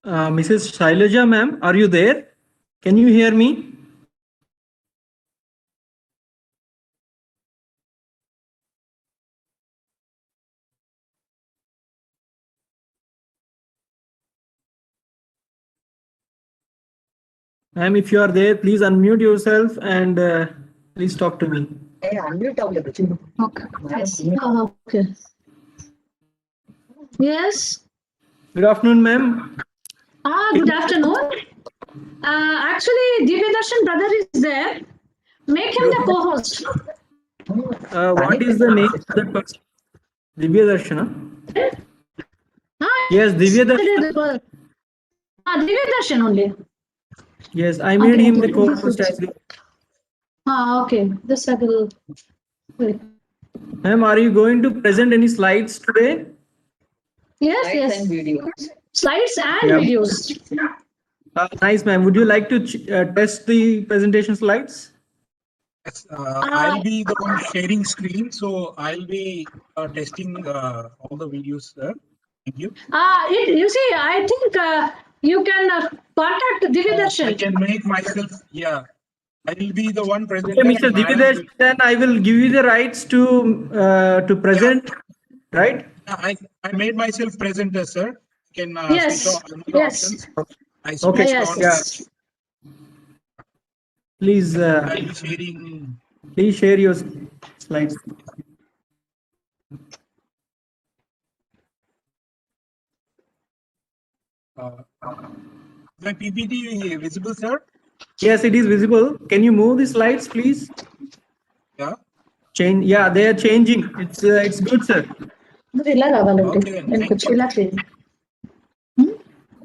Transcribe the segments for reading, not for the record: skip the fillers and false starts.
Mrs. Shailaja ma'am, are you there? Can you hear me? Ma'am, if you are there, please unmute yourself and please talk to me. Okay. Yes. Okay. Yes. Good afternoon, ma'am. Good afternoon. Actually, Divya Darshan brother is there. Make him the co-host. What is the name of that person? Divya Darshana? Yes, Divya Darshan. Divya Darshan only. Yes, I made him the co-host as well. Okay. This I will. Wait. Ma'am, are you going to present any slides today? Yes, yes. Slides and Yeah. videos. Nice, ma'am. Would you like to test the presentation slides? Yes, I'll be the one sharing screen, so I'll be testing all the videos, sir. Thank you. You see, I think you can contact Divya I Darshan. can make myself, yeah. I will be the one Okay, presenting. Mr. Divya Darshan, then I will give you the rights to present, right? I made myself presenter, sir. You can Yes. switch on the Yes. options. I Okay. switched Yes. on. Yes. Please, I'll be sharing. please share your slides. My PPT visible, sir? Yes, it is visible. Can you move the slides, please? Yeah. Change. Yeah, they are changing. It's good, sir. Okay, then. Thank you.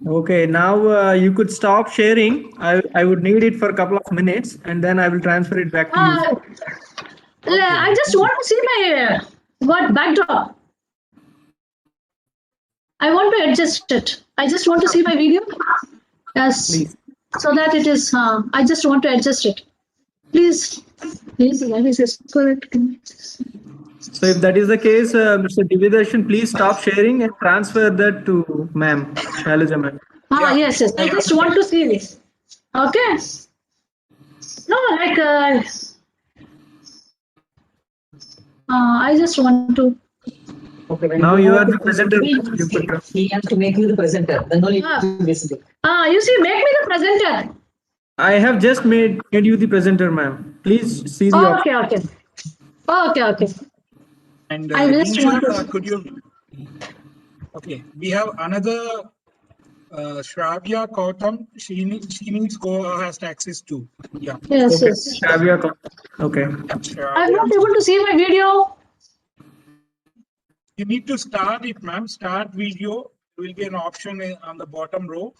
Okay, now you could stop sharing. I would need it for a couple of minutes, and then I will transfer it back to you. I just want to see my what backdrop. I want to adjust it. I just want to see my video. Yes. Please. So that it is. I just want to adjust it. Please. Please. Let me just correct. So if that is the case, Mr. Dividarshan, please stop sharing and transfer that to ma'am, Shailaja ma'am. Yeah. Yes. Yes. I just want to see this. Okay. No, like. I just want to. Okay, Now you are the presenter. He has to make you the presenter. Then only visible. You see, make me the presenter. I have just made you the presenter, ma'am. Please see the option. Okay. Okay. And I just Dean, want sir, to. could you? Okay, we have another Shravya Kautam. She needs go has access to. Yeah. Yes. Okay. Yes. Shravya. Okay. I'm not able to see my video. You need to start it, ma'am. Start video. There will be an option on the bottom row.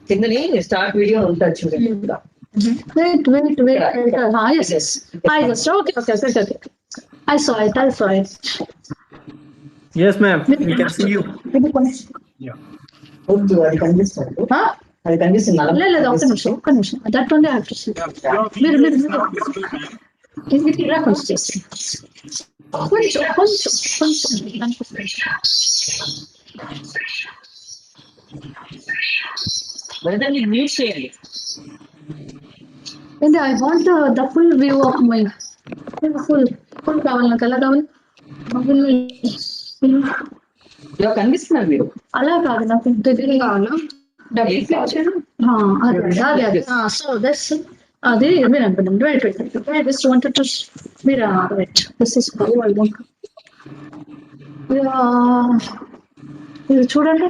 In the name, start video on touch. Wait. Yes. I just okay. I saw it. Yes, ma'am. We can see you. Yeah. Okay, I can just. Huh? I can just. ఒక్క నిమిషం. That only I have to see. Yeah. Your video is now visible, ma'am. ఇలా కొంచెం Whether you need share. And I want the full view of my full కావాలి నాకు ఎలా కావాలి You కనిపిస్తున్నారు మీరు అలా కాదు నాకు దగ్గర కావాలా సో దట్స్ అది మీరు అనుకున్నాం రైట్ జస్ట్ వాంటెడ్ టు మీరు right this is how I want మీరు చూడండి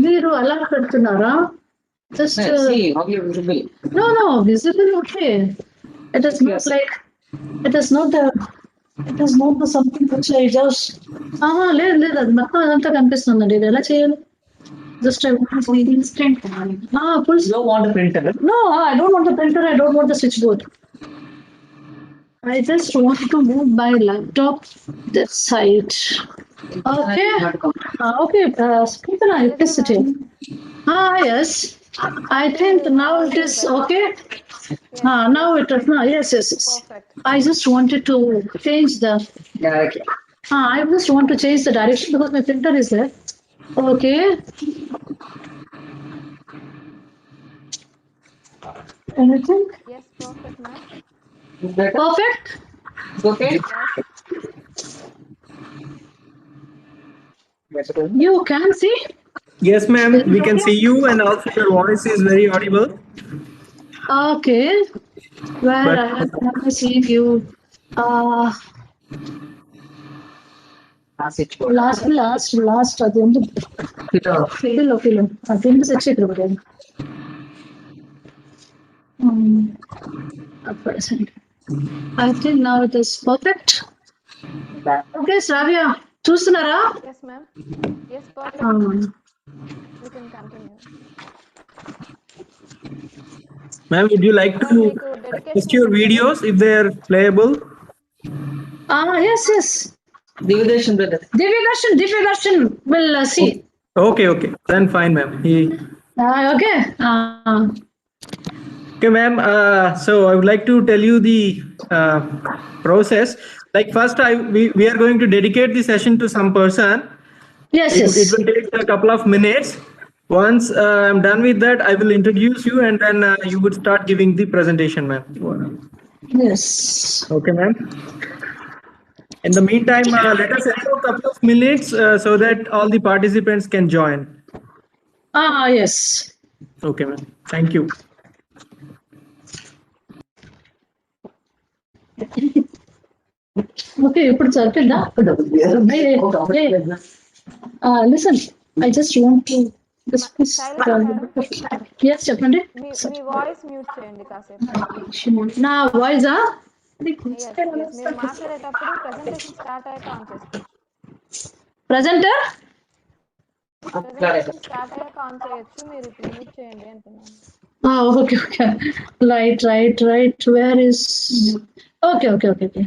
మీరు అలా పెడుతున్నారా just see how you visible. No, visible okay. It is not like it is not the something which I just లేదు అది మొత్తం అదంతా కనిపిస్తుందండి ఇది ఎలా చేయాలి just I want to instant full. You don't want a printer. No, I don't want the printer. I don't want the switchboard. I just want to move my laptop this side. Okay. Okay. Speaker electricity. Yes. I think now it is okay. Now it is. Yes. I just wanted to change the. Yeah, okay. I just want to change the direction because my printer is there. Okay. Anything? Yes, perfect, ma'am. Is that Perfect? okay? Yes. You can see? Yes, ma'am. Is it We can okay? see you, and also your voice is very audible. Okay. Where But I am seeing you. Uh, last అదేంటి ఫిలో అదేంటి సెక్స్ ఇక్కడ పెట్టాను I think now it is perfect okay Shravya చూస్తున్నారా Yes, ma'am. Yes, perfect. We can continue. ma'am, would you like Sir, to మీకు test dedication your ఉంటుంది కదా? videos if they are playable? Yes yes Dividation brother. Divya Darshan will see Okay, okay. Then fine, ma'am. Okay Okay, ma'am. So I would like to tell you the process. Like first, we are going to dedicate the session to some person. Yes It, yes it will take a couple of minutes. Once I'm done with that, I will introduce you, and then you would start giving the presentation, ma'am. Yes Okay, ma'am. In the meantime, let us allow a couple of minutes so that all the participants can join. Yes Okay, ma'am. Thank you. Okay ఇప్పుడు సరిపోయిందా listen I just want to discuss yes చెప్పండి మీ voice mute చేయండి కాసేపు. నా వాయిసా yes మీరు మాట్లాడేటప్పుడు presentation start అయ్యాక ఆన్ చేసుకోవచ్చు. ప్రజెంటర్ ప్రెజెంటేషన్ స్టార్ట్ అయ్యాక ఆన్ చేయొచ్చు. మీరు ఇప్పుడు మ్యూట్ చేయండి అంటున్నాను. Okay okay right where is okay okay okay okay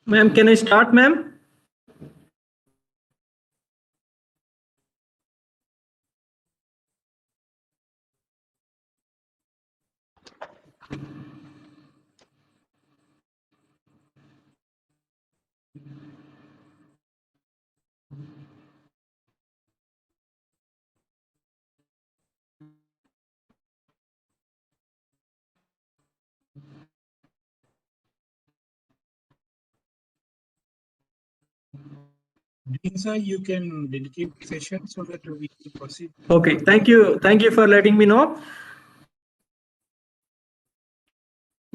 Ma'am, can I start, ma'am? Dean sir, you can dedicate the session so that we can proceed. Okay, thank you. Thank you for letting me know.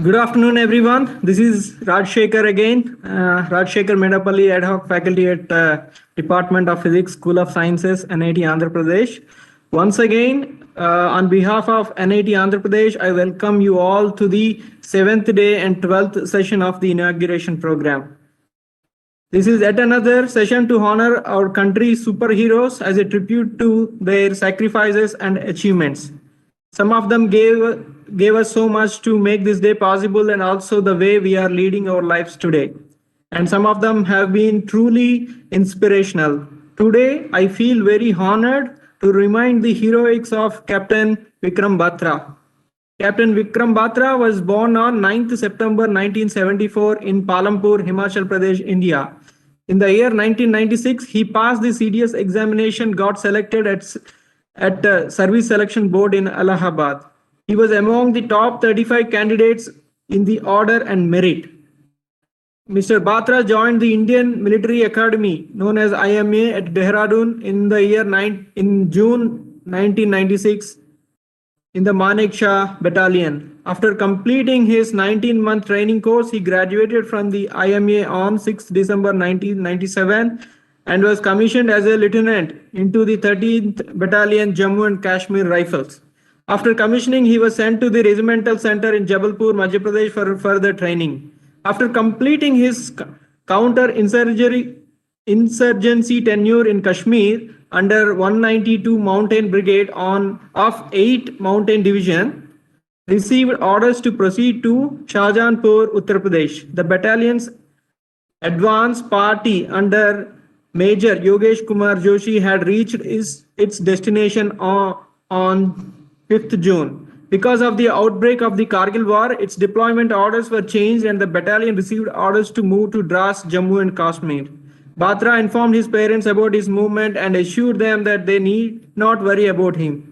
Good afternoon, everyone. This is Rajshekhar again. Rajshekhar Medapalli, ad hoc faculty at Department of Physics, School of Sciences, NIT Andhra Pradesh. Once again, on behalf of NIT Andhra Pradesh, I welcome you all to the 7th day and 12th session of the inauguration program. This is yet another session to honor our country's superheroes as a tribute to their sacrifices and achievements. Some of them gave us so much to make this day possible and also the way we are leading our lives today. And some of them have been truly inspirational. Today, I feel very honored to remind the heroics of Captain Vikram Batra. Captain Vikram Batra was born on 9th September 1974 in Palampur, Himachal Pradesh, India. In the year 1996, he passed the CDS examination, got selected at Service Selection Board in Allahabad. He was among the top 35 candidates in the order and merit. Mr. Batra joined the Indian Military Academy, known as IMA, at Dehradun in June 1996 in the Manek Shah Battalion. After completing his 19-month training course, he graduated from the IMA on 6 December 1997 and was commissioned as a lieutenant into the 13th Battalion Jammu and Kashmir Rifles. After commissioning, he was sent to the regimental center in Jabalpur, Madhya Pradesh for further training. After completing his counter-insurgency tenure in Kashmir under 192 Mountain Brigade of 8 Mountain Division, received orders to proceed to Shahjahanpur, Uttar Pradesh. The battalion's advance party under Major Yogesh Kumar Joshi had reached its destination on 5th June. Because of the outbreak of the Kargil war, its deployment orders were changed and the battalion received orders to move to Dras, Jammu and Kashmir. Batra informed his parents about his movement and assured them that they need not worry about him.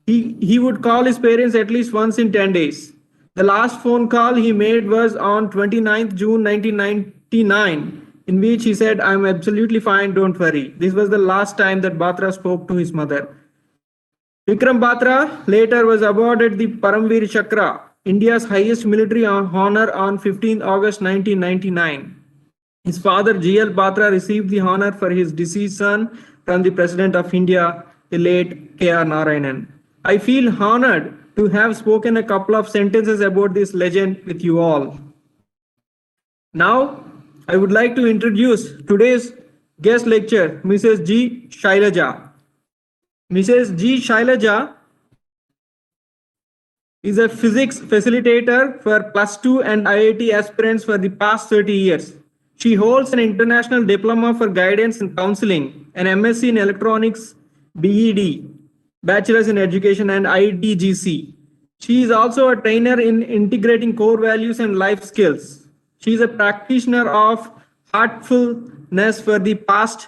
He would call his parents at least once in 10 days. The last phone call he made was on 29th June 1999, in which he said, "I'm absolutely fine, don't worry." This was the last time that Batra spoke to his mother. Vikram Batra later was awarded the Paramveer Chakra, India's highest military honor, on 15 August 1999. His father, G.L. Batra, received the honor for his deceased son from the President of India, the late K.R. Narayanan. I feel honored to have spoken a couple of sentences about this legend with you all. Now, I would like to introduce today's guest lecturer, Mrs. G. Shailaja. Mrs. G. Shailaja is a physics facilitator for plus 2 and IIT aspirants for the past 30 years. She holds an international diploma for guidance and counseling, an MSc in electronics, BEd, Bachelor's in Education, and IDGC. She is also a trainer in integrating core values and life skills. She is a practitioner of heartfulness for the past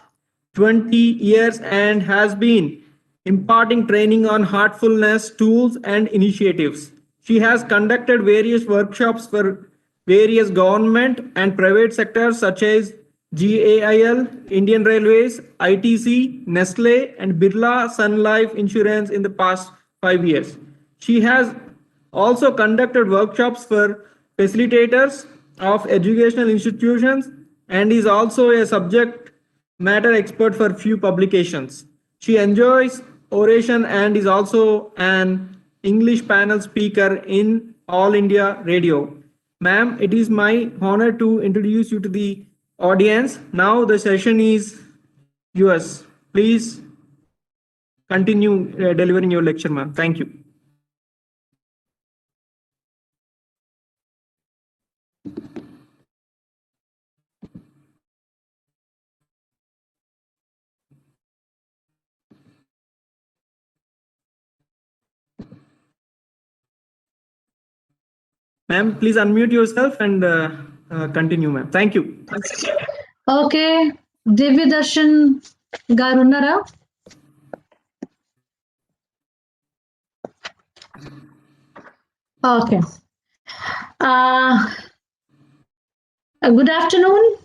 20 years and has been imparting training on heartfulness tools and initiatives. She has conducted various workshops for various government and private sectors such as GAIL, Indian Railways, ITC, Nestle, and Birla Sun Life Insurance in the past 5 years. She has also conducted workshops for facilitators of educational institutions and is also a subject matter expert for few publications. She enjoys oration and is also an English panel speaker in All India Radio. Ma'am, it is my honor to introduce you to the audience. Now the session is yours. Please continue delivering your lecture, ma'am. Thank you. Ma'am, please unmute yourself and continue, ma'am. Thank you. Okay, Divya Darshan Garunara. Okay. Uh, good afternoon.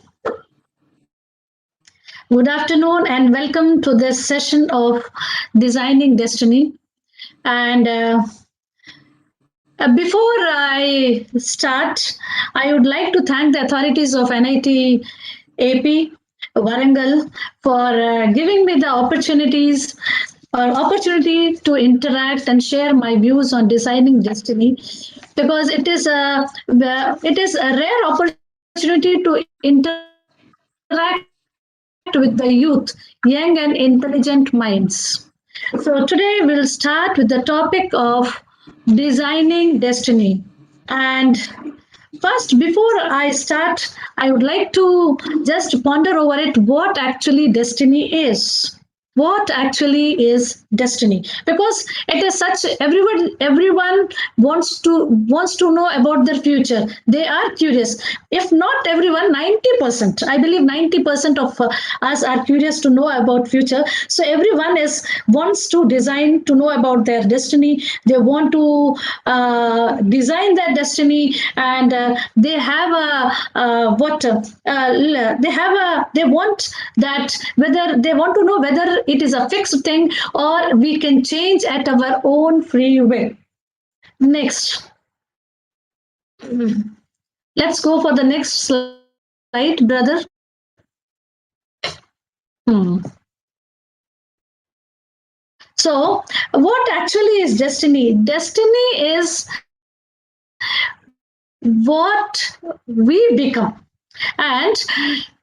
Good afternoon, and welcome to this session of Designing Destiny. And before I start, I would like to thank the authorities of NIT AP Warangal for giving me the opportunity to interact and share my views on designing destiny, because it is a rare opportunity to interact with the youth, young and intelligent minds. So today we'll start with the topic of designing destiny. And first, before I start, I would like to just ponder over it what actually destiny is. What actually is destiny? Because it is such everyone wants to know about their future. They are curious. If not everyone, 90%. I believe 90% of us are curious to know about future. So everyone is wants to design to know about their destiny. They want to design their destiny, and they have a what they want that, whether they want to know whether it is a fixed thing or we can change at our own free will. Next, let's go for the next slide, brother. Hmm. So, what actually is destiny? Destiny is what we become. And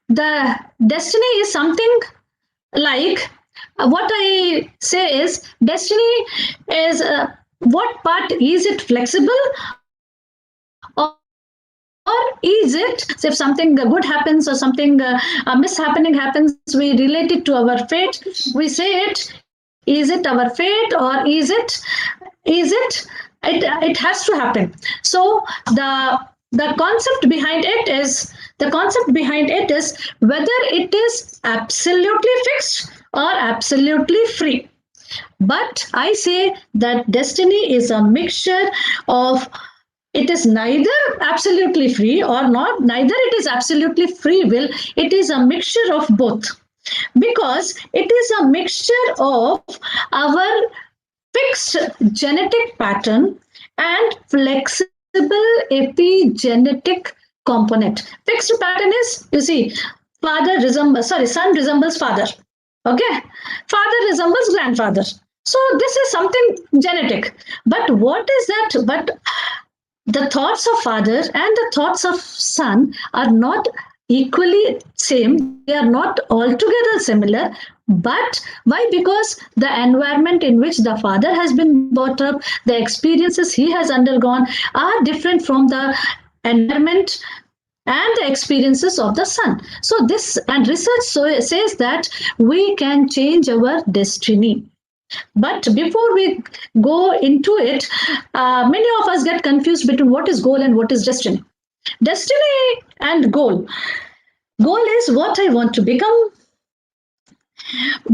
the destiny is something like, what I say is destiny is what part is it flexible, or is it, so if something good happens or something mishappening happens, we relate it to our fate. We say it, is it our fate, or it has to happen. So the concept behind it is whether it is absolutely fixed or absolutely free. But I say that destiny is a mixture of, it is neither absolutely free or not, neither it is absolutely free will. It is a mixture of both, because it is a mixture of our fixed genetic pattern and flexible epigenetic component. Fixed pattern is, you see, son resembles father. Okay, father resembles grandfather. So this is something genetic. But what is that? But the thoughts of father and the thoughts of son are not equally same, they are not altogether similar. But why? Because the environment in which the father has been brought up, the experiences he has undergone are different from the environment and the experiences of the son. So this, and research says that we can change our destiny. But before we go into it, many of us get confused between what is goal and what is destiny. Destiny and goal. Goal is what I want to become,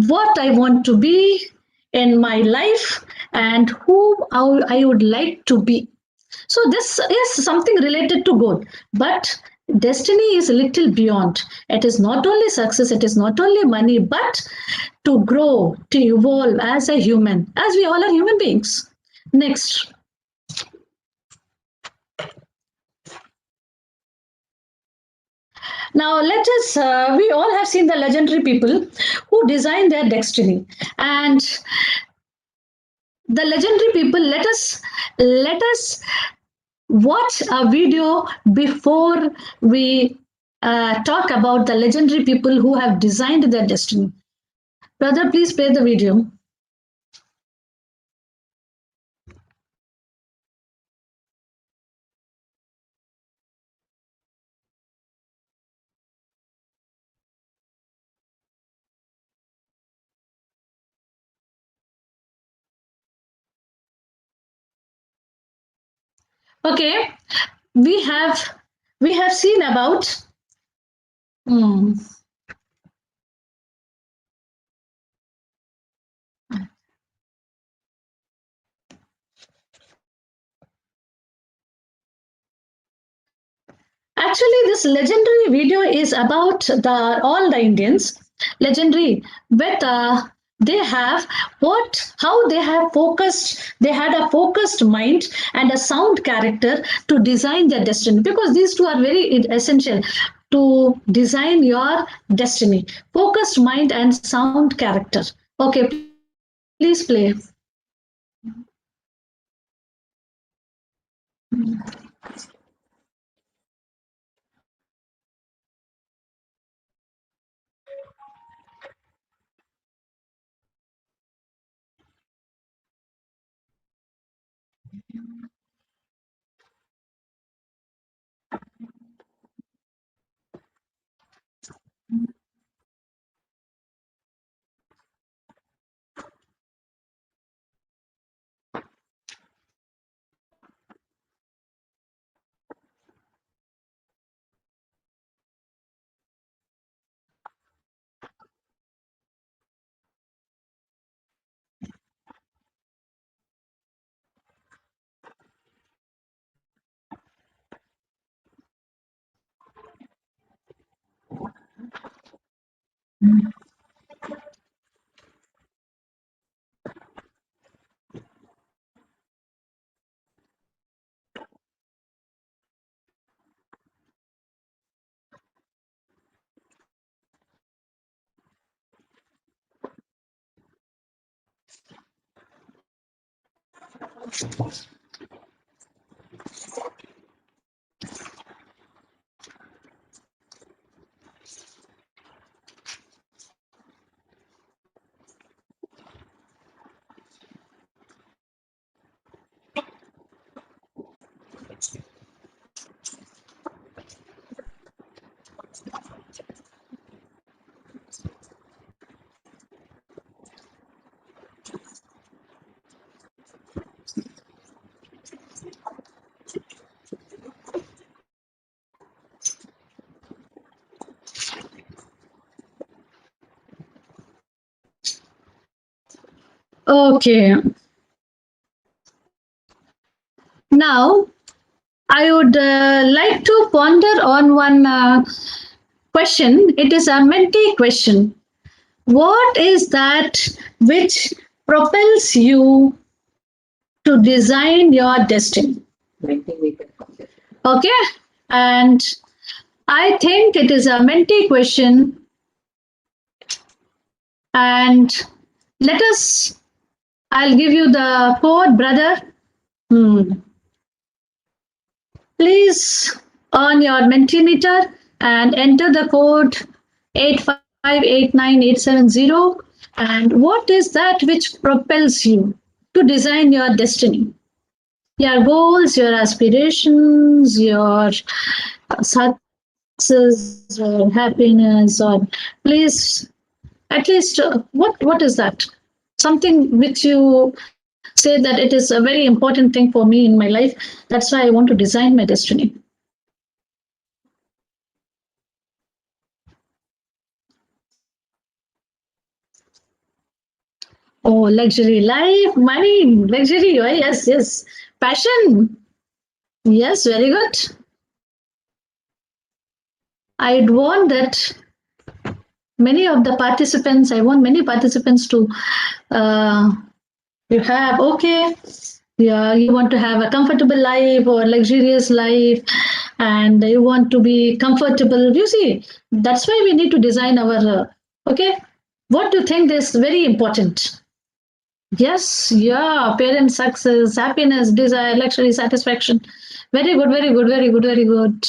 what I want to be in my life, and who I would like to be. So this is something related to goal. But destiny is a little beyond. It is not only success, it is not only money, but to grow, to evolve as a human, as we all are human beings. Next. Now, let us, we all have seen the legendary people who design their destiny. And the legendary people, let us watch a video before we talk about the legendary people who have designed their destiny. Brother, please play the video. Okay, we have seen about. Hmm. Actually, this legendary video is about the all the Indians. Legendary, but they have how they have focused. They had a focused mind and a sound character to design their destiny. Because these two are very essential to design your destiny. Focused mind and sound character. Okay, please play. Okay. Now, I would like to ponder on one question. It is a mentee question. What is that which propels you to design your destiny? Okay. And I think it is a mentee question. And let us, I'll give you the code, brother. Hmm. Please on your Mentimeter and enter the code 8589870. And what is that which propels you to design your destiny? Your goals, your aspirations, your success or happiness, or please, at least what is that? Something which you say that it is a very important thing for me in my life. That's why I want to design my destiny. Oh, luxury life, money, luxury. Oh, yes, yes. Passion. Yes, very good. I'd want that I want many participants to, uh, you have, okay, yeah, you want to have a comfortable life or luxurious life, and you want to be comfortable. You see, that's why we need to design our, okay, what do you think is very important? Yes, yeah, parent success, happiness, desire, luxury, satisfaction. Very good, very good, very good, very good.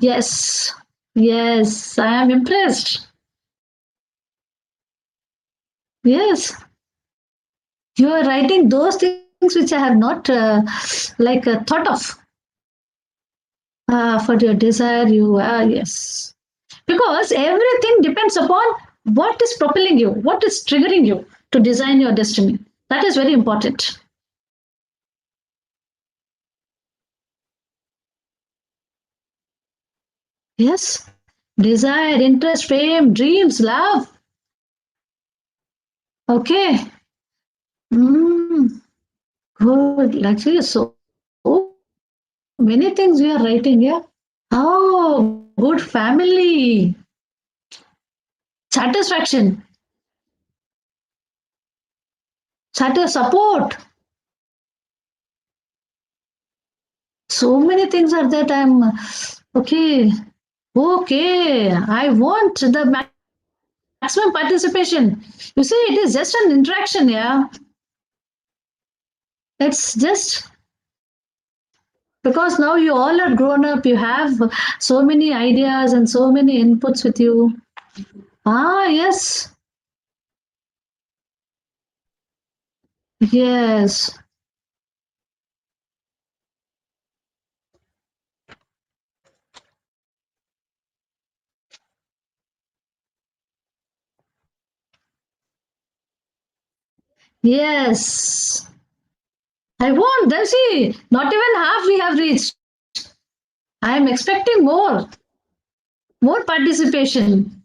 Yes, yes, I am impressed. Yes, you are writing those things which I have not thought of. For your desire, you are, yes. Because everything depends upon what is propelling you, what is triggering you to design your destiny. That is very important. Yes. Desire, interest, fame, dreams, love. Okay. Mm, good. Actually, so many things we are writing here. Oh, good family. Satisfaction. Support. So many things are that I'm okay. Okay. I want the maximum participation. You see, it is just an interaction, yeah. It's just because now you all are grown up, you have so many ideas and so many inputs with you. Ah, yes. Yes. Yes. I want. Then see, not even half we have reached. I am expecting more. More participation.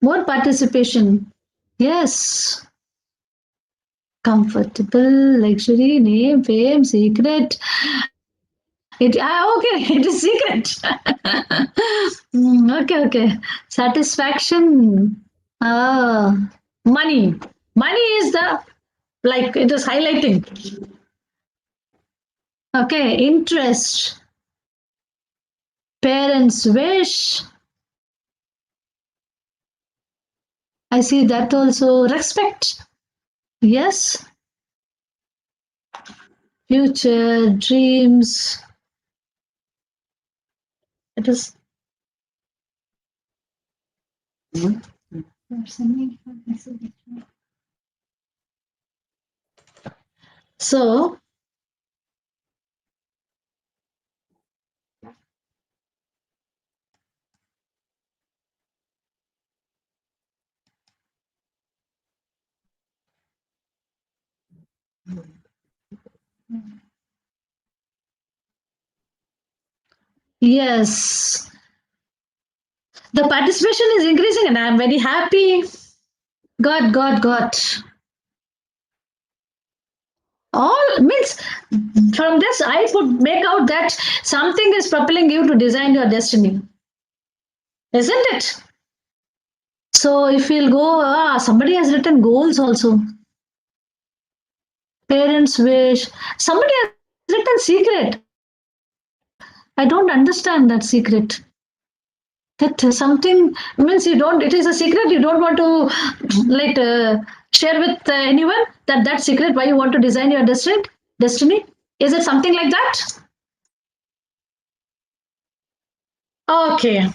More participation. Yes. Comfortable, luxury, name, fame, secret. Okay, it is secret. Okay, okay. Satisfaction. Ah, money. Money is the like it is highlighting. Okay, interest. Parents' wish. I see that also. Respect. Yes. Future, dreams. It is. So, yes, the participation is increasing and I'm very happy. Got. All means from this I could make out that something is propelling you to design your destiny, isn't it? So if we'll go, somebody has written goals also. Parents wish. Somebody has written secret. I don't understand that secret. That something means you don't. It is a secret. You don't want to like share with anyone that secret. Why you want to design your destiny? Destiny. Is it something like that? Okay.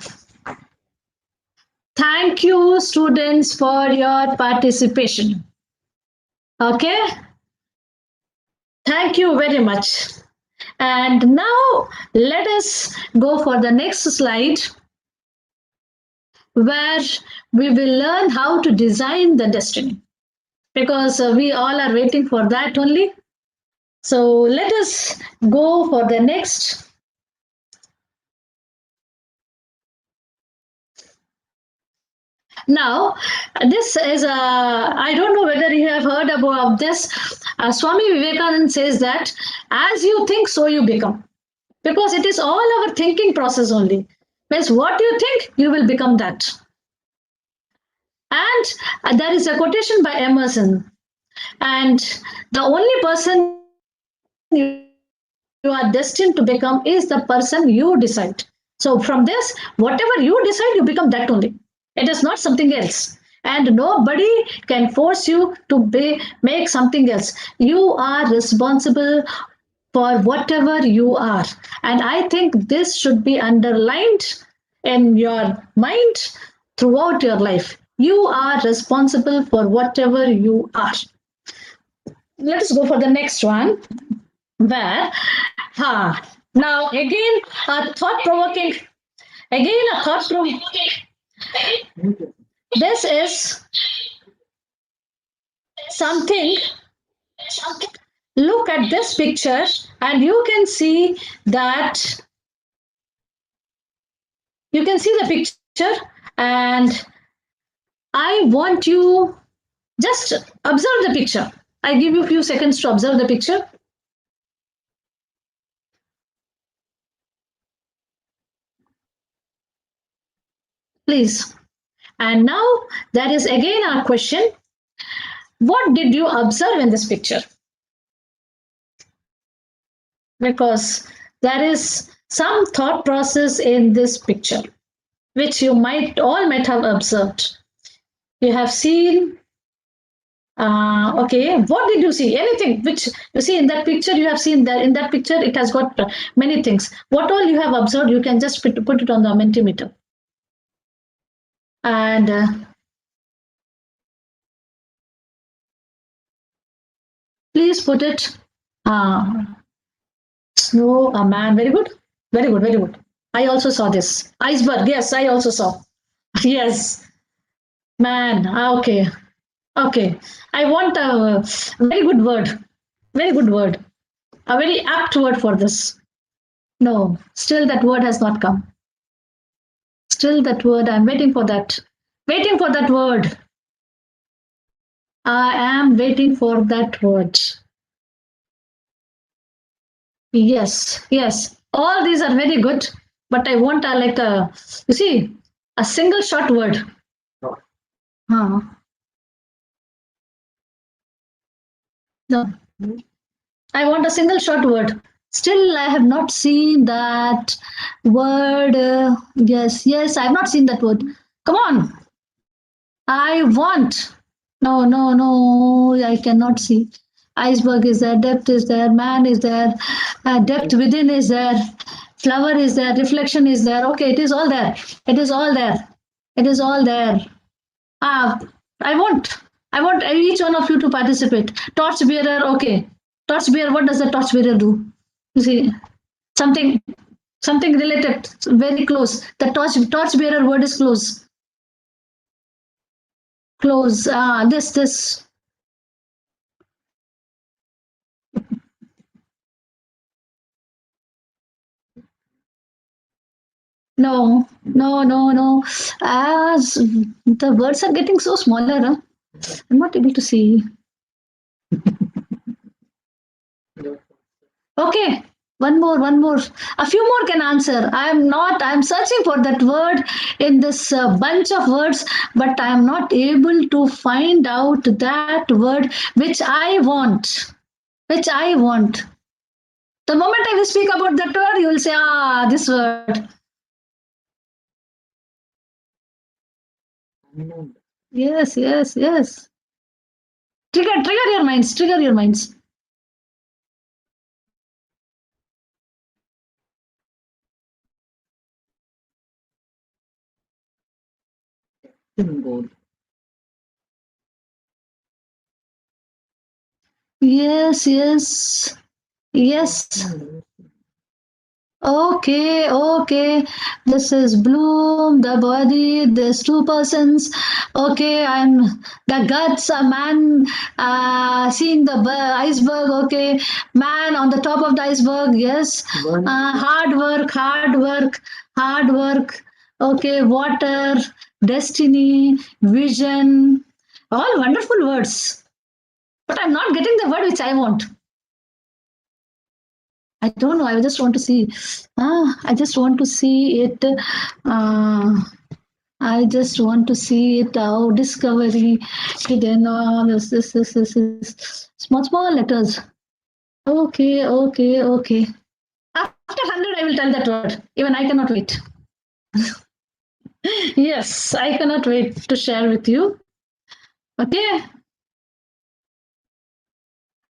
Thank you, students, for your participation. Okay. Thank you very much. And now let us go for the next slide where we will learn how to design the destiny because we all are waiting for that only. So let us go for the next. Now, this is I don't know whether you have heard about this. Swami Vivekananda says that as you think, so you become. Because it is all our thinking process only. Means what you think, you will become that. And there is a quotation by Emerson. And the only person you are destined to become is the person you decide. So from this, whatever you decide, you become that only. It is not something else. And nobody can force you to make something else. You are responsible for whatever you are. And I think this should be underlined in your mind throughout your life. You are responsible for whatever you are. Let us go for the next one. Where, now again a thought provoking, this is something. Look at this picture, and you can see that You can see the picture, and I want you just observe the picture. I give you a few seconds to observe the picture. Please. And now there is again our question. What did you observe in this picture? Because there is some thought process in this picture, which you might have observed. You have seen, okay, what did you see? Anything which you see in that picture, you have seen that in that picture, it has got many things. What all you have observed, you can just put it on the Mentimeter. And please put it, snow, a man, very good, very good, very good. I also saw this. Iceberg, yes, I also saw. Yes, man, okay, okay. I want a very good word, very good word, a very apt word for this. No, still that word has not come. Still that word, I'm waiting for that. Waiting for that word. I am waiting for that word. Yes, yes. All these are very good, but I want you see, a single short word. Huh. No. I want a single short word. Still, I have not seen that word. Yes, yes, I have not seen that word. Come on. I want. No, no, no, I cannot see. Iceberg is there, depth is there, man is there, depth within is there, flower is there, reflection is there. Okay, it is all there. It is all there. It is all there. Ah, I want each one of you to participate. Torch bearer, okay. Torch bearer, what does the torch bearer do? You see, something related, very close. The torch bearer word is close. Close. This. No, no, no, no. As the words are getting so smaller, huh? I'm not able to see. Okay, one more. A few more can answer. I'm searching for that word in this bunch of words, but I'm not able to find out that word which I want. Which I want. The moment I will speak about that word, you will say, this word. Yes, yes, yes. Trigger your minds, trigger your minds. Yes, yes, yes. Okay. This is bloom, the body, there's two persons. Okay, I'm the guts, a man seeing the iceberg. Okay, man on the top of the iceberg. Yes, hard work. Okay, water, destiny, vision. All wonderful words. But I'm not getting the word which I want. I don't know. I just want to see. I just want to see it. I just want to see it. Oh, discovery. Hidden. This. Small letters. Okay. After 100, I will tell that word. Even I cannot wait. Yes, I cannot wait to share with you. Okay.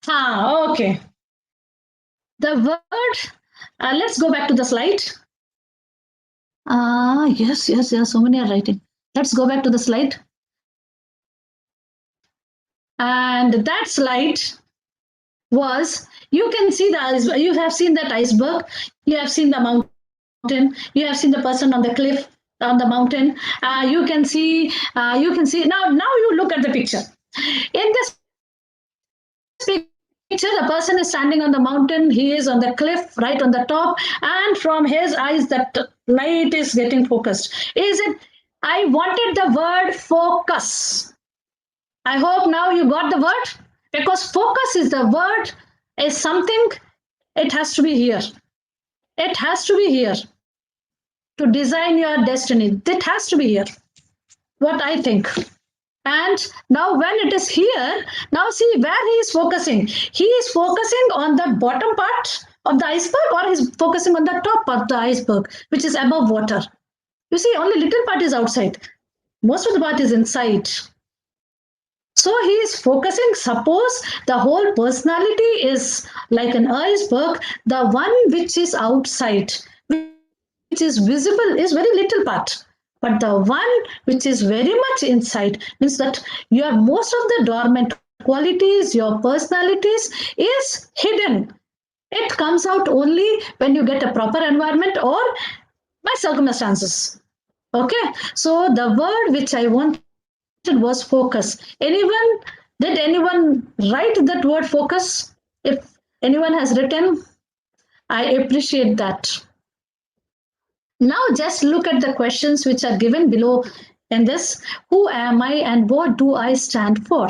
Okay. The word, let's go back to the slide. Yes, so many are writing. Let's go back to the slide. And that slide was, you can see the iceberg, you have seen that iceberg, you have seen the mountain, you have seen the person on the cliff, on the mountain. You can see, now you look at the picture. In this picture, the person is standing on the mountain, he is on the cliff right on the top, and from his eyes, that light is getting focused. Is it? I wanted the word focus. I hope now you got the word, because focus is the word, is something, it has to be here. It has to be here to design your destiny. It has to be here. What I think. And now when it is here, now see where he is focusing. He is focusing on the bottom part of the iceberg, or he's focusing on the top part of the iceberg, which is above water. You see, only little part is outside. Most of the part is inside. So he is focusing, suppose the whole personality is like an iceberg, the one which is outside, which is visible, is very little part. But the one which is very much inside means that your most of the dormant qualities, your personalities is hidden. It comes out only when you get a proper environment or by circumstances. Okay, so the word which I wanted was focus. Did anyone write that word focus? If anyone has written, I appreciate that. Now just look at the questions which are given below in this. Who am I and what do I stand for?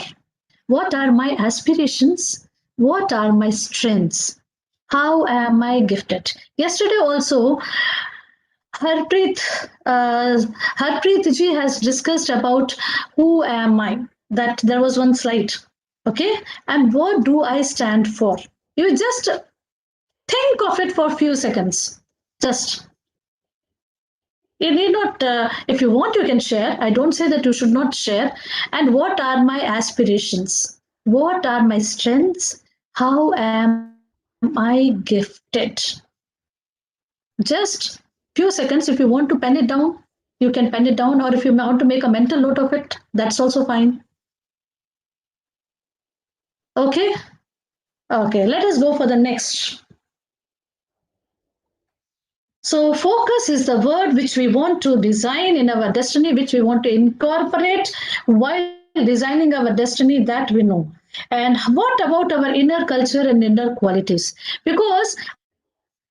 What are my aspirations? What are my strengths? How am I gifted? Yesterday also, Harpreet, Harpreet ji has discussed about who am I, that there was one slide, okay? And what do I stand for? You just think of it for a few seconds. Just, you need not, if you want, you can share. I don't say that you should not share. And what are my aspirations? What are my strengths? How am I gifted? Just few seconds. If you want to pen it down, you can pen it down, or if you want to make a mental note of it, that's also fine. Okay. Okay, let us go for the next. So focus is the word which we want to design in our destiny, which we want to incorporate while designing our destiny, that we know. And what about our inner culture and inner qualities? Because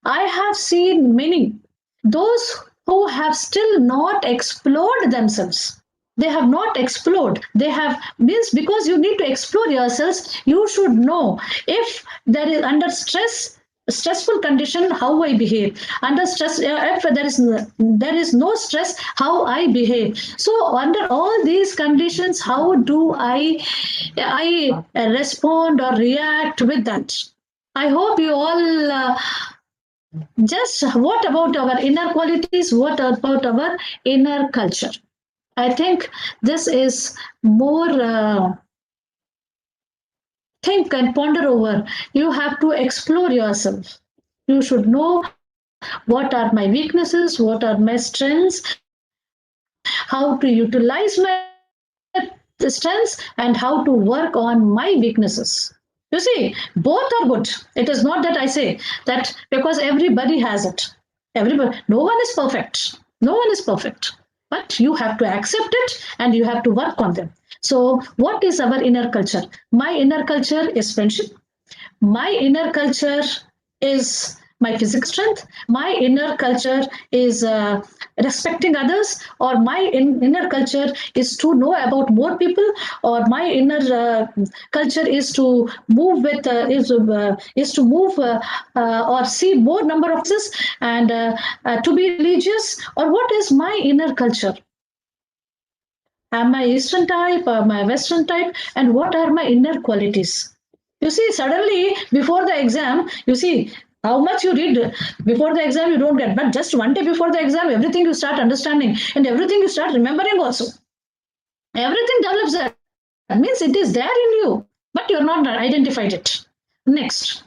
I have seen many, those who have still not explored themselves. They have not explored. They have, means because you need to explore yourselves, you should know if there is under stressful condition, how I behave. Under stress, if there is no stress, how I behave. So under all these conditions, how do I respond or react with that? I hope you all just, what about our inner qualities? What about our inner culture? I think this is more think and ponder over. You have to explore yourself. You should know what are my weaknesses, what are my strengths, how to utilize my strengths, and how to work on my weaknesses. You see, both are good. It is not that I say that because everybody has it. Everybody, no one is perfect. No one is perfect. But you have to accept it and you have to work on them. So, what is our inner culture? My inner culture is friendship. My inner culture is my physical strength. My inner culture is respecting others, or my inner culture is to know about more people, or my inner culture is to move with is to move or see more number of places, and to be religious, or what is my inner culture? Am I Eastern type? Am I Western type? And what are my inner qualities? You see, suddenly before the exam, you see how much you read before the exam, you don't get. But just one day before the exam, everything you start understanding and everything you start remembering also. Everything develops that. That means it is there in you, but you're not identified it. Next.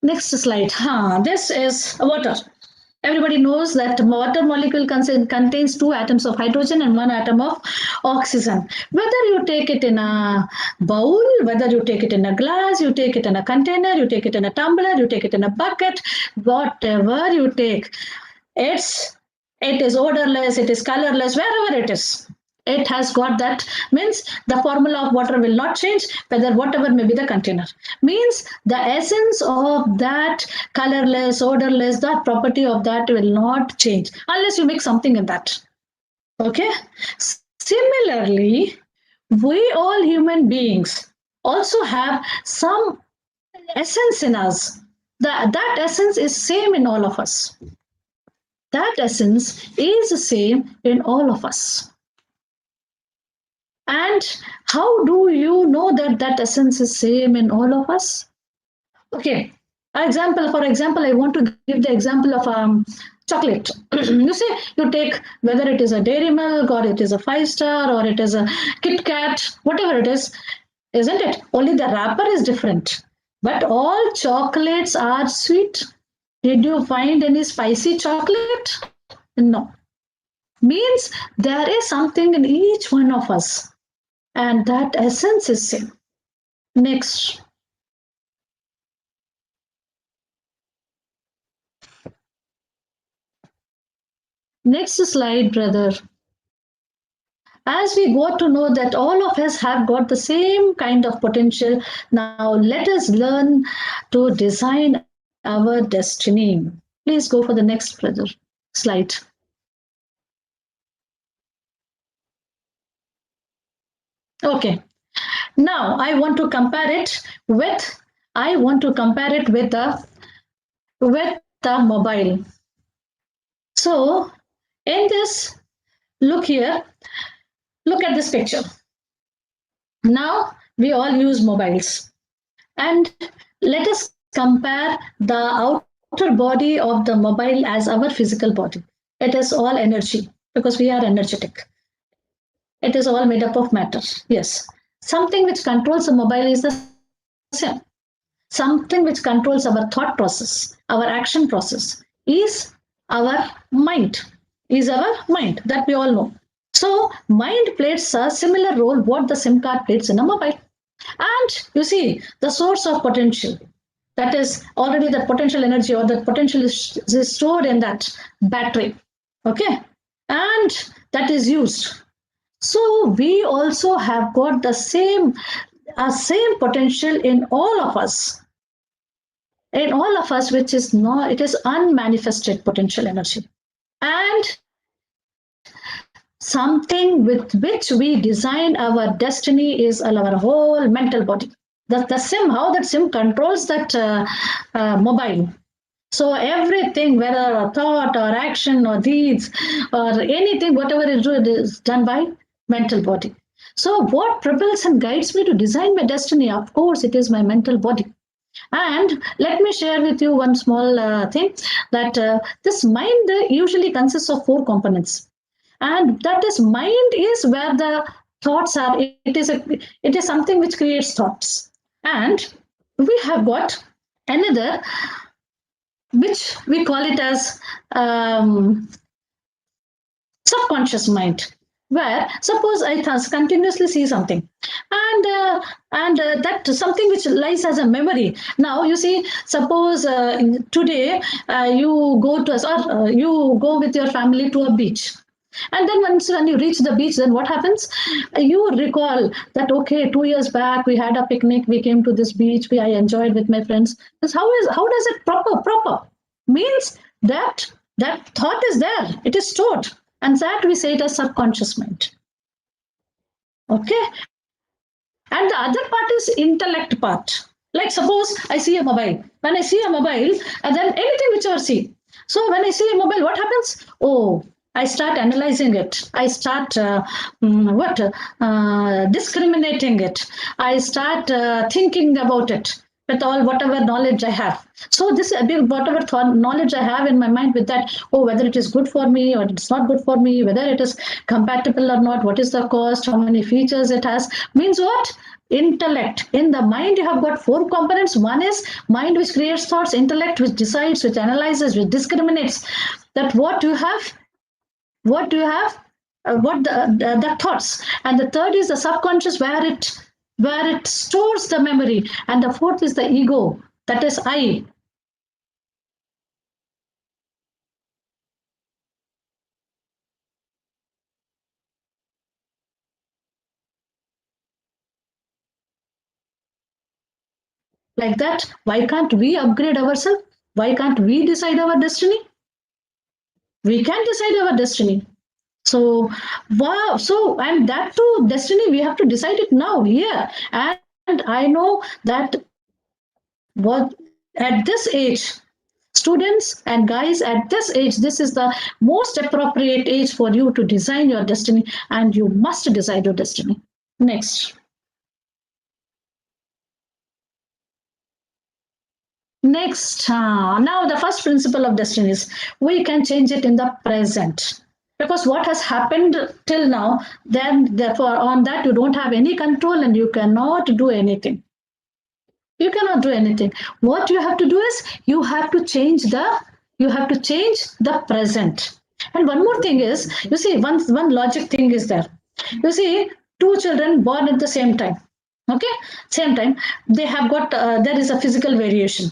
Next slide. This is water. Everybody knows that water molecule contains 2 atoms of hydrogen and 1 atom of oxygen. Whether you take it in a bowl, whether you take it in a glass, you take it in a container, you take it in a tumbler, you take it in a bucket, whatever you take, it is odorless, it is colorless, wherever it is. It has got that, means the formula of water will not change, whether whatever may be the container. Means the essence of that colorless, odorless, that property of that will not change unless you make something in that. Okay. Similarly, we all human beings also have some essence in us. That essence is same in all of us. That essence is the same in all of us. And how do you know that that essence is same in all of us? Okay, for example, I want to give the example of chocolate. You see, you take whether it is a dairy milk or it is a 5 star or it is a Kit Kat, whatever it is, isn't it? Only the wrapper is different. But all chocolates are sweet. Did you find any spicy chocolate? No. Means there is something in each one of us, and that essence is same. Next. Next slide, brother. As we got to know that all of us have got the same kind of potential, now let us learn to design our destiny. Please go for the next, brother. Slide. Okay. Now I want to compare it with the mobile. So in this, look here, look at this picture. Now we all use mobiles, and let us compare the outer body of the mobile as our physical body. It is all energy because we are energetic. It is all made up of matter. Yes. Something which controls the mobile is the same. Something which controls our thought process, our action process, is our mind. That we all know. So mind plays a similar role what the SIM card plays in a mobile. And you see the source of potential. That is already the potential energy or the potential is stored in that battery. Okay. And that is used. So we also have got the same potential in all of us. In all of us, which is not, it is unmanifested potential energy. And something with which we design our destiny is our whole mental body. The SIM, how that SIM controls that mobile. So everything, whether a thought or action or deeds or anything, whatever it is done by mental body. So what propels and guides me to design my destiny? Of course, it is my mental body. And let me share with you one small thing that this mind usually consists of 4 components, and that is mind is where the thoughts are. It is something which creates thoughts, and we have got another which we call it as subconscious mind, where suppose I continuously see something, and that something which lies as a memory. Now you see, suppose today you go to you go with your family to a beach. And then once when you reach the beach, then what happens? You recall that okay, 2 years back we had a picnic, we came to this beach, I enjoyed with my friends. How does it proper means that thought is there, it is stored, and that we say it as subconscious mind. Okay. And the other part is intellect part. Like suppose I see a mobile. When I see a mobile, and then anything which I see. So when I see a mobile, what happens? Oh, I start analyzing it. I start discriminating it. I start thinking about it with all whatever knowledge I have. So this whatever knowledge I have in my mind with that, oh, whether it is good for me or it's not good for me, whether it is compatible or not, what is the cost, how many features it has, means what? Intellect. In the mind, you have got 4 components. One is mind, which creates thoughts; intellect, which decides, which analyzes, which discriminates. That what do you have? What the thoughts, and the third is the subconscious, where it stores the memory, and the fourth is the ego, that is I. Like that, why can't we upgrade ourselves? Why can't we decide our destiny? We can decide our destiny. So, wow. So, and that too, destiny, we have to decide it now, here. And I know that what at this age, students and guys, at this age, this is the most appropriate age for you to design your destiny, and you must decide your destiny. Next. Next, now the first principle of destiny is we can change it in the present. Because what has happened till now, then therefore on that you don't have any control and you cannot do anything. You cannot do anything. What you have to do is you have to change the present. And one more thing is, you see, one logic thing is there. You see, two children born at the same time. Okay, same time, they have got there is a physical variation,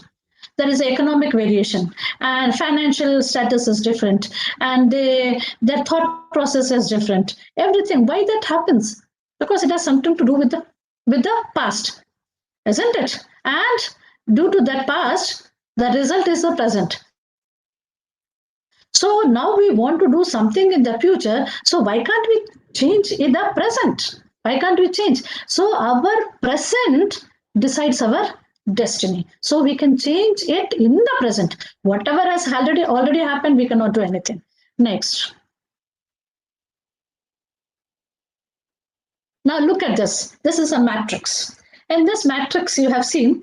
there is economic variation, and financial status is different, and their thought process is different, everything. Why that happens? Because it has something to do with the past, isn't it? And due to that past, the result is the present. So now we want to do something in the future. So why can't we change in the present? Why can't we change? So our present decides our destiny. So we can change it in the present. Whatever has already happened, we cannot do anything. Next. Now look at this. This is a matrix. In this matrix, you have seen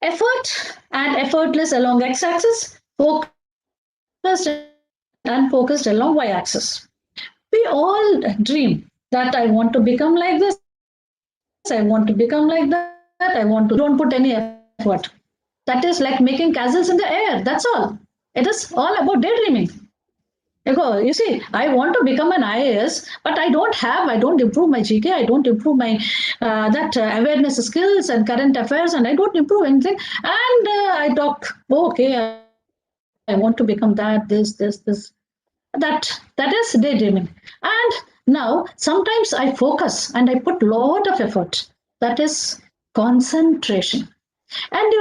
effort and effortless along x-axis, focused and unfocused along y-axis. We all dream that I want to become like this, I want to become like that, I want to don't put any effort. That is like making castles in the air. That's all. It is all about daydreaming. You see, I want to become an IAS, but I don't improve my GK, I don't improve my that awareness skills and current affairs, and I don't improve anything. And I talk, okay, I want to become that, this. That is daydreaming. And now sometimes I focus and I put lot of effort. That is concentration. And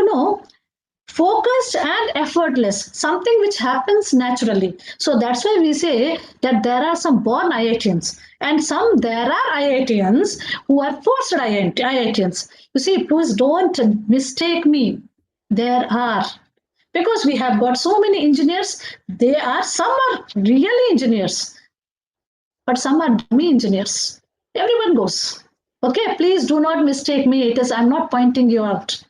focused and effortless, something which happens naturally. So that's why we say that there are some born IITians and there are IITians who are forced IITians. You see, please don't mistake me. There are, because we have got so many engineers. Some are really engineers, but some are dummy engineers. Everyone goes. Okay, please do not mistake me. I'm not pointing you out.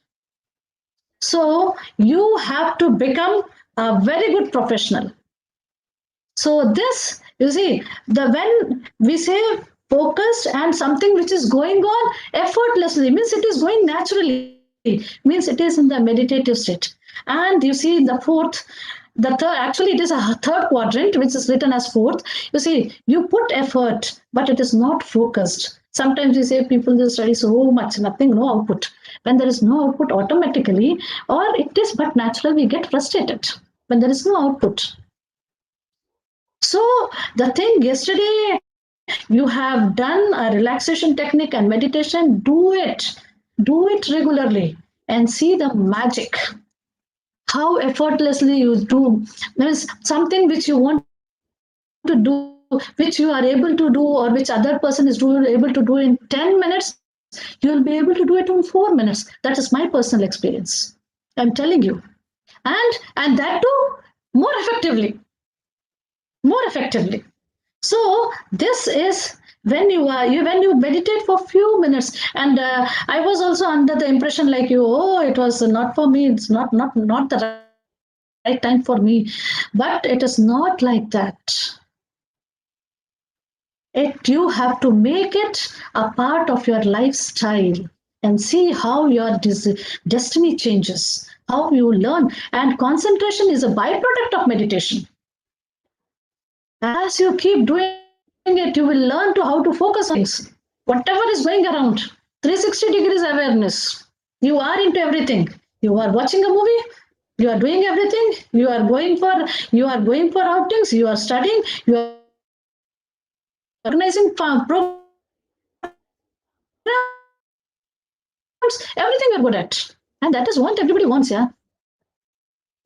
So you have to become a very good professional. So this, you see, when we say focused and something which is going on effortlessly, means it is going naturally, means it is in the meditative state. And you see the third, actually it is a third quadrant, which is written as fourth. You see, you put effort, but it is not focused. Sometimes we say people just study so much, nothing, no output. When there is no output automatically, or it is but natural, we get frustrated when there is no output. So the thing yesterday, you have done a relaxation technique and meditation, do it regularly and see the magic. How effortlessly you do. There is something which you want to do, which you are able to do, or which other person is able to do in 10 minutes, you'll be able to do it in 4 minutes. That is my personal experience. I'm telling you. And that too more effectively. More effectively. So this is when you meditate for few minutes. And I was also under the impression like you, oh, it was not for me, it's not the right time for me. But it is not like that. You have to make it a part of your lifestyle and see how your destiny changes, how you learn. And concentration is a byproduct of meditation. As you keep doing it, you will learn to how to focus on things. Whatever is going around, 360 degrees awareness. You are into everything. You are watching a movie. You are doing everything. You are going for outings. You are studying. You are organizing programs. Everything you're good at. And you are able to do it. And that is what everybody wants, yeah.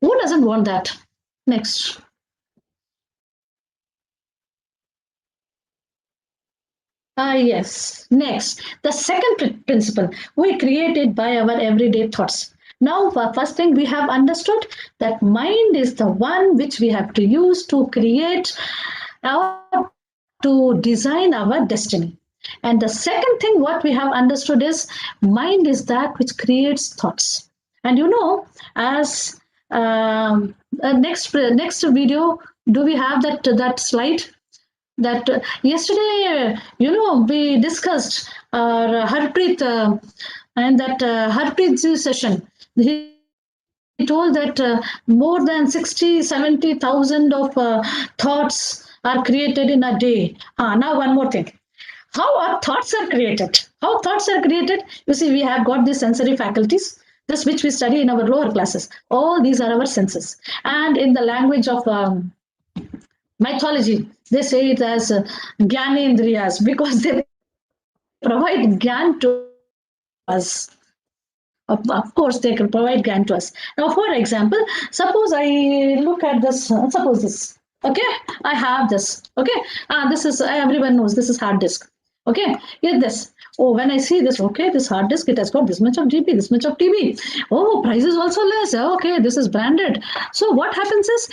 Who doesn't want that? Next. Yes. Next, the second principle we created by our everyday thoughts. Now, first thing we have understood that mind is the one which we have to use to create or to design our destiny. And the second thing what we have understood is mind is that which creates thoughts. And as next video, do we have that slide? That yesterday, we discussed Harpreet and that Harpreet's session. He told that more than 60, 70,000 of thoughts are created in a day. Now one more thing. How our thoughts are created? How thoughts are created? You see, we have got these sensory faculties, this which we study in our lower classes. All these are our senses. And in the language of mythology, they say it as Gyanendriyas because they provide Gyan to us. Of course, they can provide Gyan to us. Now, for example, suppose I look at this, suppose this. Okay, I have this. Okay, this is everyone knows this is hard disk. Okay, get this. Oh, when I see this, okay, this hard disk, it has got this much of GB, this much of TB. Oh, price is also less. Okay, this is branded. So what happens is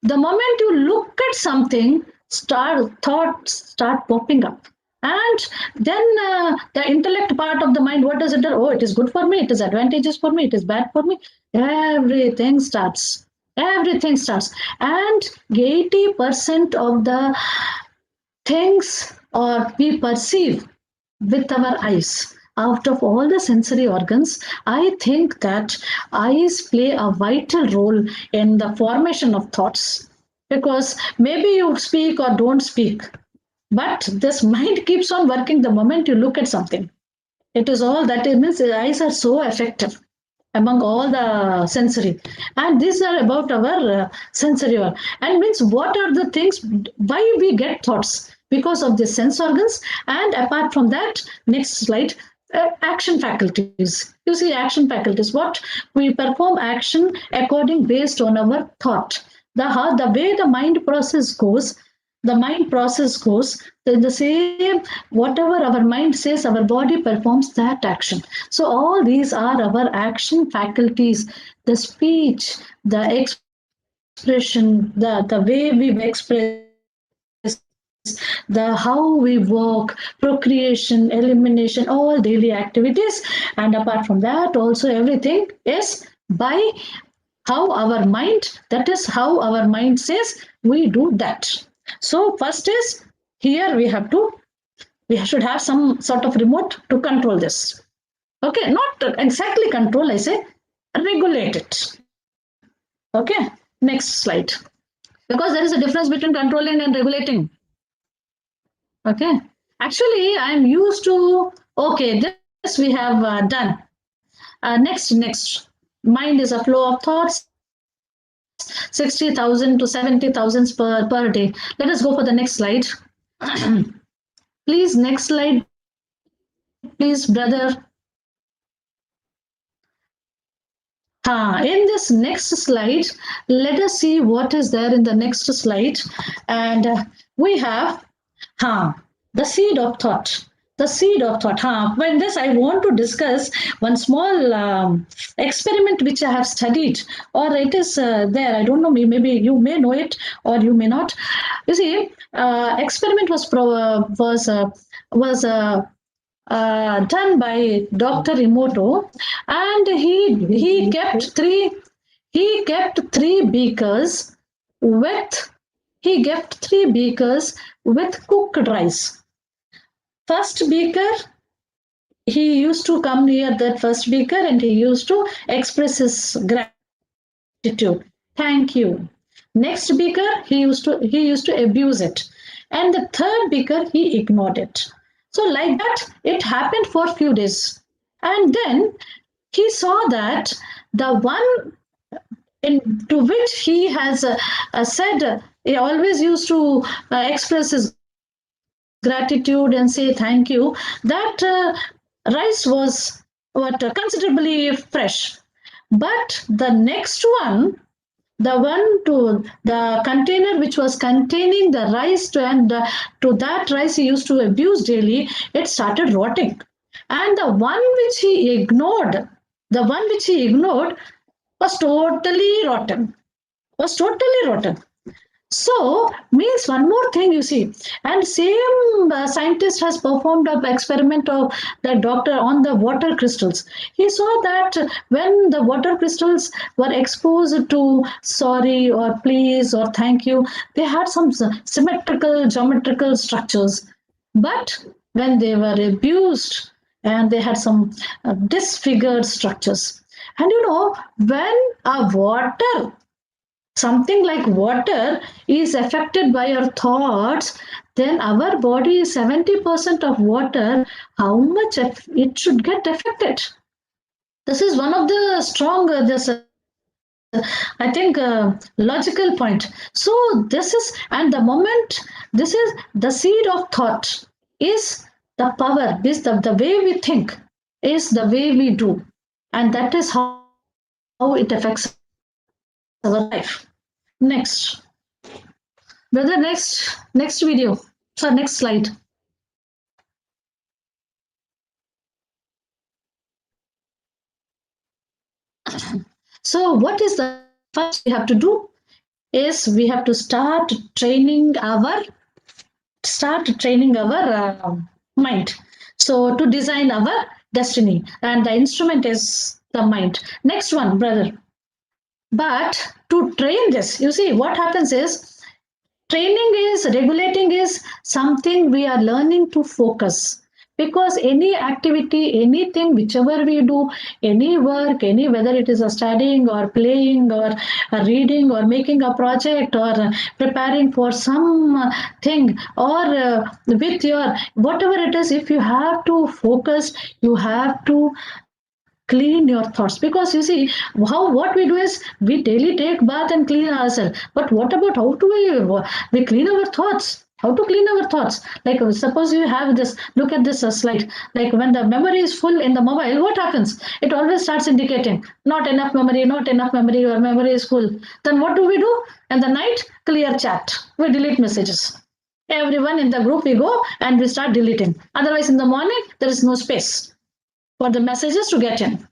the moment you look at something, thoughts start popping up. And then the intellect part of the mind, what does it do? Oh, it is good for me, it is advantageous for me, it is bad for me. Everything starts. Everything starts. And 80% of the things or we perceive with our eyes. Out of all the sensory organs, I think that eyes play a vital role in the formation of thoughts. Because maybe you speak or don't speak, but this mind keeps on working the moment you look at something. It is all that it means the eyes are so effective among all the sensory. And these are about our sensory. And means what are the things, why we get thoughts? Because of the sense organs. And apart from that, next slide, action faculties. You see, action faculties, what we perform action according based on our thought. The way the mind process goes, the same whatever our mind says our body performs that action. So all these are our action faculties, the speech, the expression, the way we express, the how we work, procreation, elimination, all daily activities. And apart from that, also everything is by how our mind, that is how our mind says we do that. So first is here we should have some sort of remote to control this. Okay, not exactly control, I say regulate it. Okay, next slide. Because there is a difference between controlling and regulating. Okay, actually I'm used to, okay, this we have done. Next, mind is a flow of thoughts, 60,000 to 70,000 per day. Let us go for the next slide. Please, next slide, please, brother. In this next slide, let us see what is there in the next slide. And we have the seed of thought. The seed of thought. When this, I want to discuss one small experiment which I have studied, or it is there. I don't know. Maybe you may know it, or you may not. You see, experiment was done by Dr. Emoto, and he kept three beakers with with cooked rice. First beaker, he used to come near that first beaker and he used to express his gratitude. Thank you. Next beaker, he used to abuse it. And the third beaker, he ignored it. So like that, it happened for a few days. And then he saw that the one to which he has said he always used to express his gratitude and say thank you, that rice was considerably fresh. But the next one, the one to the container which was containing the rice to that rice he used to abuse daily, it started rotting. And the one which he ignored was totally rotten. Was totally rotten. So, means one more thing you see, and same scientist has performed an experiment of the doctor on the water crystals. He saw that when the water crystals were exposed to sorry or please or thank you, they had some symmetrical geometrical structures. But when they were abused and they had some disfigured structures. And when a water something like water is affected by our thoughts, then our body is 70% of water. How much it should get affected? This is one of the strong, I think, logical point. So this is, and the moment, this is the seed of thought is the power, this the way we think is the way we do. And that is how it affects our life. Next. Brother, next video. So next slide. So what is the first we have to do is we have to start training our mind. So to design our destiny, and the instrument is the mind. Next one, brother. But to train this, you see what happens is regulating is something we are learning to focus, because any activity, anything, whichever we do, any work, any whether it is a studying or playing or a reading or making a project or preparing for some thing, or with your whatever it is, if you have to focus, you have to clean your thoughts, because you see what we do is we daily take bath and clean ourselves, but what about how do we clean our thoughts, how to clean our thoughts, like suppose you have this, look at this slide, like when the memory is full in the mobile, what happens, it always starts indicating not enough memory, not enough memory, your memory is full. Then what do we do in the night? Clear chat, we delete messages, everyone in the group we go and we start deleting, otherwise in the morning there is no space for the messages to get in,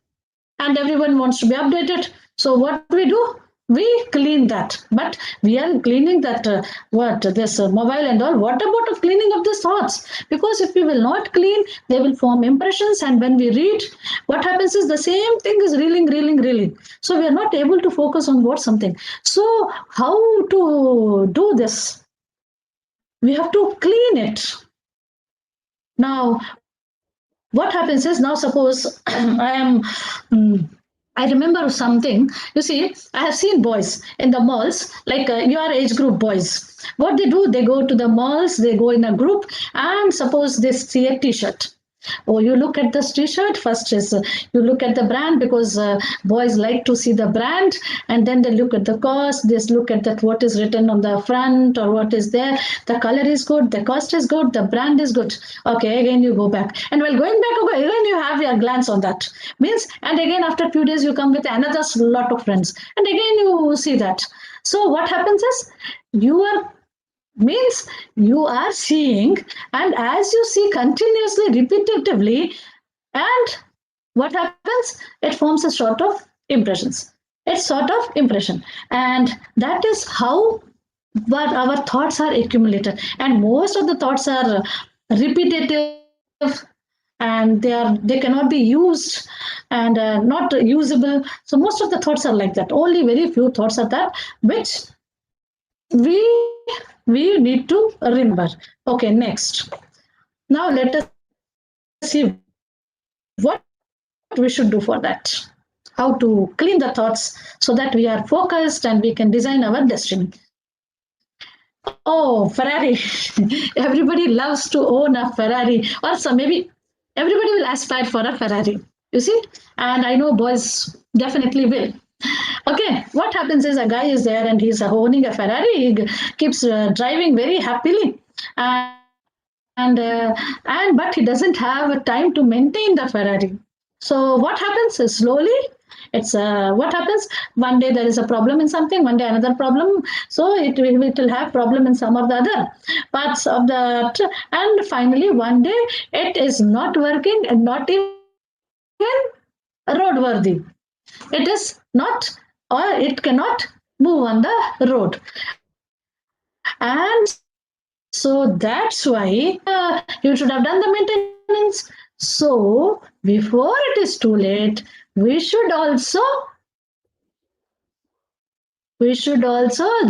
and everyone wants to be updated. So what we do, we clean that, but we are cleaning that what this mobile and all, what about of cleaning of the thoughts, because if we will not clean, they will form impressions, and when we read, what happens is the same thing is reeling, so we are not able to focus on what something. So how to do this? We have to clean it. Now what happens is, now suppose I remember something. You see, I have seen boys in the malls, like your age group boys. What they do, they go to the malls, they go in a group, and suppose they see a T-shirt. Oh, you look at this T-shirt first is you look at the brand, because boys like to see the brand, and then they look at the cost. They look at that what is written on the front or what is there. The color is good, the cost is good, the brand is good. Okay, again you go back, and while going back, okay, again you have your glance on that. Means, and again after a few days you come with another lot of friends, and again you see that. So what happens is you are means you are seeing, and as you see continuously repetitively, and what happens, it forms a sort of impressions, it's sort of impression, and that is how but our thoughts are accumulated, and most of the thoughts are repetitive, and they cannot be used, and not usable. So most of the thoughts are like that, only very few thoughts are that which we need to remember. Okay, next. Now let us see what we should do for that, how to clean the thoughts so that we are focused and we can design our destiny. Oh, Ferrari. Everybody loves to own a Ferrari, or some maybe everybody will aspire for a Ferrari, you see, and I know boys definitely will. Okay, what happens is a guy is there and he's owning a Ferrari. He keeps driving very happily, and but he doesn't have time to maintain the Ferrari. So what happens is slowly, it's what happens, one day there is a problem in something, one day another problem, so it will have problem in some of the other parts of the, and finally one day it is not working and not even roadworthy. It is not, or it cannot move on the road. And so that's why you should have done the maintenance. So before it is too late, we should also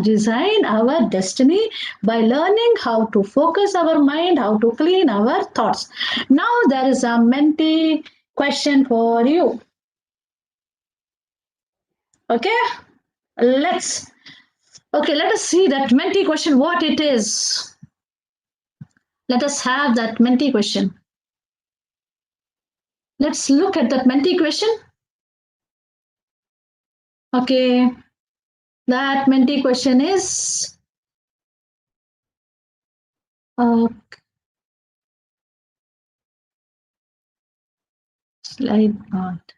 design our destiny by learning how to focus our mind, how to clean our thoughts. Now there is a Menti question for you. Okay, let's let us see that Menti question, what it is. Let us have that Menti question. Let's look at that Menti question. Okay, that Menti question is slide part.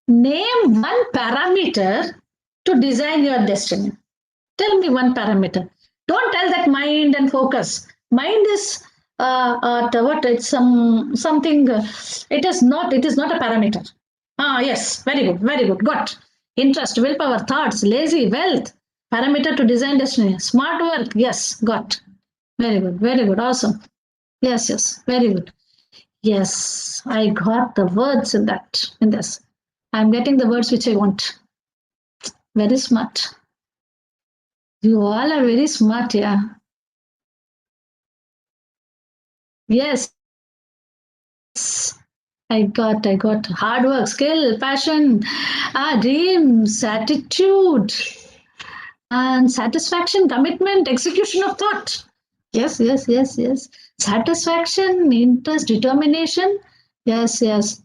Name one parameter to design your destiny. Tell me one parameter. Don't tell that mind and focus. Mind is what? It's something. It is not. It is not a parameter. Yes. Very good. Very good. Got interest, willpower, thoughts, lazy, wealth. Parameter to design destiny. Smart work. Yes. Got. Very good. Very good. Awesome. Yes. Yes. Very good. Yes. I got the words in that. In this, I'm getting the words which I want. Very smart. You all are very smart, yeah. Yes. I got hard work, skill, passion, dreams, attitude, and satisfaction, commitment, execution of thought. Yes, yes, yes, yes. Satisfaction, interest, determination. Yes, yes.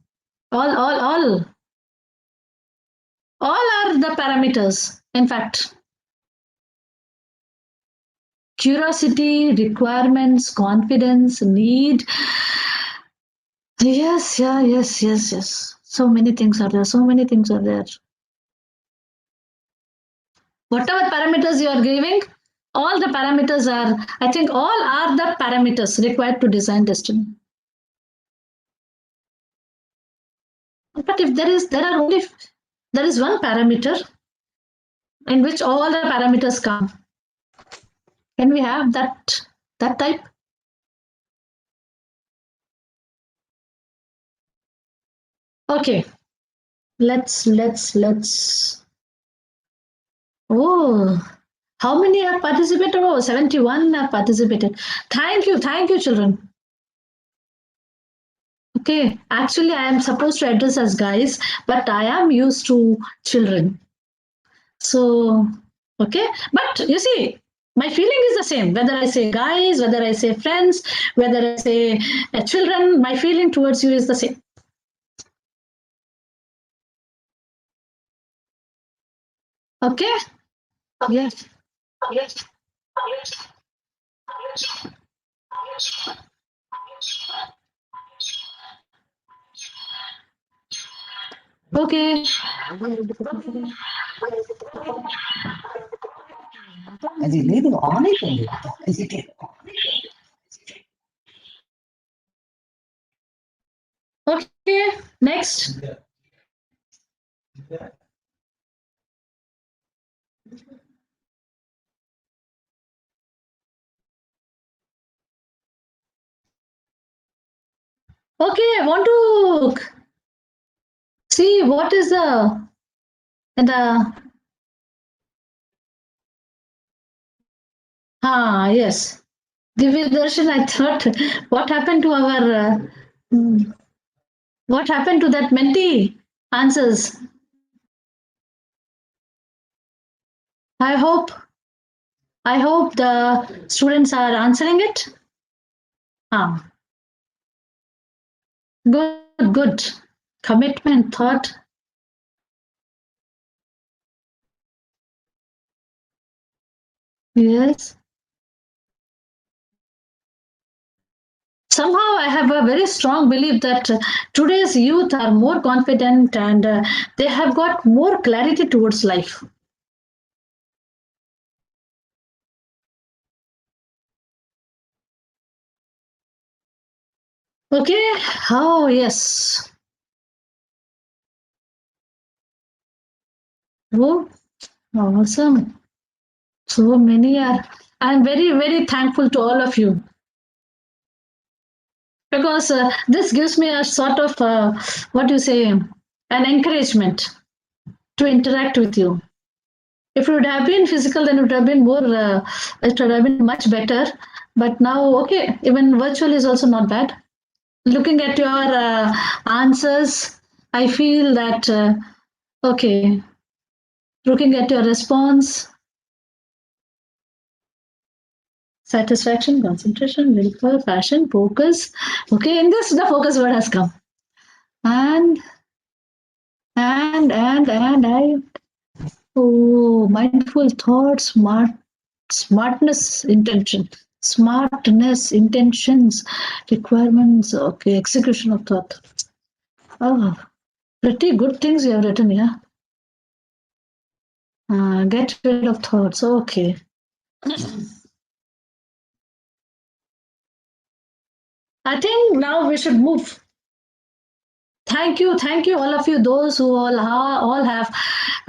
All are the parameters. In fact, curiosity, requirements, confidence, need. Yes, yeah, yes, yes, yes. So many things are there. So many things are there. Whatever parameters you are giving, all the parameters are, I think all are the parameters required to design destiny. But if there is one parameter in which all the parameters come, can we have that type? Okay, let's. Oh, how many have participated? Oh, 71 have participated. Thank you, children. Okay, actually, I am supposed to address as guys, but I am used to children. So, okay, but you see, my feeling is the same. Whether I say guys, whether I say friends, whether I say children, my feeling towards you is the same. Okay? Yes. Yes. Okay. అది లేదు on అయిపోయింది Okay, next. Okay, I want to see what is the yes. Divya Darshan, I thought, what happened to our, what happened to that Menti answers? I hope, the students are answering it. Ah, good. Commitment, thought. Yes. somehow I have a very strong belief that today's youth are more confident and they have got more clarity towards life. Okay. Oh, yes. Oh, awesome. So many are. I'm very, very thankful to all of you because this gives me a sort of, what do you say, an encouragement to interact with you. If it would have been physical, then it would have been more, it would have been much better. But now, okay, even virtual is also not bad. Looking at your answers, I feel that, okay, looking at your response, satisfaction, concentration, willpower, passion, focus. Okay, in this, the focus word has come. And I, oh, mindful thoughts, smartness, intention, smartness, intentions, requirements, okay, execution of thought. Oh, pretty good things you have written here. Get rid of thoughts, okay. I think now we should move. Thank you, all of you, those who all have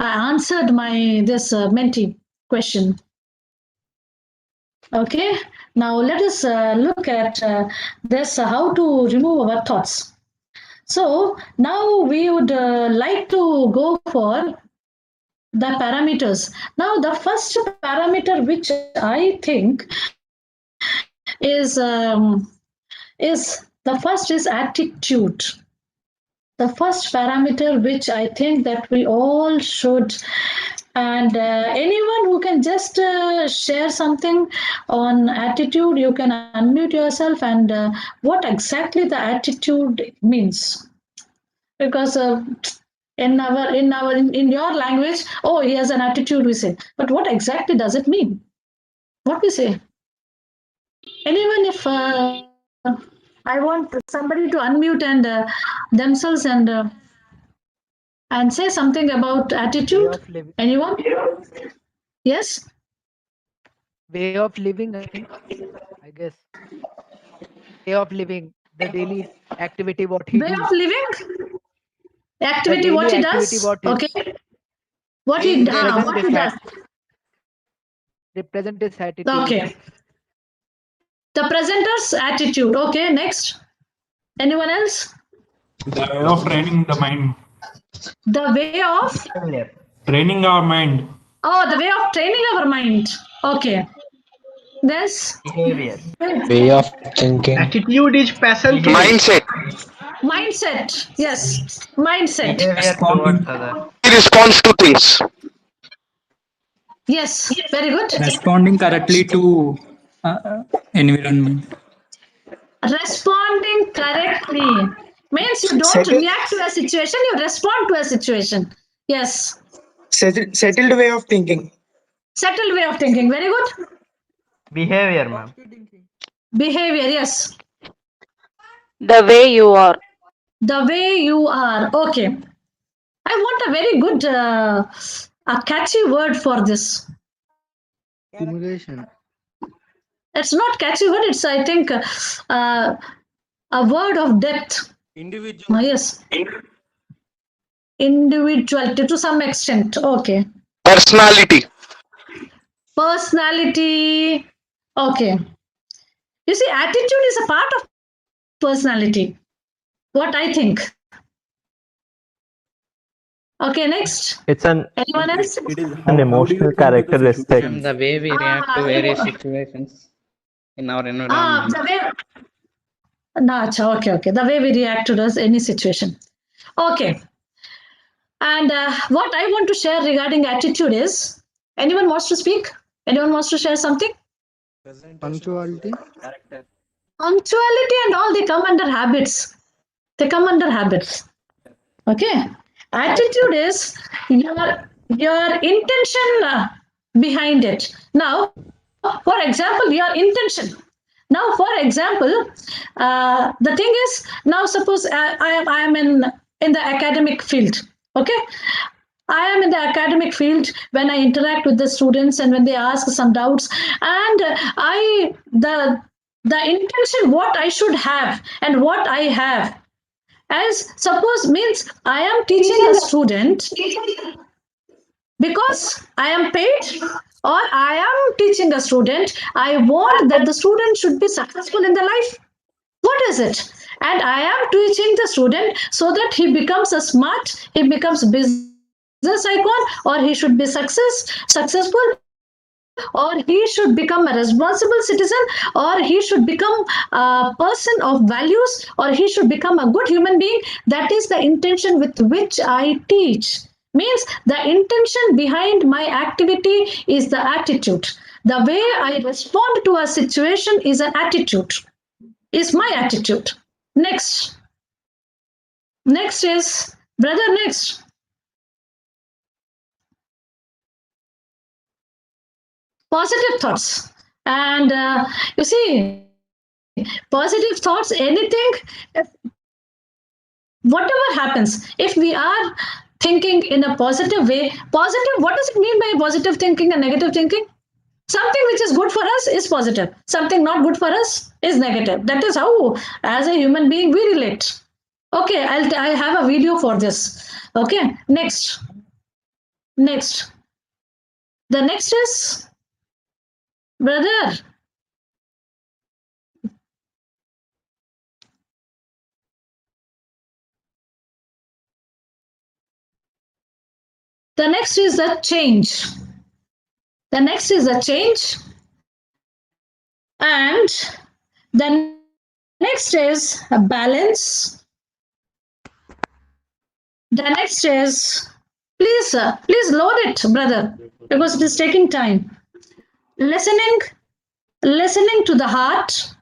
answered my this mentee question. Okay, now let us look at this how to remove our thoughts. So now we would like to go for the parameters. Now the first parameter which I think is the first is attitude. The first parameter which I think that we all should, and anyone who can just share something on attitude, you can unmute yourself and what exactly the attitude means, because in your language, oh, he has an attitude, we say, but what exactly does it mean? What we say? Anyone, if I want somebody to unmute and themselves and say something about Way attitude. of living. Anyone? Yes. Way of living, I think. I guess. Way of living. The daily activity what he Way do. of living. The Activity. daily What he activity does. what he Okay. What he represent what his he does. represent his attitude. Okay. The presenter's attitude. Okay. Next. Anyone else? The way of training the mind. The way of. Training our mind. Oh, the way of training our mind. Okay. This. Behavior. Way of thinking. Attitude is passion. Mindset. Mindset. Yes. Mindset. Behavior towards other. He responds to things. Yes. Very good. Responding correctly to environment. Responding correctly means you don't react to a situation, you respond to a situation. Yes. Settled way of thinking. Settled way of thinking. Very good. Behavior, ma'am. Behavior. Yes. The way you are. The way you are. Okay. I want a very good, a catchy word for this. Stimulation. It's not catchy word. It's, I think, a word of depth. Individual. Yes. Individuality to some extent. Okay. Personality. Personality. Okay. You see, attitude is a part of personality. What I think. Okay, next. It's Anyone else? an emotional characteristic. The way we react to various situations in our environment. The way. No, okay. The way we react to any situation. Okay. And what I want to share regarding attitude is, anyone wants to speak? Anyone wants to share something? Punctuality. Punctuality and all, they come under habits. They come under habits. Okay. Attitude is your intention behind it. Now, for example, your intention. Now, for example, the thing is, now suppose I am in the academic field. Okay, I am in the academic field when I interact with the students and when they ask some doubts, and the intention what I should have and what I have, as suppose means I am teaching a student because I am paid, or I am teaching a student. I want that the student should be successful in the life. What is it? And I am teaching the student so that he becomes a smart, he becomes business icon, or he should be successful, or he should become a responsible citizen, or he should become a person of values, or he should become a good human being. That is the intention with which I teach. Means the intention behind my activity is the attitude. The way I respond to a situation is an attitude, is my attitude. Next. Next is, brother, next. Positive thoughts. And you see, positive thoughts, anything, whatever happens, if we are thinking in a positive way, positive, what does it mean by positive thinking and negative thinking? Something which is good for us is positive, something not good for us is negative. That is how, as a human being, we relate. Okay, I have a video for this. Okay, next. Next. The next is, brother, the next is the change. The next is the change. And the next is a balance. The next is, please load it, brother, because it is taking time. Listening, listening to the heart.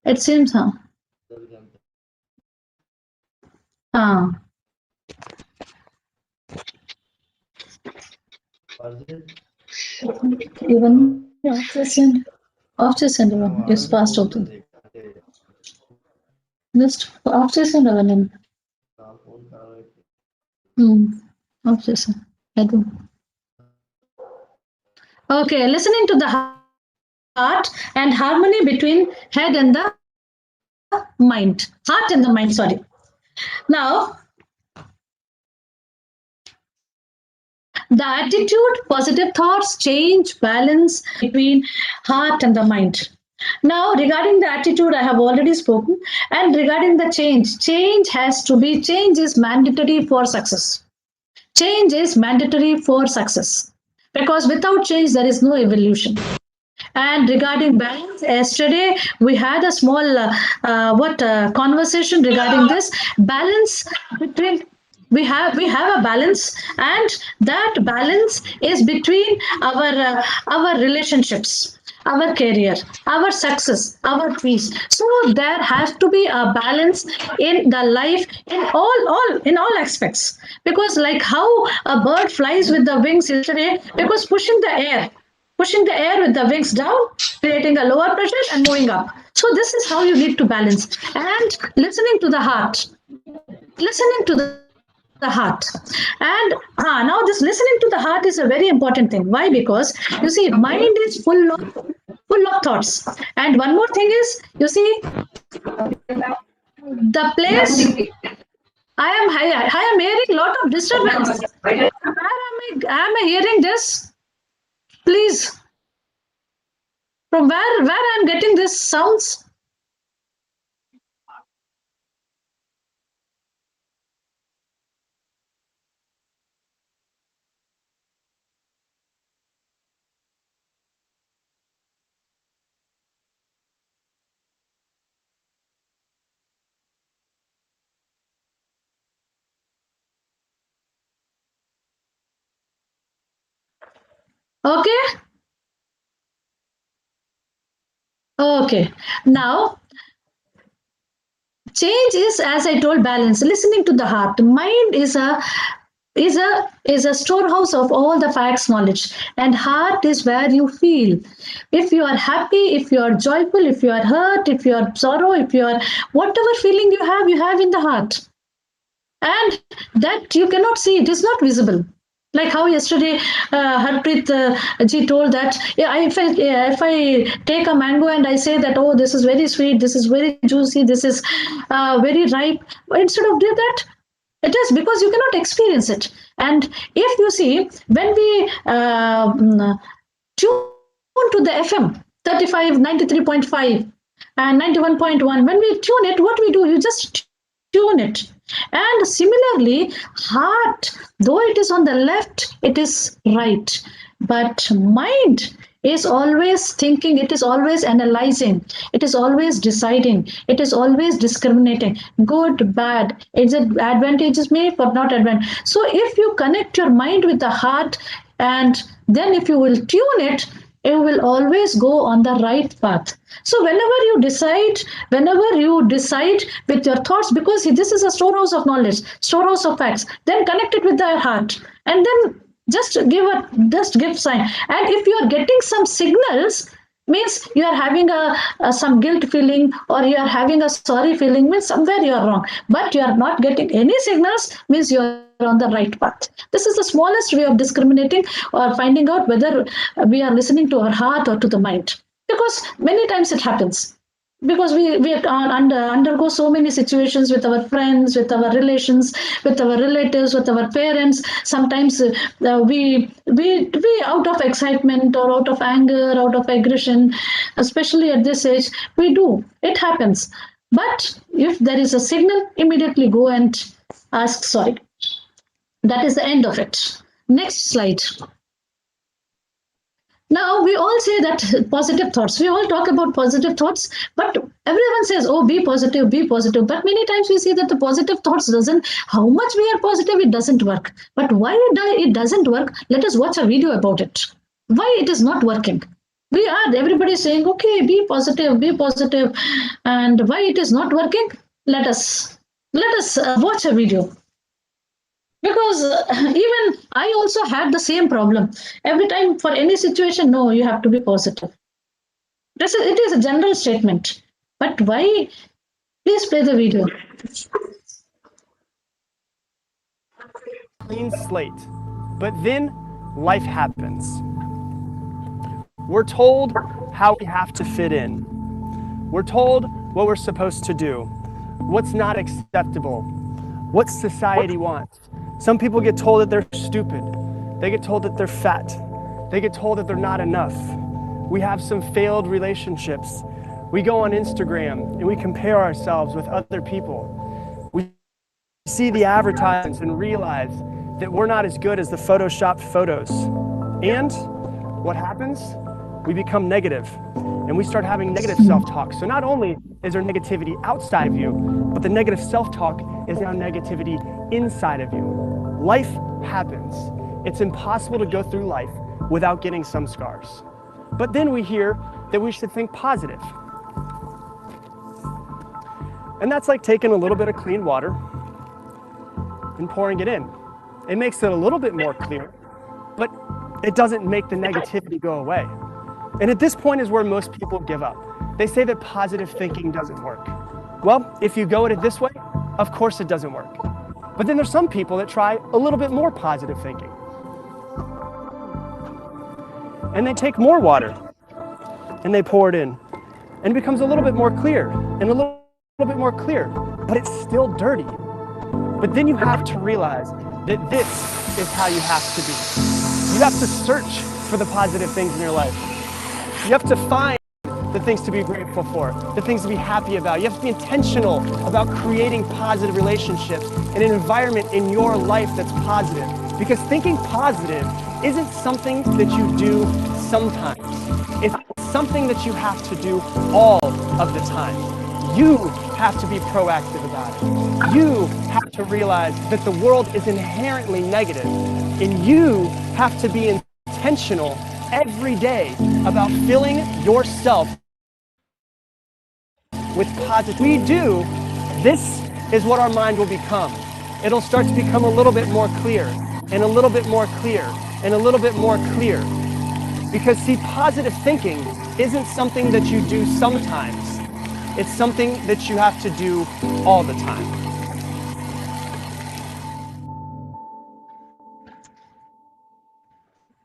It seems, huh? Ah. Even after send one is passed out. Just after send one. After send. I do. Okay, listening to the heart and harmony between head and the mind. Heart and the mind, sorry. Now, the attitude, positive thoughts, change, balance between heart and the mind. Now, regarding the attitude, I have already spoken. And regarding the change has to be, change is mandatory for success. Change is mandatory for success. Because without change, there is no evolution. And regarding balance, yesterday we had a small conversation regarding this balance between, we have a balance, and that balance is between our relationships, our career, our success, our peace. So there has to be a balance in the life, in all aspects. Because like how a bird flies with the wings yesterday, because pushing the air with the wings down, creating a lower pressure and moving up. So this is how you need to balance. And listening to the heart. Listening to the heart. And now this listening to the heart is a very important thing. Why? Because you see, mind is full of thoughts. And one more thing is, you see, the place I am hearing a lot of disturbance. Where am I hearing this? Please, from where I'm getting this sounds? Okay. Okay. Now, change is, as I told, balance. Listening to the heart. Mind is is a storehouse of all the facts knowledge, and heart is where you feel. If you are happy, if you are joyful, if you are hurt, if you are sorrow, if you are whatever feeling you have in the heart, and that you cannot see, it is not visible. Like how yesterday Harpreet ji told that, yeah, if I take a mango and I say that, oh, this is very sweet, this is very juicy, this is very ripe, instead of do that, it is because you cannot experience it. And if you see, when we tune to the FM 35, 93.5 and 91.1, when we tune it, what we do, you just tune it. And similarly, heart, though it is on the left, it is right. But mind is always thinking, it is always analyzing, it is always deciding, it is always discriminating, good, bad, is it advantages me or not advantage. So if you connect your mind with the heart, and then if you will tune it, you will always go on the right path. So whenever you decide with your thoughts, because this is a storehouse of knowledge, storehouse of facts, then connect it with the heart, and then just give sign. And if you are getting some signals, means you are having a some guilt feeling, or you are having a sorry feeling, means somewhere you are wrong. But you are not getting any signals, means you are on the right path. This is the smallest way of discriminating or finding out whether we are listening to our heart or to the mind, because many times it happens, because we undergo so many situations with our friends, with our relations, with our relatives, with our parents. Sometimes we out of excitement or out of anger, out of aggression, especially at this age, we do, it happens. But if there is a signal, immediately go and ask sorry. That is the end of it. Next slide. Now, we all say that positive thoughts, we all talk about positive thoughts, but everyone says, oh, be positive, be positive. But many times we see that the positive thoughts doesn't, how much we are positive, it doesn't work. But why it doesn't work, let us watch a video about it. Why it is not working. Everybody is saying, okay, be positive, and why it is not working, let us watch a video. Because even I also had the same problem. Every time for any situation, no, you have to be positive. It is a general statement. But why? Please play the video. Clean slate. But then life happens. We're told how we have to fit in. We're told what we're supposed to do, what's not acceptable, what society wants. Some people get told that they're stupid. They get told that they're fat. They get told that they're not enough. We have some failed relationships. We go on Instagram and we compare ourselves with other people. We see the advertisements and realize that we're not as good as the photoshopped photos. And what happens? We become negative and we start having negative self-talk. So not only is there negativity outside of you, but the negative self-talk is now negativity inside of you. Life happens. It's impossible to go through life without getting some scars. But then we hear that we should think positive. And that's like taking a little bit of clean water and pouring it in. It makes it a little bit more clear, but it doesn't make the negativity go away. And at this point is where most people give up. They say that positive thinking doesn't work. Well, if you go at it this way, of course it doesn't work. But then there's some people that try a little bit more positive thinking. And they take more water and they pour it in. And it becomes a little bit more clear and a little bit more clear, but it's still dirty. But then you have to realize that this is how you have to be. You have to search for the positive things in your life. You have to find the things to be grateful for, the things to be happy about. You have to be intentional about creating positive relationships and an environment in your life that's positive. Because thinking positive isn't something that you do sometimes. It's something that you have to do all of the time. You have to be proactive about it. You have to realize that the world is inherently negative, and you have to be intentional every day about filling yourself with positive. We do, this is what our mind will become. it'll start to become a little bit more clear and a little bit more clear and a little bit more clear. Because see, positive thinking isn't something that you do sometimes. It's something that you have to do all the time.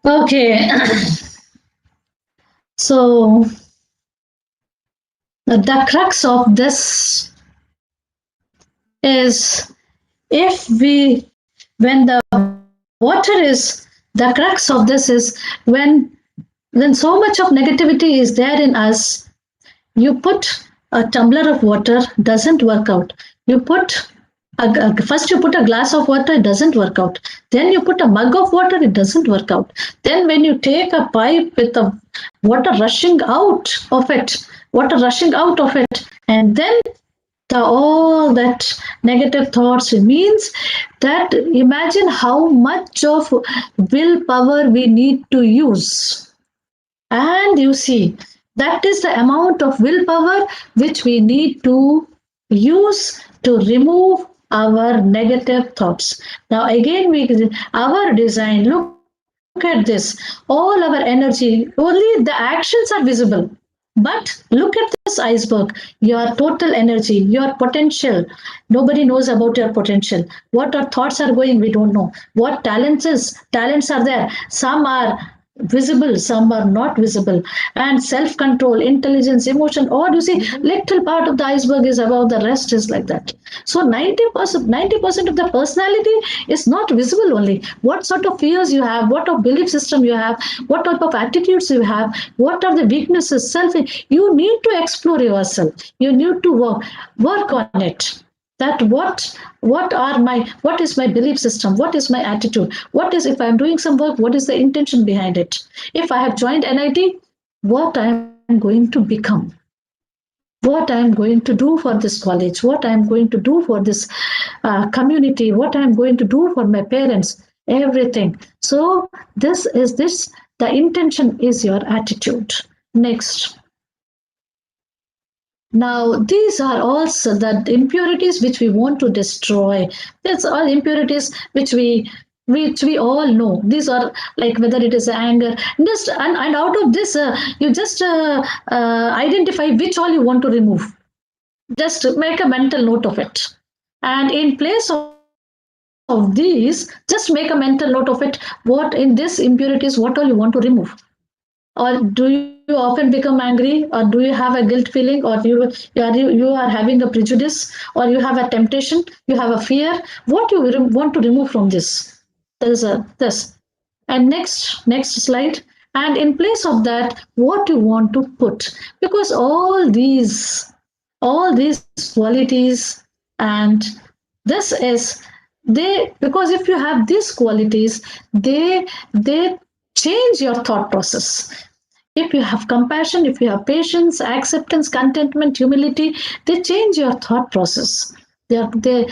Okay. So the crux of this is if we, when the water is, the crux of this is when so much of negativity is there in us, you put a tumbler of water, doesn't work out. You put first you put a glass of water, it doesn't work out. Then you put a mug of water, it doesn't work out. Then when you take a pipe with the water rushing out of it, and then all that negative thoughts means that imagine how much of willpower we need to use. And you see, that is the amount of willpower which we need to use to remove our negative thoughts. Now, again, our design, look at this, all our energy, only the actions are visible. But look at this iceberg, your total energy, your potential. Nobody knows about your potential. What our thoughts are going, we don't know. What talents are there. Some are visible, some are not visible. And self-control, intelligence, emotion, or you see, little part of the iceberg is above, the rest is like that. So 90% of the personality is not visible only. What sort of fears you have, what of belief system you have, what type of attitudes you have, what are the weaknesses, you need to explore yourself. You need to work on it. That what is my belief system, what is my attitude, what is, if I'm doing some work, what is the intention behind it? If I have joined NIT, what I'm going to become, what I'm going to do for this college, what I'm going to do for this community, what I'm going to do for my parents, everything. So the intention is your attitude. Next. Now, these are also the impurities which we want to destroy. That's all impurities which we all know. These are like whether it is anger, just and out of this, you just identify which all you want to remove. Just make a mental note of it, and in place of these, just make a mental note of it. What in this impurities, what all you want to remove? Or do you often become angry, or do you have a guilt feeling, or you are having a prejudice, or you have a temptation, you have a fear? What you want to remove from this? There's a this. And next slide. And in place of that, what you want to put? Because all these qualities, and this is they, because if you have these qualities, they change your thought process. If you have compassion, if you have patience, acceptance, contentment, humility, they change your thought process. They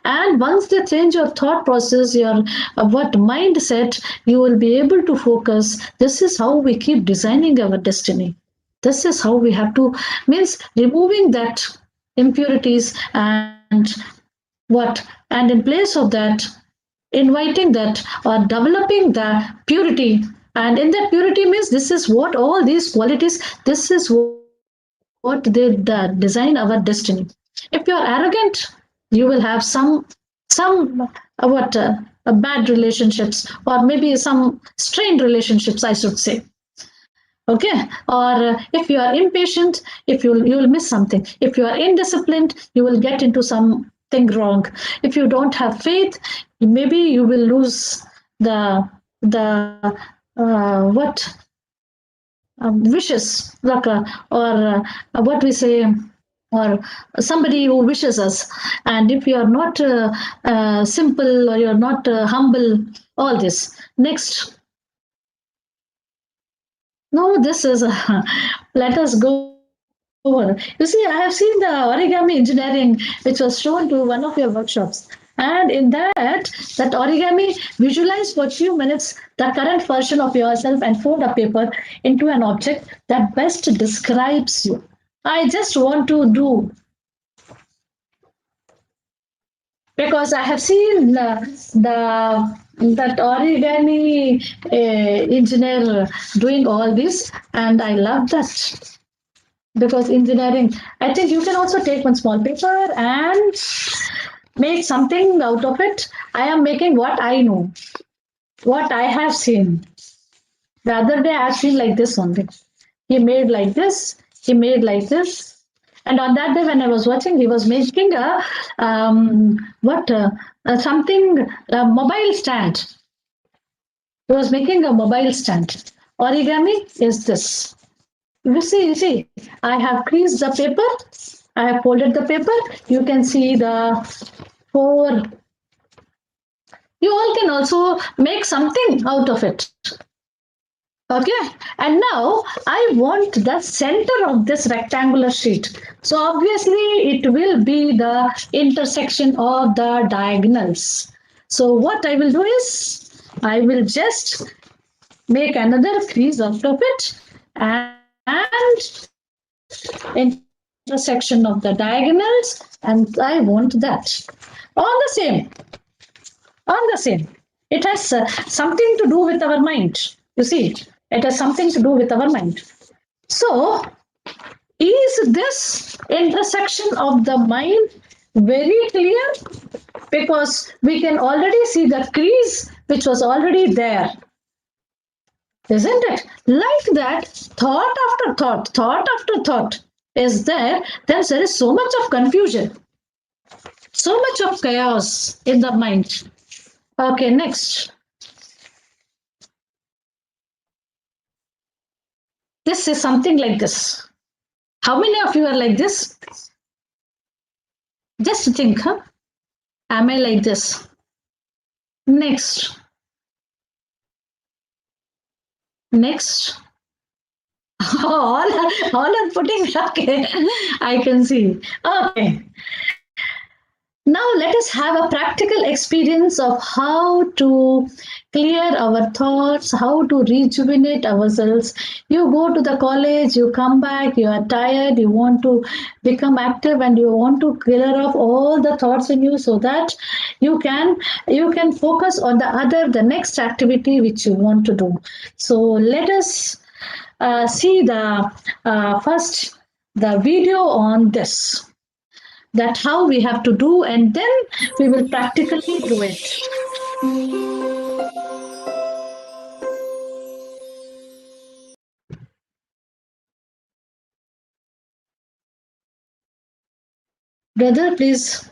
and once they change your thought process, your what mindset, you will be able to focus. This is how we keep designing our destiny. This is how we have to, means removing that impurities, and what, and in place of that, inviting that or developing the purity. And in that purity means, this is what all these qualities, this is what they design our destiny. If you are arrogant, you will have some bad relationships, or maybe some strained relationships, I should say. Okay. Or if you are impatient, if you will miss something. If you are indisciplined, you will get into something wrong. If you don't have faith, maybe you will lose the what wishes, like or what we say, or somebody who wishes us. And if you are not simple, or you're not humble, all this. Next. No, this is let us go over. You see, I have seen the origami engineering, which was shown to one of your workshops. And in that origami, visualize for a few minutes the current version of yourself and fold a paper into an object that best describes you. I just want to do because I have seen that origami engineer doing all this, and I love that because engineering. I think you can also take one small paper and make something out of it. I am making what I know, what I have seen. The other day I seen like this only. He made like this. He made like this. And on that day when I was watching, he was making a something a mobile stand. He was making a mobile stand. Origami is this. You see, I have creased the paper. I have folded the paper. You can see the four. You all can also make something out of it. Okay, and now I want the center of this rectangular sheet. So obviously it will be the intersection of the diagonals. So what I will do is I will just make another crease out of it and intersection of the diagonals, and I want that on the same on the same. It has something to do with our mind. You see, it has something to do with our mind. So, is this intersection of the mind very clear? Because we can already see the crease which was already there. Isn't it? Like that, thought after thought is there, then there is so much of confusion, so much of chaos in the mind. Okay, next. This is something like this. How many of you are like this? Just think, huh? Am I like this? Next. Next. all are putting, okay. I can see. Okay. Now let us have a practical experience of how to clear our thoughts, how to rejuvenate ourselves. You go to the college, you come back, you are tired, you want to become active and you want to clear off all the thoughts in you so that you can focus on the next activity which you want to do. So let us see the first the video on this, that how we have to do, and then we will practically do it. Brother, please.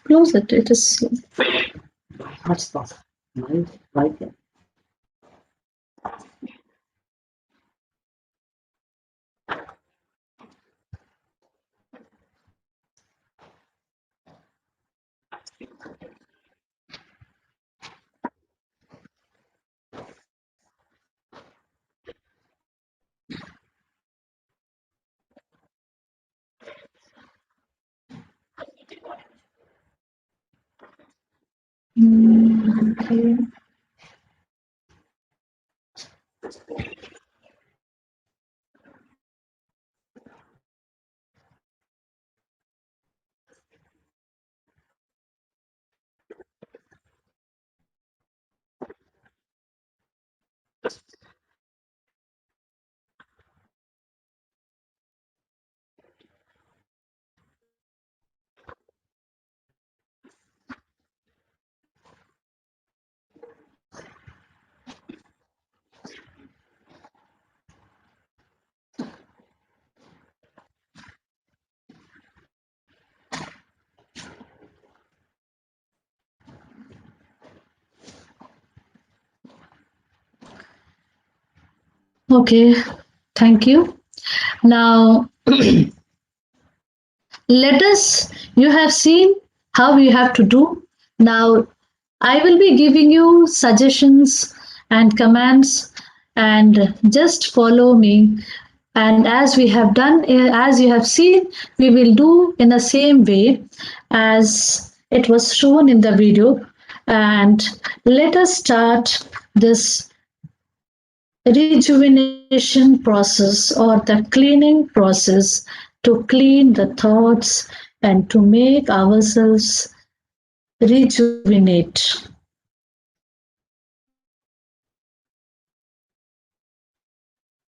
Close it. It is. Okay. Okay, thank you. Now, let us, you have seen how you have to do. Now, I will be giving you suggestions and commands, and just follow me. And as we have done, as you have seen, we will do in the same way as it was shown in the video. And let us start this rejuvenation process or the cleaning process to clean the thoughts and to make ourselves rejuvenate.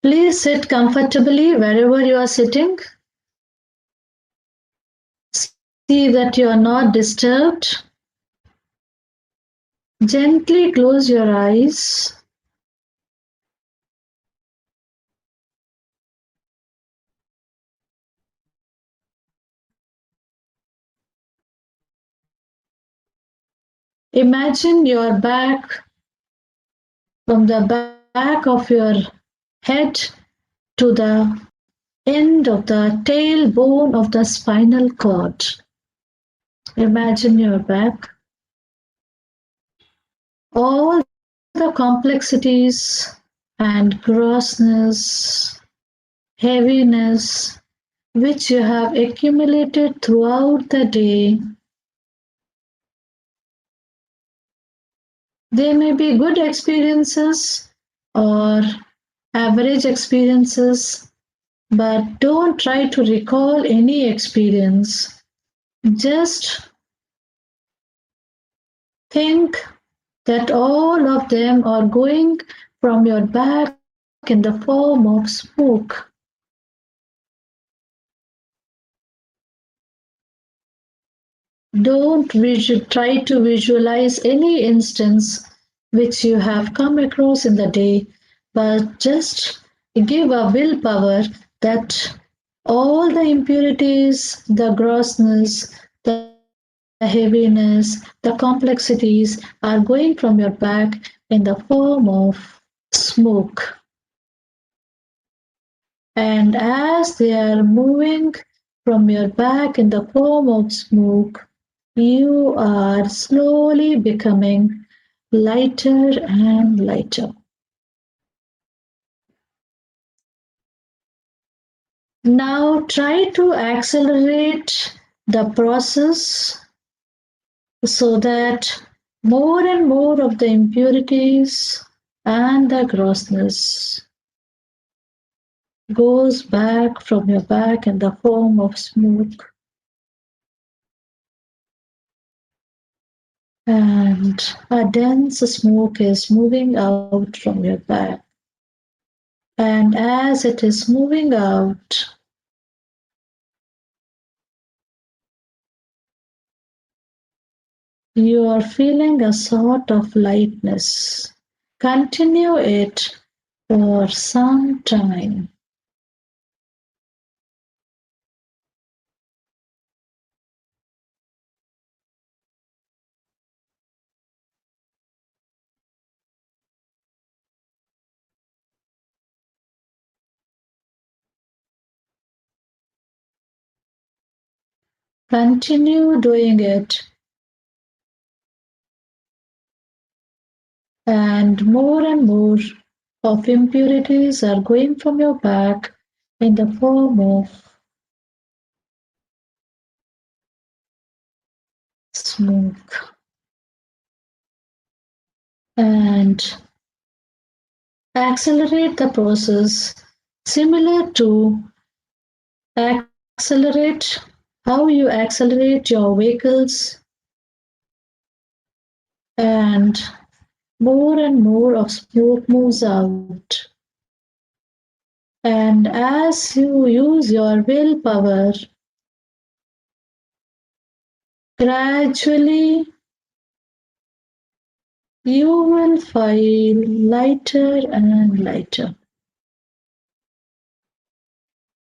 Please sit comfortably wherever you are sitting. See that you are not disturbed. Gently close your eyes. Imagine your back from the back of your head to the end of the tailbone of the spinal cord. Imagine your back. All the complexities and grossness, heaviness, which you have accumulated throughout the day. They may be good experiences or average experiences, but don't try to recall any experience. Just think that all of them are going from your back in the form of smoke. Don't try to visualize any instance which you have come across in the day, but just give a willpower that all the impurities, the grossness, the heaviness, the complexities are going from your back in the form of smoke. And as they are moving from your back in the form of smoke, you are slowly becoming lighter and lighter. Now try to accelerate the process so that more and more of the impurities and the grossness goes back from your back in the form of smoke. And a dense smoke is moving out from your back. And as it is moving out, you are feeling a sort of lightness. Continue it for some time. Continue doing it. And more of impurities are going from your back in the form of smoke. and accelerate the process similar to accelerate how you accelerate your vehicles, and more of smoke moves out. And as you use your willpower, gradually you will feel lighter and lighter.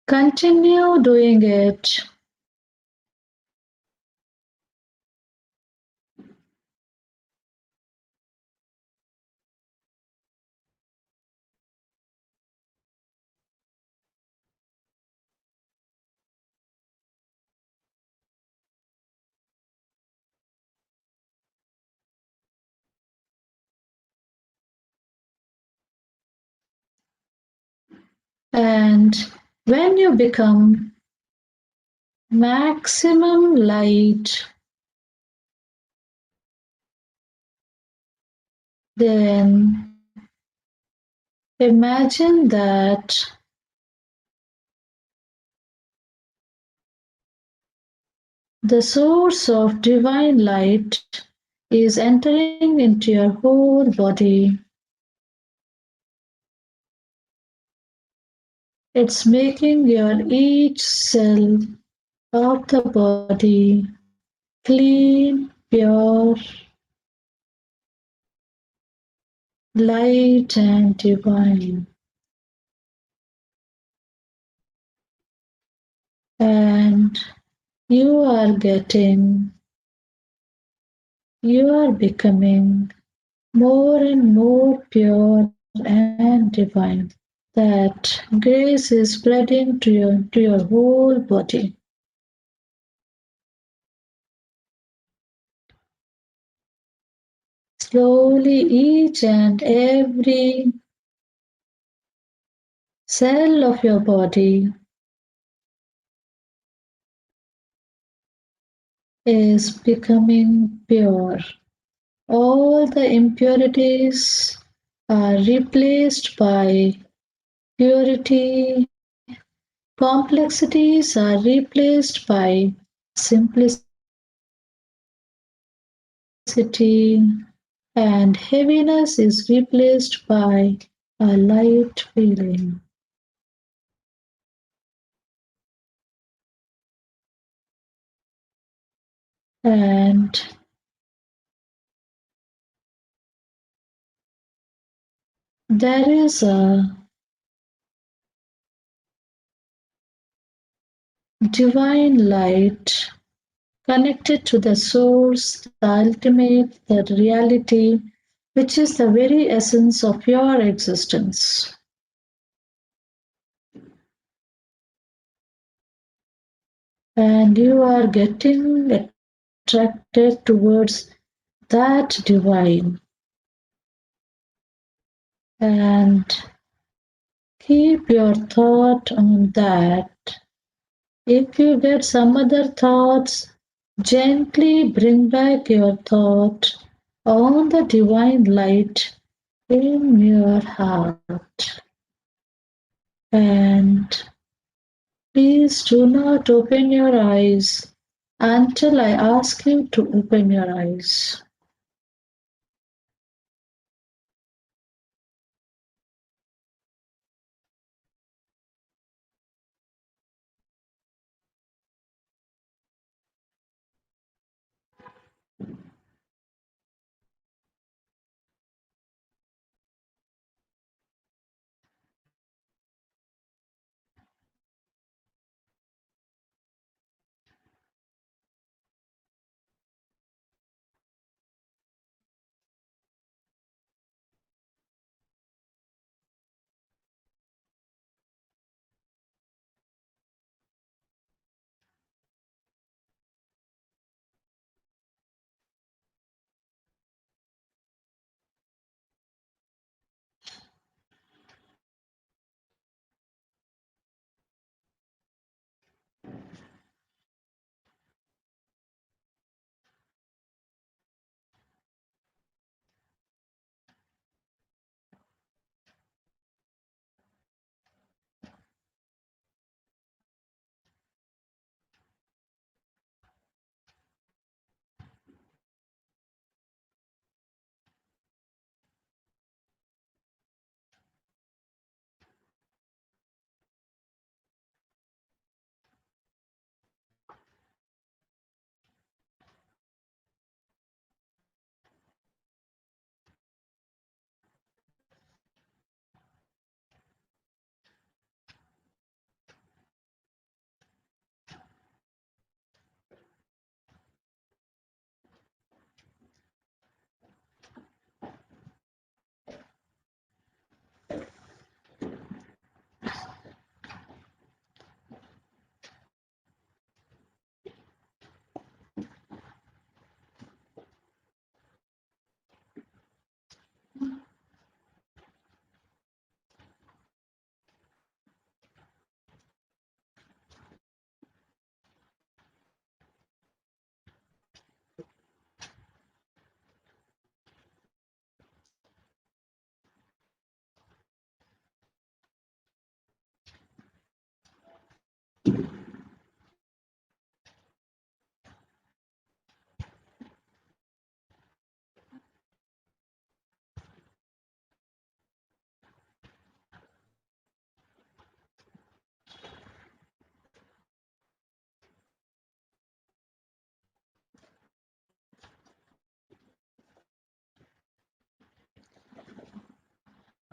Continue doing it. And when you become maximum light, then imagine that the source of divine light is entering into your whole body. It's making your each cell of the body clean, pure, light, and divine. And you are becoming more and more pure and divine. That grace is spreading to your whole body. Slowly, each and every cell of your body is becoming pure. All the impurities are replaced by purity. Complexities are replaced by simplicity, and heaviness is replaced by a light feeling. And there is a divine light connected to the source, the ultimate, the reality, which is the very essence of your existence. And you are getting attracted towards that divine. And keep your thought on that. If you get some other thoughts, gently bring back your thought on the divine light in your heart. And please do not open your eyes until I ask you to open your eyes.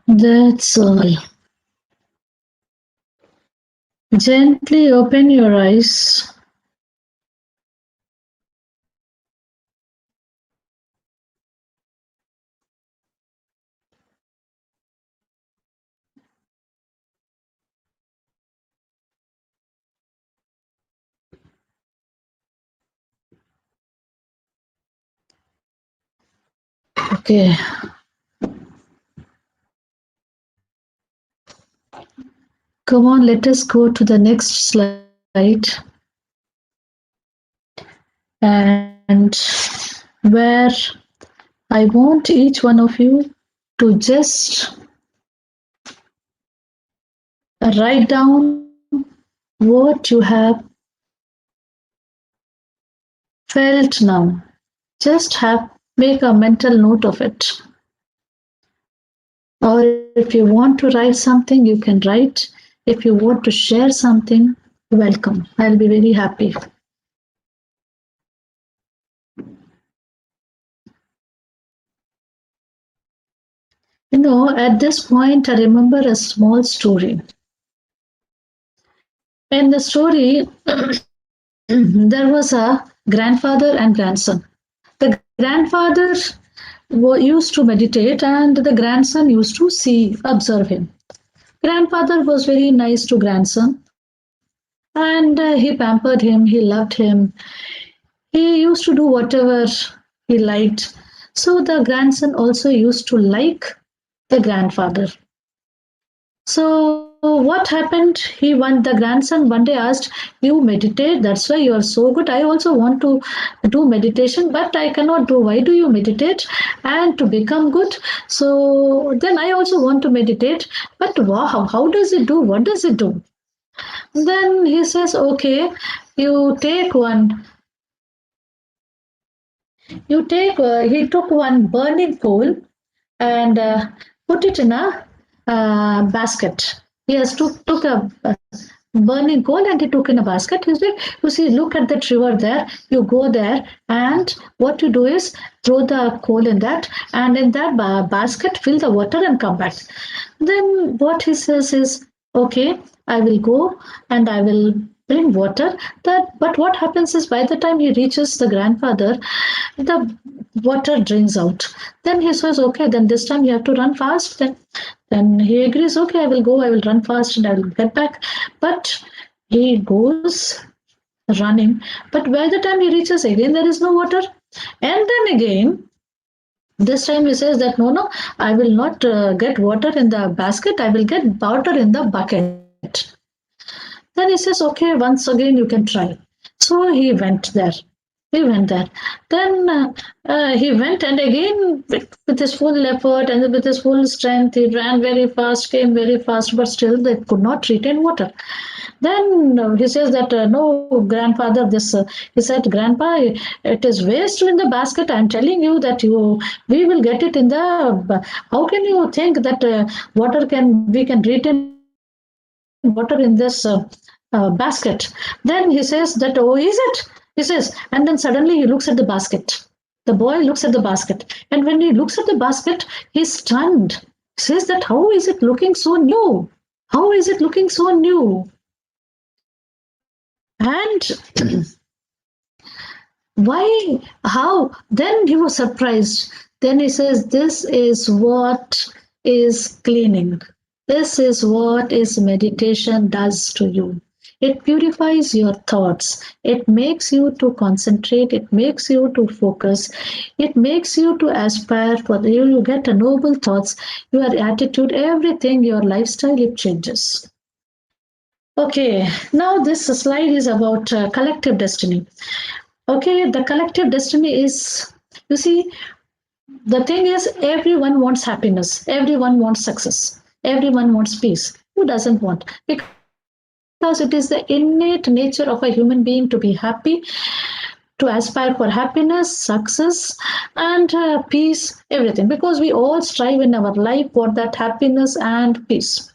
That's all. Gently open your eyes. Okay. Come on, let us go to the next slide. And where I want each one of you to just write down what you have felt now. Just have make a mental note of it. Or if you want to write something, you can write. If you want to share something, welcome. I'll be very happy. You know, at this point, I remember a small story. In the story, there was a grandfather and grandson. The grandfather used to meditate, and the grandson used to observe him. Grandfather was very nice to grandson, and he pampered him, he loved him. He used to do whatever he liked. So the grandson also used to like the grandfather. So what happened? The grandson one day asked, "You meditate? That's why you are so good. I also want to do meditation, but I cannot do. Why do you meditate? And to become good. So then I also want to meditate. But wow, how does it do? What does it do?" Then he says, "Okay, you take one. He took one burning coal and put it in a basket. He has took a burning coal and he took in a basket. He said, you see, look at that river there. You go there, and what you do is throw the coal in that, and in that basket, fill the water and come back." Then what he says is, "Okay, I will go and I will bring water." But what happens is, by the time he reaches the grandfather, the water drains out. Then he says, "Okay, then this time you have to run fast." Then he agrees, "Okay, I will go, I will run fast and I will get back." But he goes running, but by the time he reaches again, there is no water. And then again, this time he says that, no, I will not get water in the basket, I will get water in the bucket. Then he says, "Okay, once again you can try." So he went there. Then he went, and again with his full effort and with his full strength, he ran very fast, came very fast, but still they could not retain water. Then he says that, "No, grandfather, this," he said, "Grandpa, it is waste in the basket. I'm telling you that we will get it in the, how can you think that we can retain water in this basket?" Then he says that, "Oh, is it?" He says, and then suddenly he looks at the basket. The boy looks at the basket, and when he looks at the basket, he's stunned. He says that, "How is it looking so new? How is it looking so new?" And why? How? Then he was surprised. Then he says, "This is what is cleaning. This is what is meditation does to you. It purifies your thoughts. It makes you to concentrate. It makes you to focus. It makes you to aspire for you. You get a noble thoughts. Your attitude, everything, your lifestyle, it changes." Okay, now this slide is about collective destiny. Okay, the collective destiny is, you see, the thing is, everyone wants happiness, everyone wants success, everyone wants peace. Who doesn't want? Because it is the innate nature of a human being to be happy, to aspire for happiness, success, and peace, everything. Because we all strive in our life for that happiness and peace.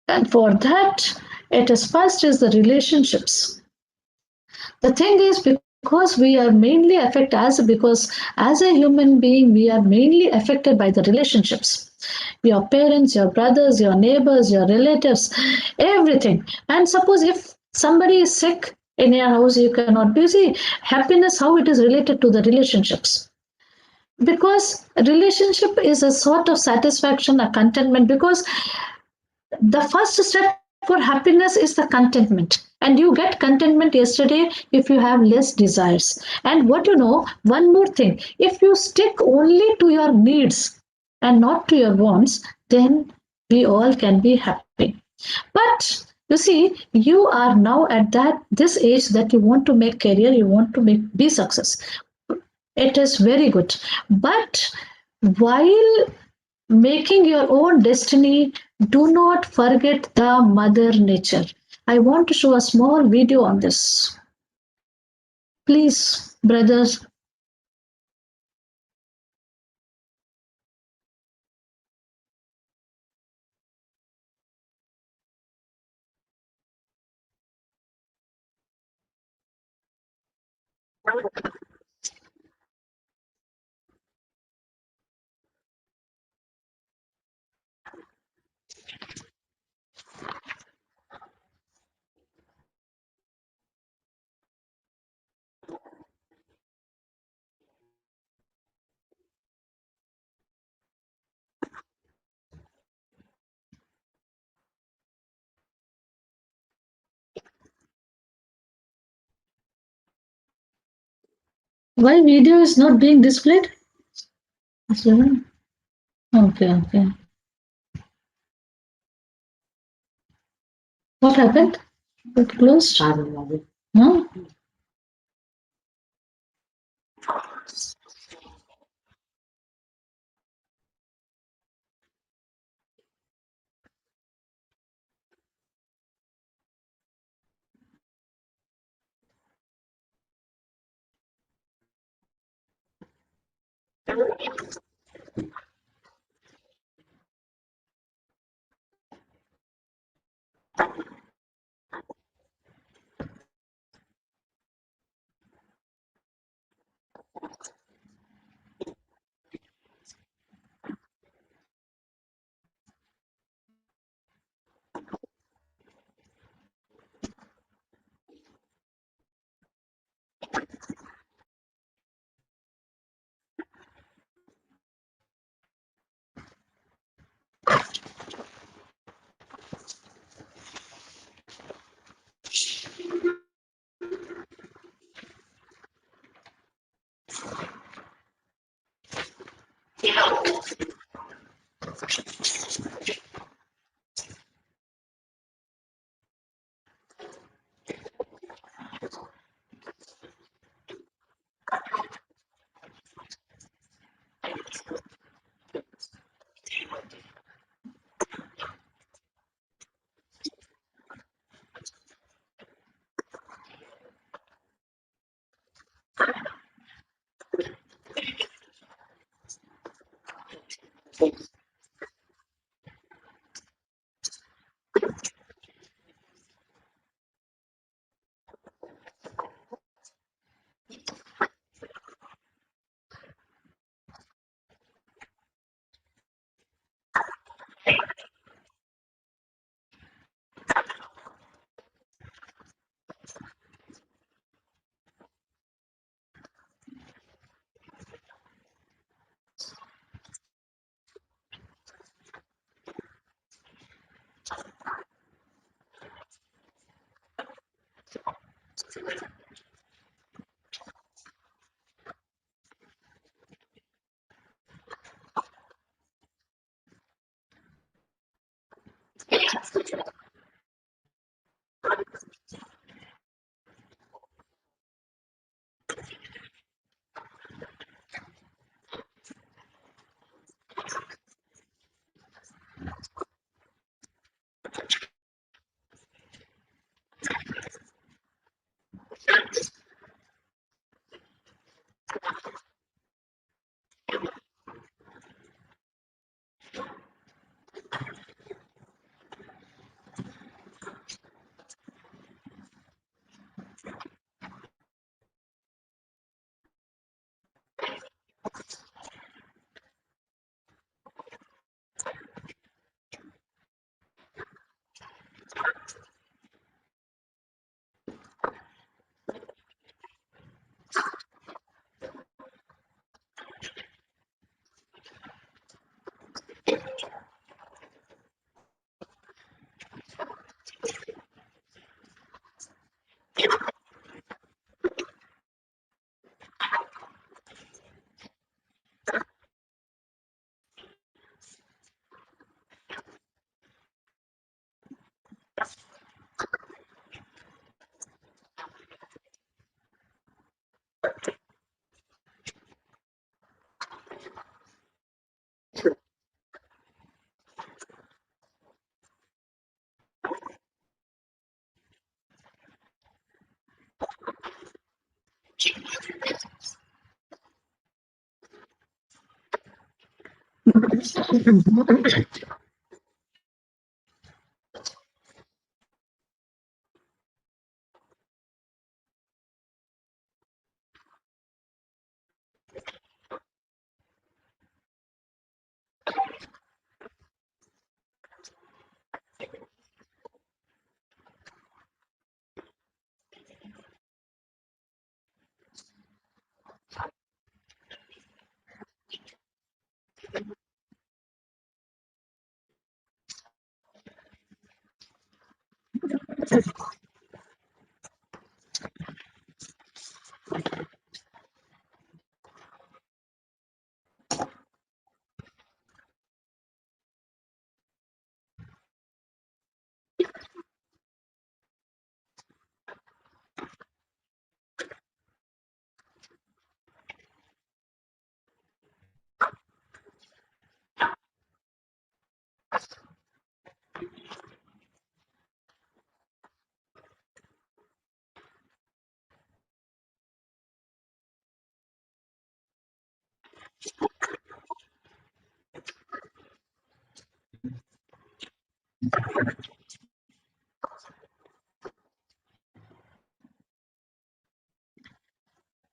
And for that, it is first is the relationships. The thing is, because we are mainly affected because as a human being, we are mainly affected by the relationships. Your parents, your brothers, your neighbors, your relatives, everything. And suppose if somebody is sick in your house, you cannot be. See, happiness, how it is related to the relationships. Because relationship is a sort of satisfaction, a contentment, because the first step for happiness is the contentment, and you get contentment yesterday if you have less desires. And what you know, one more thing, if you stick only to your needs and not to your wants, then we all can be happy. But you see, you are now at that this age that you want to make career, you want to make be success. It is very good, but while making your own destiny, do not forget the mother nature. I want to show a small video on this. Please, brothers. Why video is not being displayed? Okay, okay. What happened? It closed? Huh?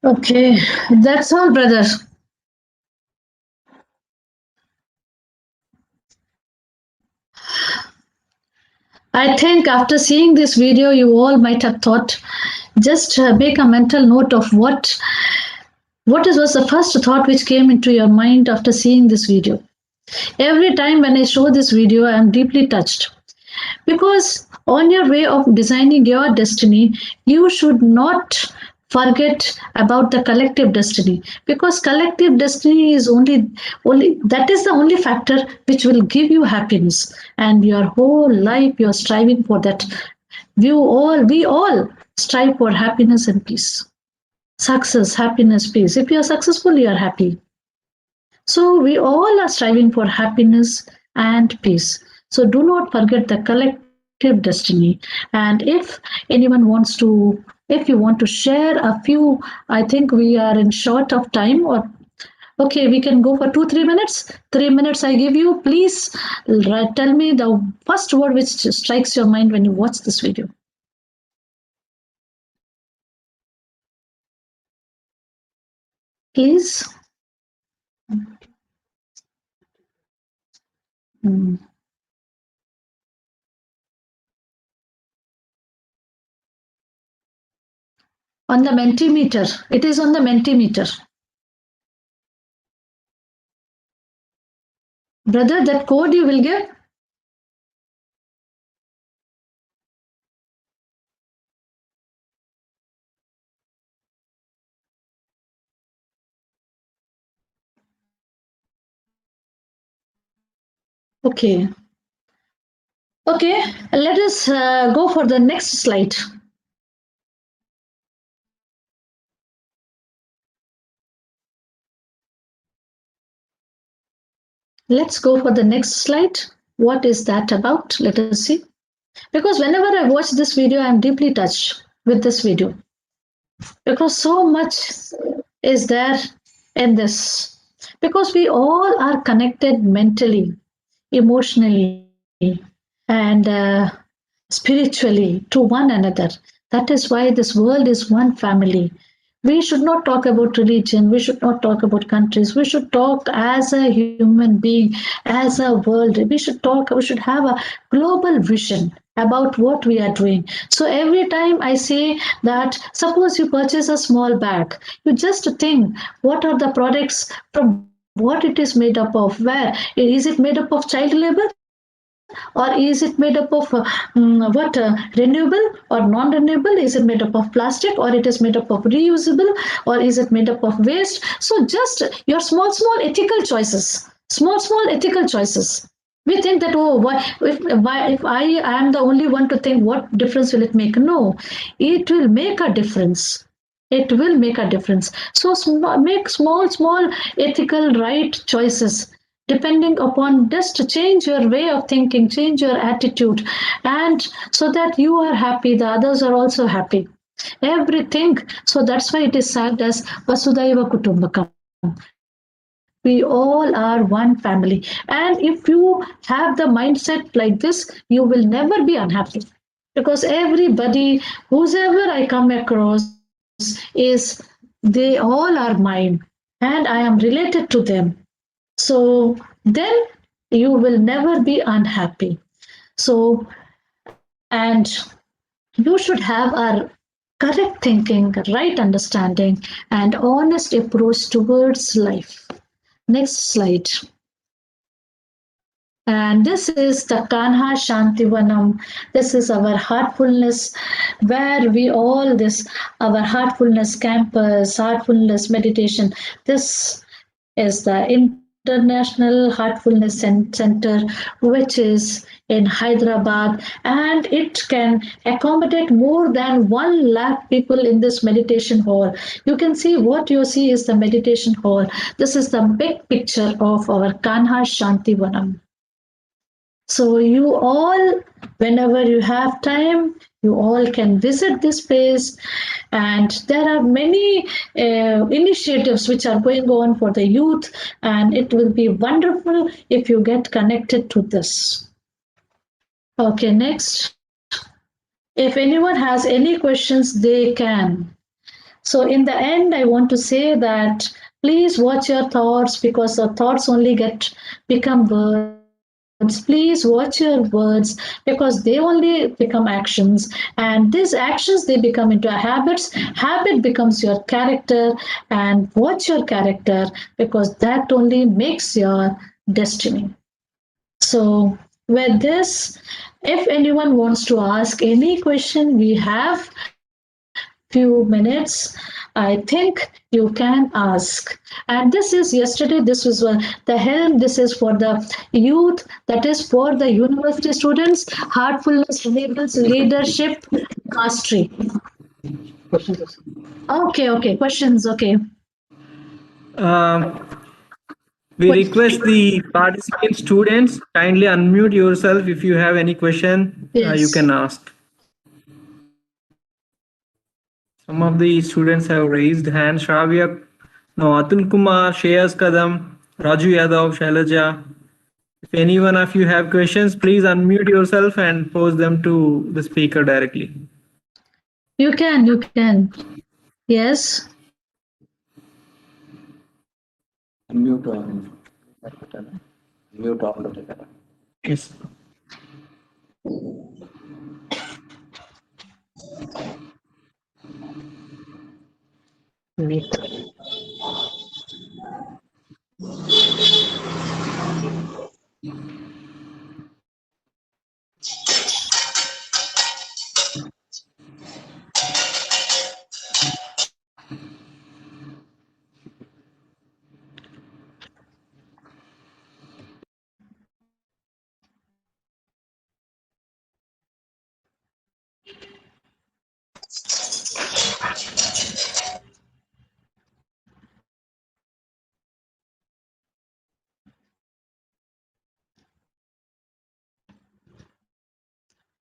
Okay, that's all, brother. I think after seeing this video, you all might have thought, just make a mental note of was the first thought which came into your mind after seeing this video. Every time when I show this video, I am deeply touched. Because on your way of designing your destiny, you should not forget about the collective destiny, because collective destiny is only that is the only factor which will give you happiness, and your whole life you're striving for that. We all strive for happiness and peace, success, happiness, peace. If you are successful, you are happy. So we all are striving for happiness and peace. So do not forget the collective destiny. And if anyone wants to, if you want to share a few, I think we are in short of time, or okay, we can go for 2 3 minutes. 3 minutes I give you. Please tell me the first word which strikes your mind when you watch this video. Please. Mm. On the Mentimeter. It is on the Mentimeter. Brother, that code you will give? Okay. Okay, let us go for the next slide. Let's go for the next slide. What is that about? Let us see. Because whenever I watch this video, I'm deeply touched with this video. Because so much is there in this. Because we all are connected mentally, emotionally, and spiritually to one another. That is why this world is one family. We should not talk about religion. We should not talk about countries. We should talk as a human being, as a world. We should have a global vision about what we are doing. So every time I say that, suppose you purchase a small bag, you just think what are the products, from what it is made up of, where is it made up of child labor, or is it made up of renewable or non-renewable? Is it made up of plastic, or it is made up of reusable, or is it made up of waste? So just your small ethical choices, small ethical choices. We think that, oh, if I am the only one to think, what difference will it make? No, it will make a difference. It will make a difference. So make small ethical right choices, depending upon, just change your way of thinking, change your attitude, and so that you are happy, the others are also happy. Everything. So that's why it is said as Vasudhaiva Kutumbakam. We are all we all are one family. And if you have the mindset like this, you will never be unhappy. Because everybody, whosoever I come across, is they all are mine and I am related to them. So then you will never be unhappy. So, and you should have a correct thinking, right understanding, and honest approach towards life. Next slide. And this is the Kanha Shantivanam. This is our heartfulness, where we all this our heartfulness campus, heartfulness meditation. This is the International Heartfulness Center, which is in Hyderabad, and it can accommodate more than 1 lakh people in this meditation hall. You can see what you see is the meditation hall. This is the big picture of our Kanha Shantivanam. So you all, whenever you have time, you all can visit this place, and there are many initiatives which are going on for the youth, and it will be wonderful if you get connected to this. Okay, next. If anyone has any questions, they can. So in the end, I want to say that please watch your thoughts, because the thoughts only become words. Please watch your words, because they only become actions, and these actions they become into habits. Habit becomes your character, and watch your character, because that only makes your destiny. So with this, if anyone wants to ask any question, we have few minutes. I think you can ask. And this is yesterday, this was the helm, this is for the youth, that is for the university students. Heartfulness enables leadership mastery. Okay, questions, okay. We request the participant students kindly unmute yourself. If you have any question, you can ask. Some of the students have raised hand. Shravya, no, Atul Kumar, Shreyas Kadam, Raju Yadav, Shailaja. If any one of you have questions, please unmute yourself and pose them to the speaker directly. You can. Yes. Unmute all. Yes.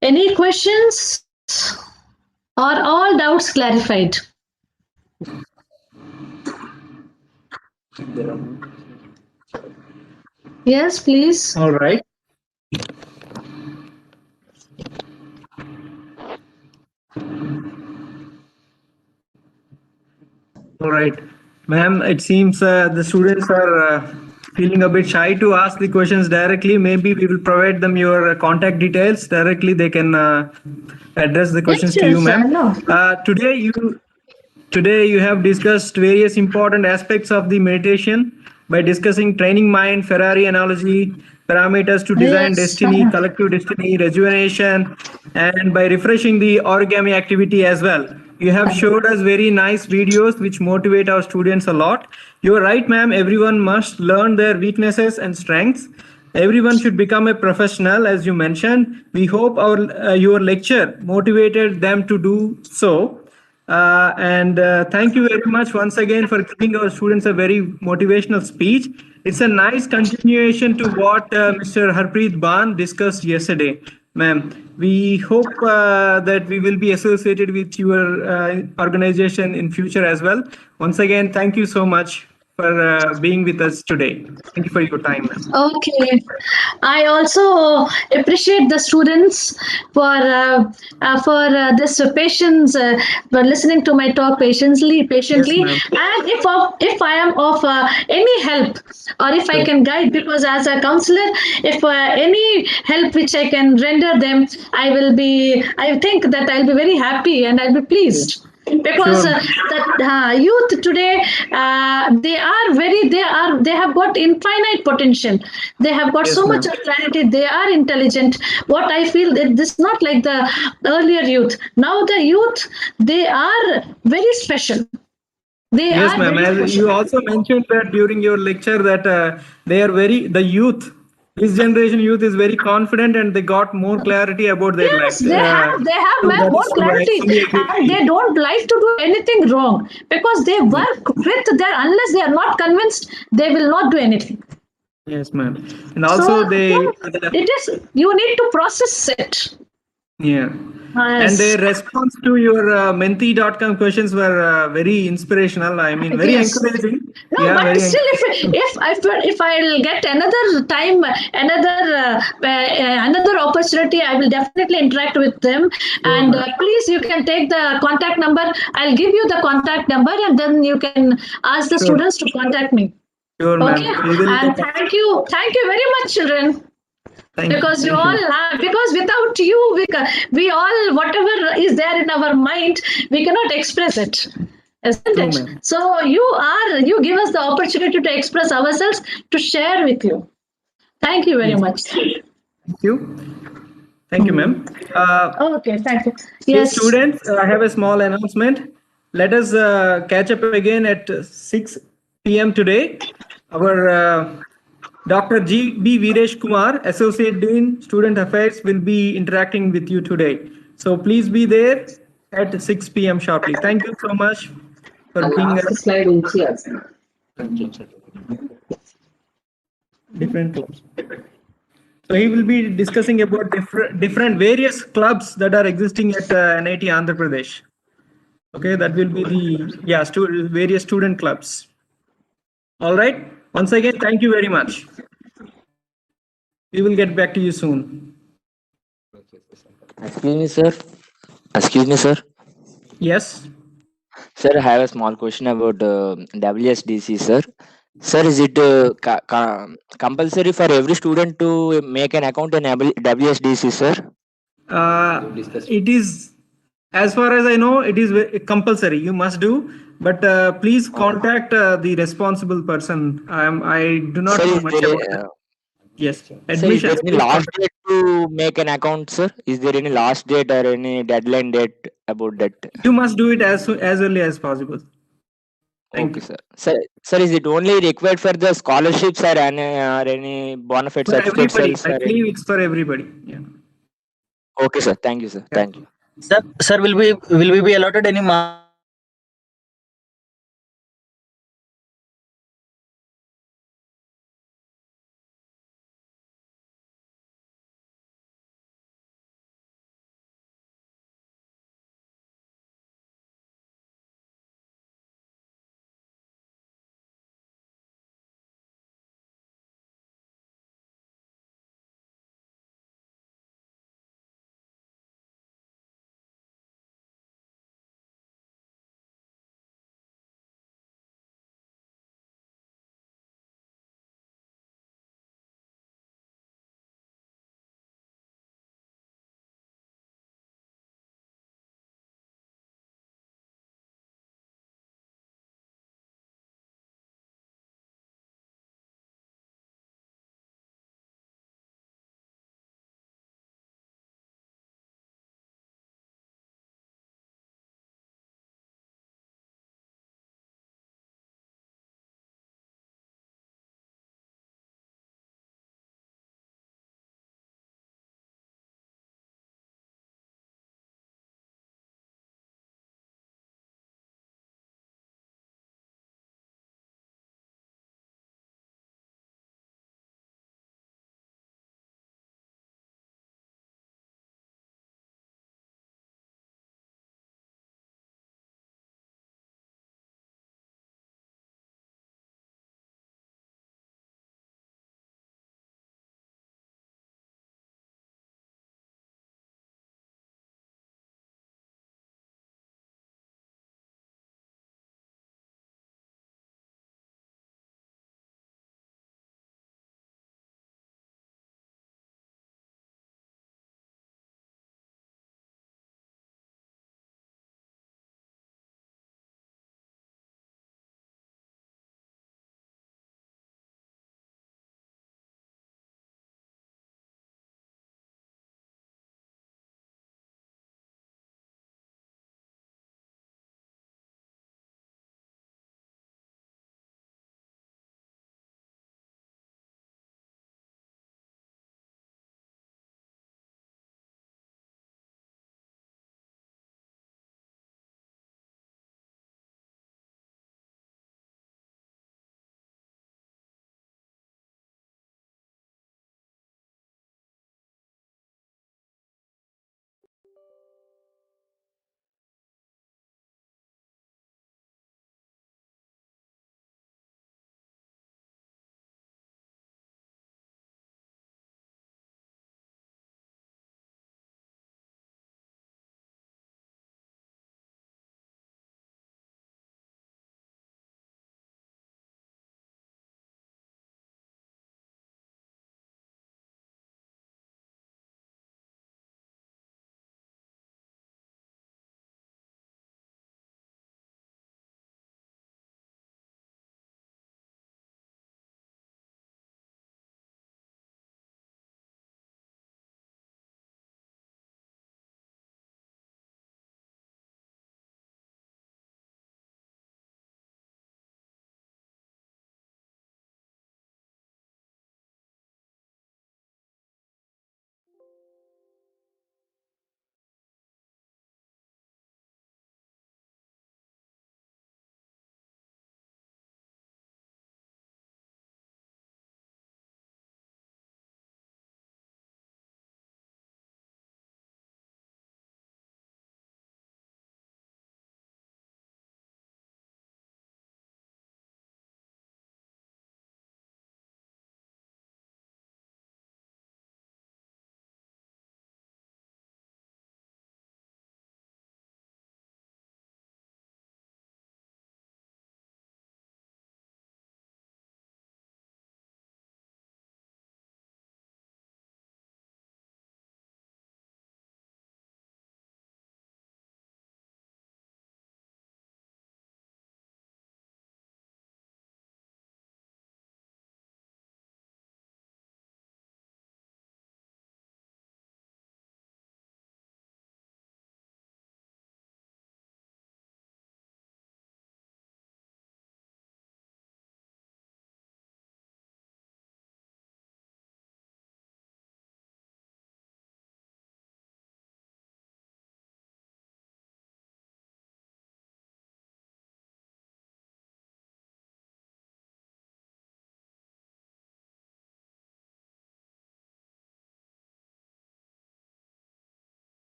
Any questions? Are all doubts clarified? Yes, please. All right. All right. Ma'am, it seems the students are feeling a bit shy to ask the questions directly. Maybe we will provide them your contact details. Directly they can address the questions to you, ma'am. Today you have discussed various important aspects of the meditation by discussing training mind, Ferrari analogy, parameters to design destiny, collective destiny, rejuvenation, and by refreshing the origami activity as well. You have showed us very nice videos which motivate our students a lot. You're right, ma'am. Everyone must learn their weaknesses and strengths. Everyone should become a professional, as you mentioned. We hope your lecture motivated them to do so. And thank you very much once again for giving our students a very motivational speech. It's a nice continuation to what Mr. Harpreet Ban discussed yesterday. Ma'am, we hope that we will be associated with your organization in future as well. Once again, thank you so much. for being with us today. Thank you for your time, ma'am. Okay. I also appreciate the students for this patience, for listening to my talk Yes, patiently. ma'am. And if I am of any help, or if I Sure. can guide, because as a counselor, if any help which I can render them, I will be. I think that I'll be very happy and I'll be pleased, because Sure, ma'am. the youth today, they have got infinite potential. They have got Yes, so much ma'am. of clarity. They are intelligent. What I feel that this is not like the earlier youth. Now the youth, they are very special. They Yes, are ma'am. very As special. you also mentioned that during your lecture that the youth, this generation youth is very confident and they got more clarity about their Yes, life. they have So more that's true. I clarity, fully agree with and you. they don't like to do anything wrong, because they Yeah. work with their, unless they are not convinced, they will not do anything. Yes, ma'am. And So, also so they, it is, you need to process it. yeah. And Yes. their response to your menti.com questions were very inspirational. I mean, very Yes. encouraging. No, Yeah, but very still, encouraging. if I'll get another time, another opportunity, I will definitely interact with them. Sure, And ma'am. please, you can take the contact number. I'll give you the contact number, and then you can ask the Sure. students to contact me. Sure, Okay. ma'am. We will And get back. thank you very much, children. Thank you. Because you Thank you. all have, because without you, we all, whatever is there in our mind, we cannot express it, isn't True, it? ma'am. So you give us the opportunity to express ourselves, to share with you. Thank you very Yes. much. Thank you. Thank you, ma'am. Okay, thank you. Dear Yes. students, I have a small announcement. Let us catch up again at 6 p.m. today. Our Dr. G.B. Viresh Kumar, Associate Dean, Student Affairs, will be interacting with you today. So please be there at 6 p.m. sharply. Thank you so much for being a Last slide ఉంచి different clubs. So he will be discussing about different various clubs that are existing at NIT Andhra Pradesh. Okay, that will be the various student clubs. All right. Once again, thank you very much. We will get back to you soon. Excuse me, sir. Excuse me, sir. Yes. Sir, I have a small question about WSDC, sir. Sir, is it compulsory for every student to make an account in WSDC, sir? It is, as far as I know, it is compulsory. You must do, but please contact the responsible person. I do not Sir, know is much there about that. Yes, sir, is there admissions. any Please last contact. date to make an account, sir? Is there any last date or any deadline date about that? You must do it as early as possible. Thank Okay, you. sir. Sir, is it only required for the scholarships or any bona fide For certificate everybody, cells I or believe any? it's for everybody. Yeah. Okay, sir. Thank you, sir. Yeah. Thank you. Sir, will we be allotted any marks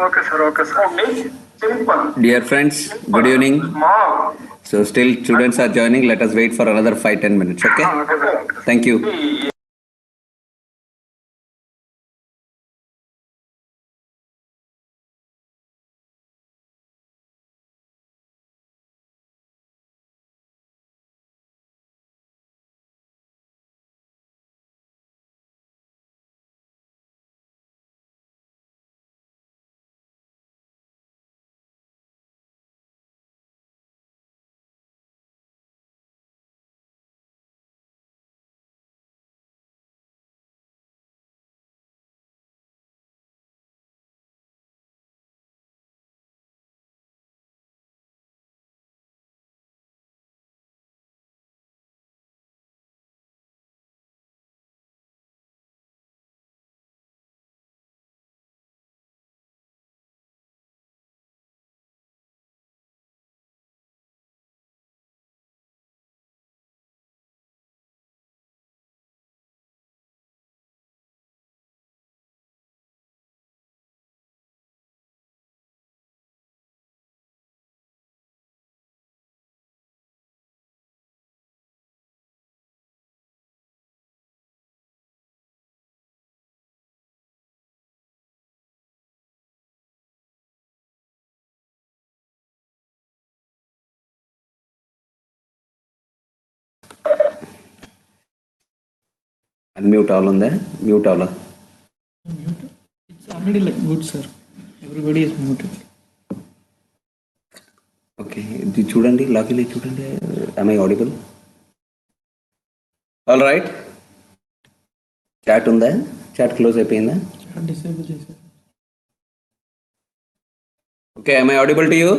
Okay, sir. Okay, sir. Simple. Dear friends, good evening. Small. So still students are joining. Let us wait for another 5-10 minutes. Okay. Okay, sir. Thank you. Unmute all on there. Mute all. It's already like good, sir. Everybody is muted. Okay. చూడండి లాగిలే చూడండి. Am I audible? All right. Chat ఉందా? Chat close అయిపోయిందా? Disable చేశారు. Okay. Am I audible to you?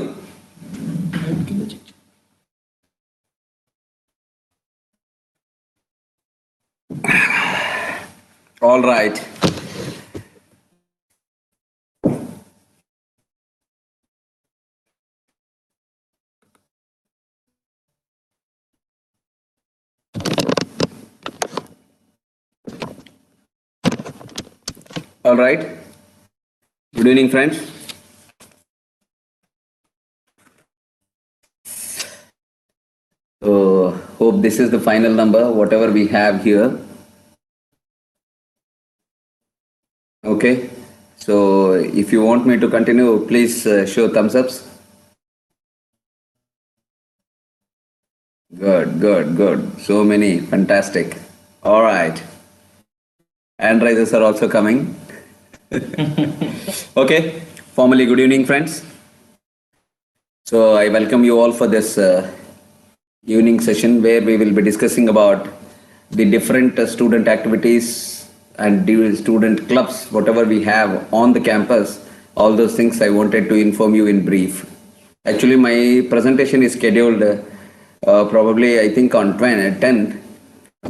All right. All right. Good evening, friends. So, hope this is the final number, whatever we have here. Okay. So, if you want me to continue, please show thumbs ups. Good, good, good. So many. Fantastic. All right. Hand raisers are also coming. Okay. Formally, good evening, friends. So, I welcome you all for this evening session where we will be discussing about the different student activities and student clubs, whatever we have on the campus. All those things I wanted to inform you in brief. Actually, my presentation is scheduled probably, I think, on 10th.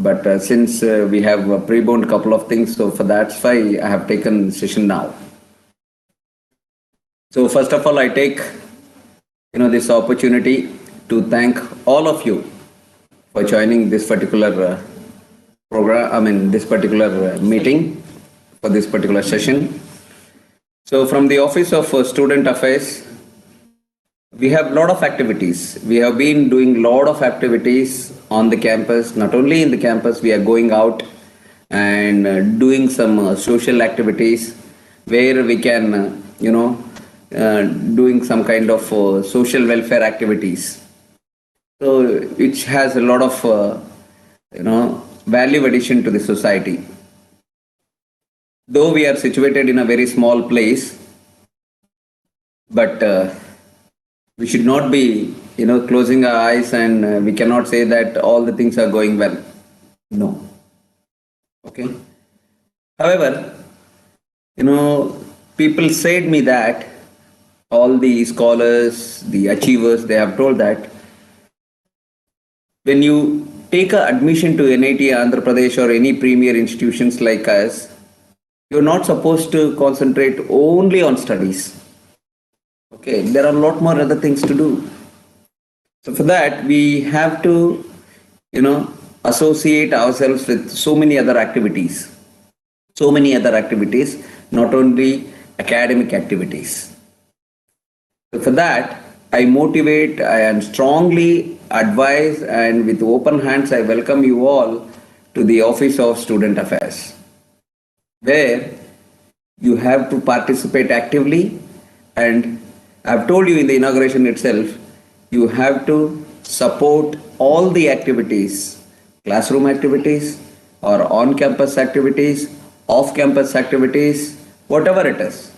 But since we have pre-boned couple of things, so for that's why I have taken session now. So first of all, I take this opportunity to thank all of you for joining this particular program. This particular meeting for this particular session. So from the Office of Student Affairs, we have a lot of activities. We have been doing a lot of activities on the campus. Not only in the campus, we are going out and doing some social activities where we can, doing some kind of social welfare activities. So which has a lot of, value addition to the society. Though we are situated in a very small place, but we should not be, closing our eyes and we cannot say that all the things are going well. No. Okay. However, people said me that all the scholars, the achievers, they have told that when you take a admission to NIT Andhra Pradesh or any premier institutions like us, you're not supposed to concentrate only on studies. Okay, there are a lot more other things to do. So for that, we have to, associate ourselves with so many other activities. So many other activities, not only academic activities. So for that, I motivate and strongly advise, and with open hands, I welcome you all to the Office of Student Affairs, where you have to participate actively. And I've told you in the inauguration itself, you have to support all the activities, classroom activities or on-campus activities, off-campus activities, whatever it is.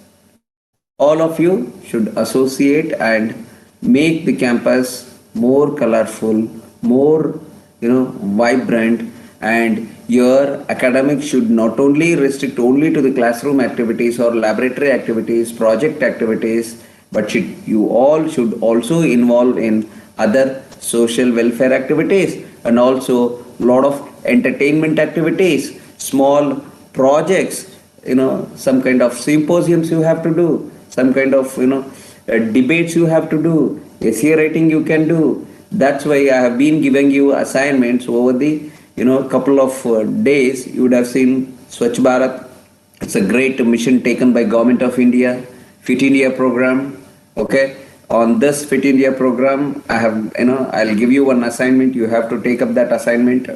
All of you should associate and make the campus more colorful, more vibrant, and your academics should not only restrict only to the classroom activities or laboratory activities, project activities, but you all should also involve in other social welfare activities and also lot of entertainment activities, small projects, some kind of symposiums you have to do, some kind of debates you have to do, essay writing you can do. That's why I have been giving you assignments over the couple of days. You would have seen Swachh Bharat. It's a great mission taken by Government of India, Fit India program. Okay, on this Fit India program, I have I'll give you one assignment. You have to take up that assignment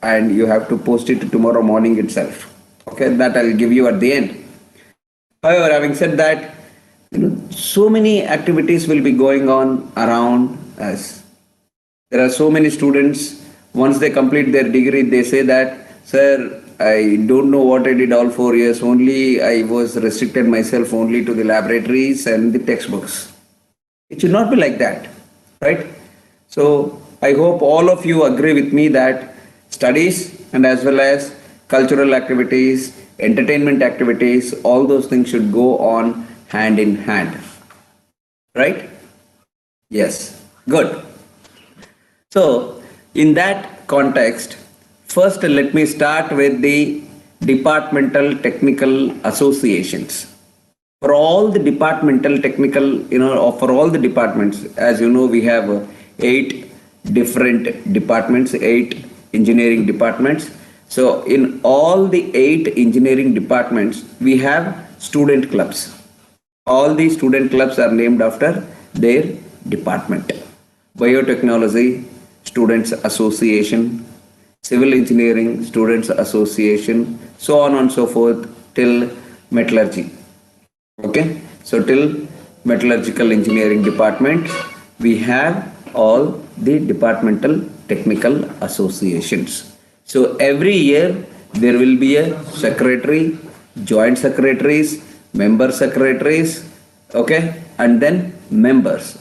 and you have to post it tomorrow morning itself. Okay, that I'll give you at the end. However, having said that, so many activities will be going on around us. There are so many students, once they complete their degree, they say that, sir, I don't know what I did all 4 years. Only I was restricted myself only to the laboratories and the textbooks. It should not be like that, right? So I hope all of you agree with me that studies and as well as cultural activities, entertainment activities, all those things should go on hand in hand, right? Yes, good. So in that context, first let me start with the departmental technical associations. For all the departmental technical, or for all the departments, as you know, we have 8 different departments, 8 engineering departments. So in all the 8 engineering departments, we have student clubs. All the student clubs are named after their department. Biotechnology Students Association, Civil Engineering Students Association, so on and so forth till metallurgy. Okay, so till metallurgical engineering department, we have all the departmental technical associations. So every year there will be a secretary, joint secretaries, member secretaries, okay, and then members.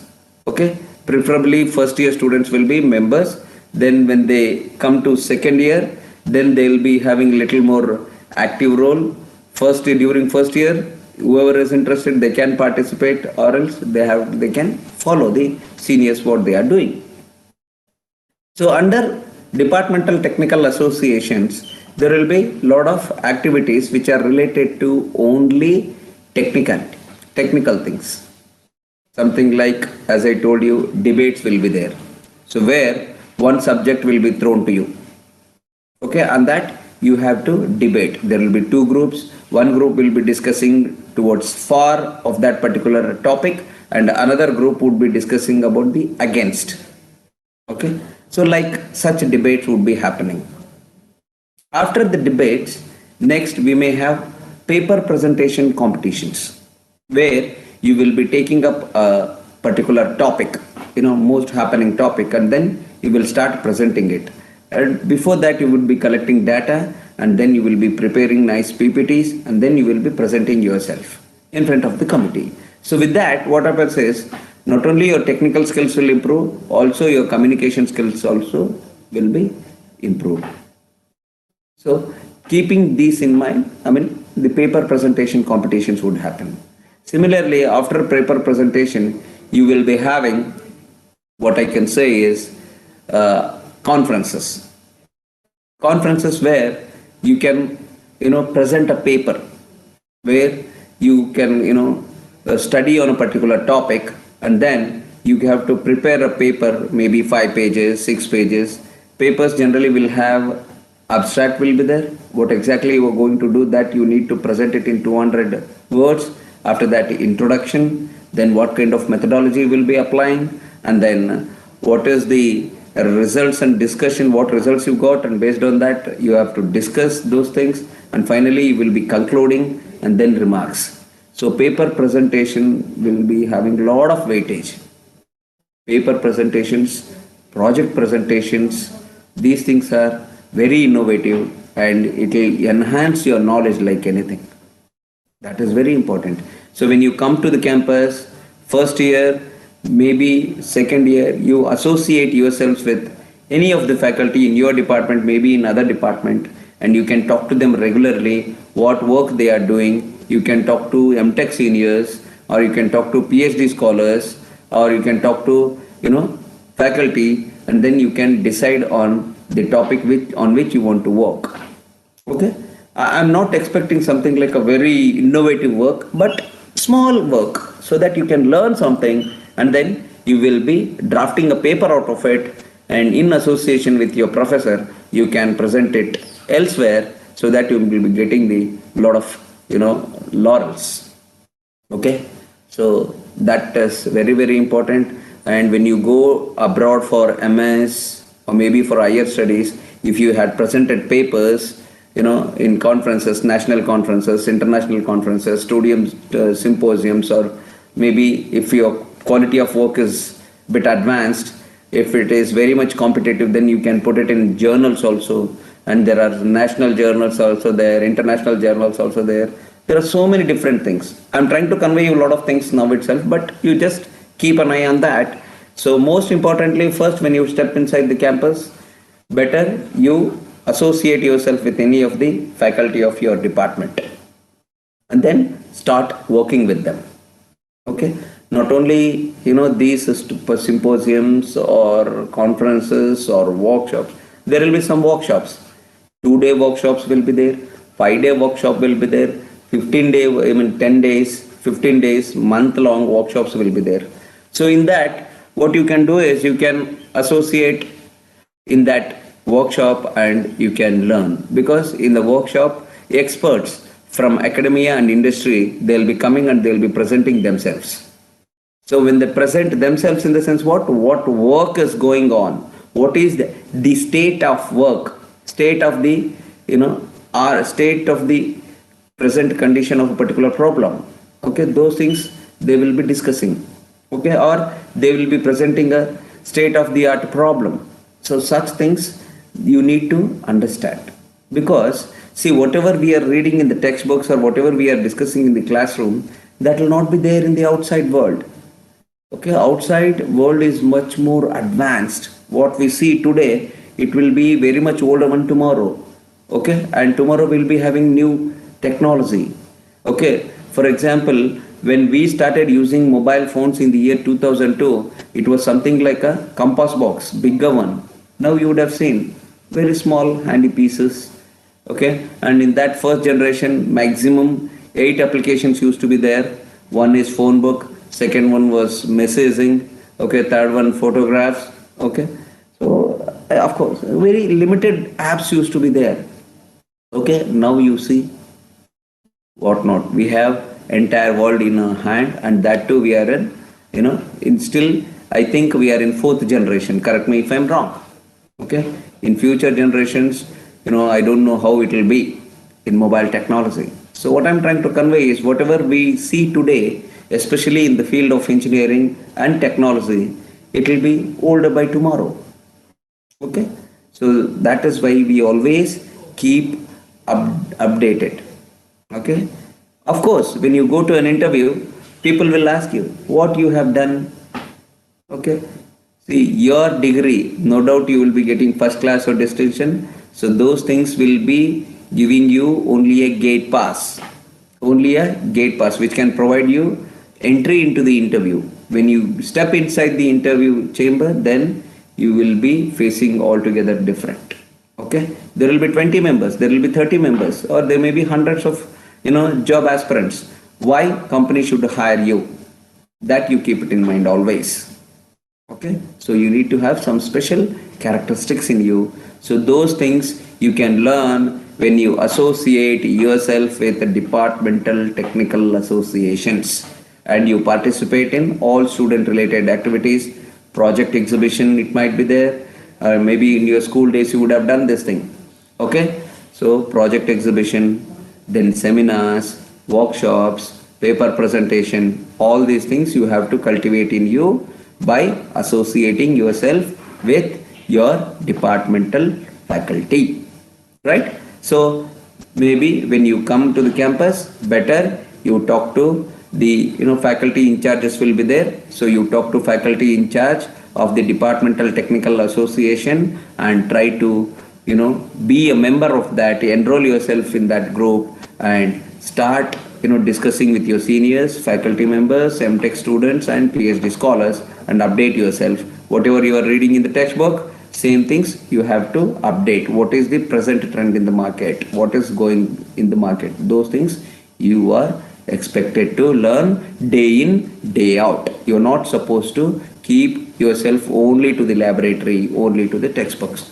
Okay, preferably first year students will be members. Then when they come to second year, then they will be having little more active role. During first year, whoever is interested, they can participate, or else they can follow the seniors what they are doing. So under departmental technical associations, there will be lot of activities which are related to only technical things. Something like, as I told you, debates will be there. So where one subject will be thrown to you. Okay, and that you have to debate. There will be 2 groups. One group will be discussing towards for of that particular topic, and another group would be discussing about the against. Okay, so like such debates would be happening. After the debates, next we may have paper presentation competitions, where you will be taking up a particular topic, most happening topic, and then you will start presenting it. And before that, you would be collecting data, and then you will be preparing nice PPTs, and then you will be presenting yourself in front of the committee. So with that, what happens is, not only your technical skills will improve, also your communication skills also will be improved. So keeping these in mind, the paper presentation competitions would happen. Similarly, after paper presentation, you will be having, what I can say is, conferences. Conferences where you can, present a paper, where you can, study on a particular topic, and then you have to prepare a paper, maybe 5 pages, 6 pages. Papers generally will have abstract will be there. What exactly you are going to do, that you need to present it in 200 words, After that, introduction, then what kind of methodology will be applying, and then what is the results and discussion, what results you got, and based on that, you have to discuss those things, and finally, you will be concluding and then remarks. So, paper presentation will be having a lot of weightage. Paper presentations, project presentations, these things are very innovative and it will enhance your knowledge like anything. That is very important. So when you come to the campus, first year, maybe second year, you associate yourselves with any of the faculty in your department, maybe in other department, and you can talk to them regularly, what work they are doing. You can talk to MTech seniors, or you can talk to PhD scholars, or you can talk to, faculty, and then you can decide on the topic on which you want to work. Okay? I'm not expecting something like a very innovative work, but small work so that you can learn something and then you will be drafting a paper out of it, and in association with your professor, you can present it elsewhere so that you will be getting the lot of, laurels. Okay? So that is very, very important. And when you go abroad for MS or maybe for higher studies, if you had presented papers, in conferences, national conferences, international conferences, symposiums, or maybe if your quality of work is a bit advanced, if it is very much competitive, then you can put it in journals also. And there are national journals also there, international journals also there. There are so many different things. I'm trying to convey you a lot of things now itself, but you just keep an eye on that. So most importantly, first when you step inside the campus, better you associate yourself with any of the faculty of your department and then start working with them. Okay? Not only, these symposiums or conferences or workshops, there will be some workshops. 2-day workshops will be there, 5-day workshop will be there, 15-day, 10 days, 15 days, month-long workshops will be there. So in that, what you can do is you can associate in that workshop and you can learn, because in the workshop, experts from academia and industry, they'll be coming and they'll be presenting themselves. So when they present themselves, in the sense what work is going on, what is the state of work, state of the, state of the present condition of a particular problem. Okay, those things they will be discussing. Okay, or they will be presenting a state of the art problem. So such things you need to understand, because see, whatever we are reading in the textbooks or whatever we are discussing in the classroom, that will not be there in the outside world. Okay, outside world is much more advanced. What we see today, it will be very much older one tomorrow. Okay, and tomorrow we'll be having new technology. Okay, for example, when we started using mobile phones in the year 2002, it was something like a compass box, bigger one. Now you would have seen very small handy pieces. Okay, and in that first generation, maximum 8 applications used to be there. One is phone book, second one was messaging, okay, third one photographs. Okay, so of course very limited apps used to be there. Okay, now you see what not, we have entire world in our hand, and that too we are in still, I think we are in 4th generation, correct me if I'm wrong. Okay, in future generations, I don't know how it will be in mobile technology. So what I'm trying to convey is whatever we see today, especially in the field of engineering and technology, it will be older by tomorrow. Okay, so that is why we always keep updated. Okay, of course, when you go to an interview, people will ask you what you have done. Okay, see, your degree, no doubt you will be getting first class or distinction. So those things will be giving you only a gate pass, which can provide you entry into the interview. When you step inside the interview chamber, then you will be facing altogether different. Okay, there will be 20 members, there will be 30 members, or there may be hundreds of job aspirants. Why company should hire you? That you keep it in mind always. Okay, so you need to have some special characteristics in you. So those things you can learn when you associate yourself with the departmental technical associations and you participate in all student related activities, project exhibition, it might be there, maybe in your school days you would have done this thing. Okay, so project exhibition, then seminars, workshops, paper presentation, all these things you have to cultivate in you by associating yourself with your departmental faculty, right? So maybe when you come to the campus, better you talk to the faculty in charges will be there. So you talk to faculty in charge of the departmental technical association and try to be a member of that, enroll yourself in that group and start discussing with your seniors, faculty members, MTech students and PhD scholars and update yourself. Whatever you are reading in the textbook, same things you have to update. What is the present trend in the market? What is going in the market? Those things you are expected to learn day in, day out. You're not supposed to keep yourself only to the laboratory, only to the textbooks,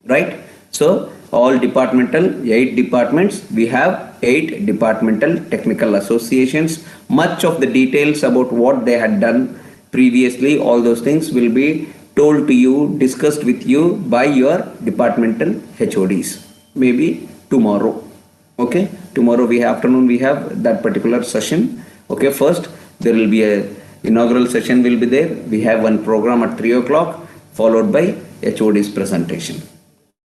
right? So all departmental, 8 departments, we have 8 departmental technical associations. Much of the details about what they had done previously, all those things will be told to you, discussed with you by your departmental HODs, maybe tomorrow. Okay, tomorrow afternoon we have that particular session. Okay, first there will be a inaugural session will be there. We have one program at 3 o'clock followed by HOD's presentation.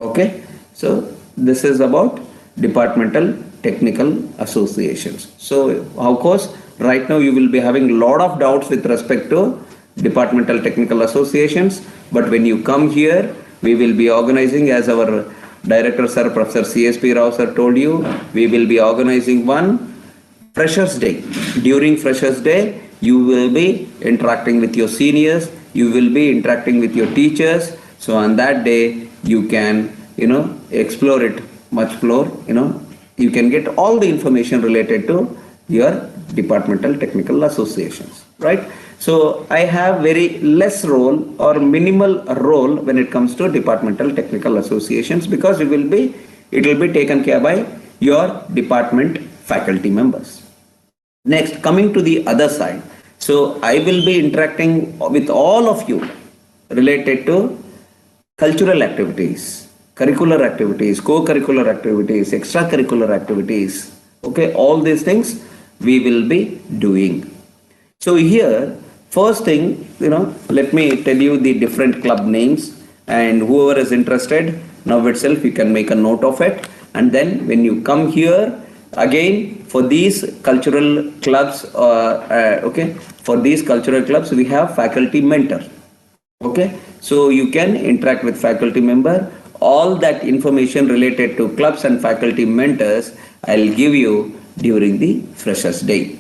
Okay, so this is about departmental technical associations. So of course right now you will be having a lot of doubts with respect to departmental technical associations, but when you come here we will be organizing, as our director sir, Professor CSP Rao sir told you, we will be organizing one Freshers Day. During Freshers Day you will be interacting with your seniors, you will be interacting with your teachers. So on that day you can explore it much more. You can get all the information related to your departmental technical associations, right? So I have very less role or minimal role when it comes to departmental technical associations, because it will be taken care by your department faculty members. Next, coming to the other side, so I will be interacting with all of you related to cultural activities, curricular activities, co-curricular activities, extracurricular activities. Okay, all these things we will be doing. So here, first thing, let me tell you the different club names, and whoever is interested, now itself you can make a note of it. And then when you come here, again, for these cultural clubs, for these cultural clubs, we have faculty mentor. Okay, so you can interact with faculty member. All that information related to clubs and faculty mentors, I'll give you during the Freshers Day.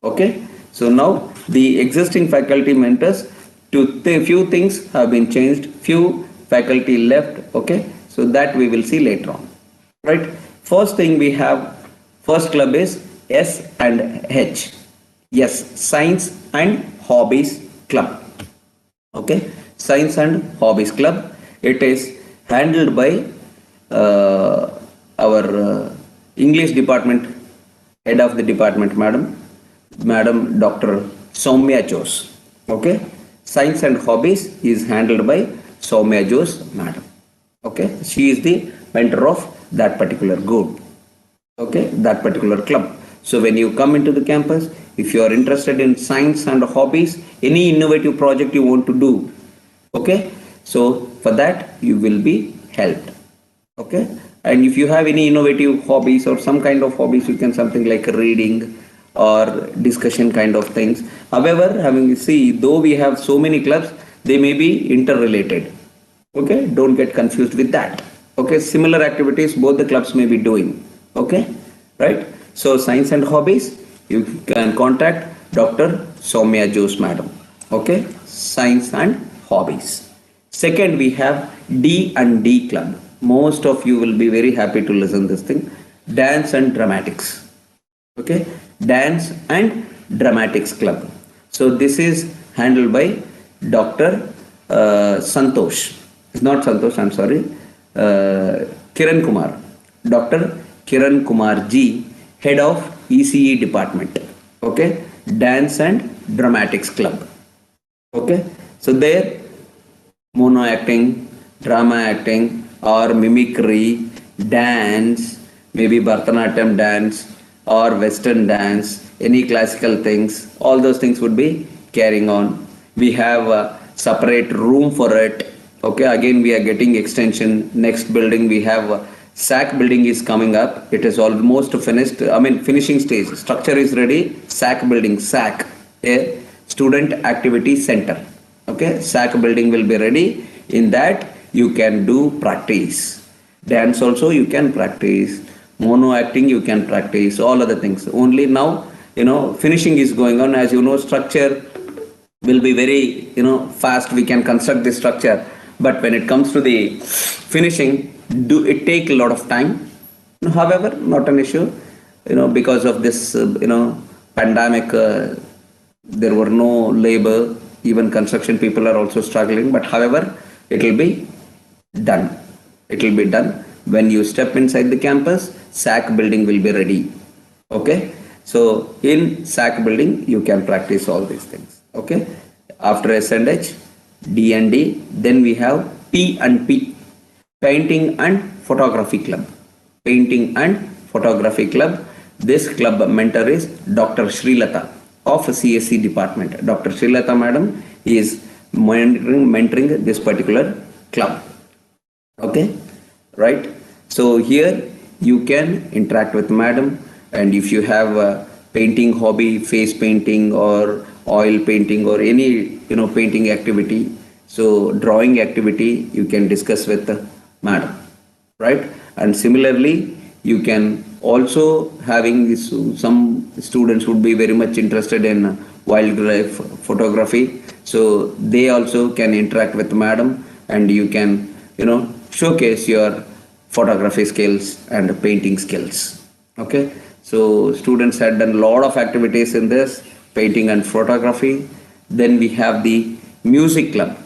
Okay, so now the existing faculty mentors, few things have been changed, few faculty left. Okay, so that we will see later on, right? First thing we have, first club is S and H. Yes, Science and Hobbies Club. Okay, Science and Hobbies Club. It is handled by our English department, head of the department, Madam Dr. Soumya Jose. Okay, Science and Hobbies is handled by Soumya Jose, madam. Okay, she is the mentor of that particular group. Okay, that particular club. So when you come into the campus, if you are interested in science and hobbies, any innovative project you want to do, okay, so for that you will be helped. Okay, and if you have any innovative hobbies or some kind of hobbies, you can something like reading or discussion kind of things. However, though we have so many clubs, they may be interrelated. Okay, don't get confused with that. Okay, similar activities both the clubs may be doing. Okay, right? So science and hobbies, you can contact Dr. Soumya Jose, madam. Okay, science and hobbies. Second, we have D and D club. Most of you will be very happy to listen this thing. Dance and dramatics. Okay, dance and dramatics club. So this is handled by Dr. Santosh. Not Santosh, I'm sorry. Kiran Kumar. Dr. Kiran Kumar Ji, Head of ECE Department. Okay. Dance and Dramatics Club. Okay. So there, mono acting, drama acting, or mimicry, dance, maybe Bharatanatyam dance or Western dance, any classical things, all those things would be carrying on. We have a separate room for it. Okay, again we are getting extension. Next building we have SAC building is coming up. It is almost finished. Finishing stage. Structure is ready. SAC building, SAC, a Student Activity Center. Okay, SAC building will be ready. In that you can do practice. Dance also you can practice. Mono acting you can practice. All other things. Only now, finishing is going on. As you know, structure will be very, fast. We can construct the structure. But when it comes to the finishing, it take a lot of time. However, not an issue. Because of this, pandemic, there were no labor. Even construction people are also struggling. But however, it will be done. It will be done. When you step inside the campus, SAC building will be ready. Okay. So in SAC building, you can practice all these things. Okay. After S&H, D&D, then we have P&P, Painting and Photography Club. Painting and Photography Club. This club mentor is Dr. Srilata of CSE department. Dr. Srilata madam is mentoring this particular club. Okay, right? So here you can interact with madam, and if you have a painting hobby, face painting or oil painting or any painting activity, so drawing activity, you can discuss with the madam, right? And similarly, you can also having this, some students would be very much interested in wildlife photography, so they also can interact with madam, and you can showcase your photography skills and painting skills. Okay, so students had done a lot of activities in this painting and photography. Then we have the music club.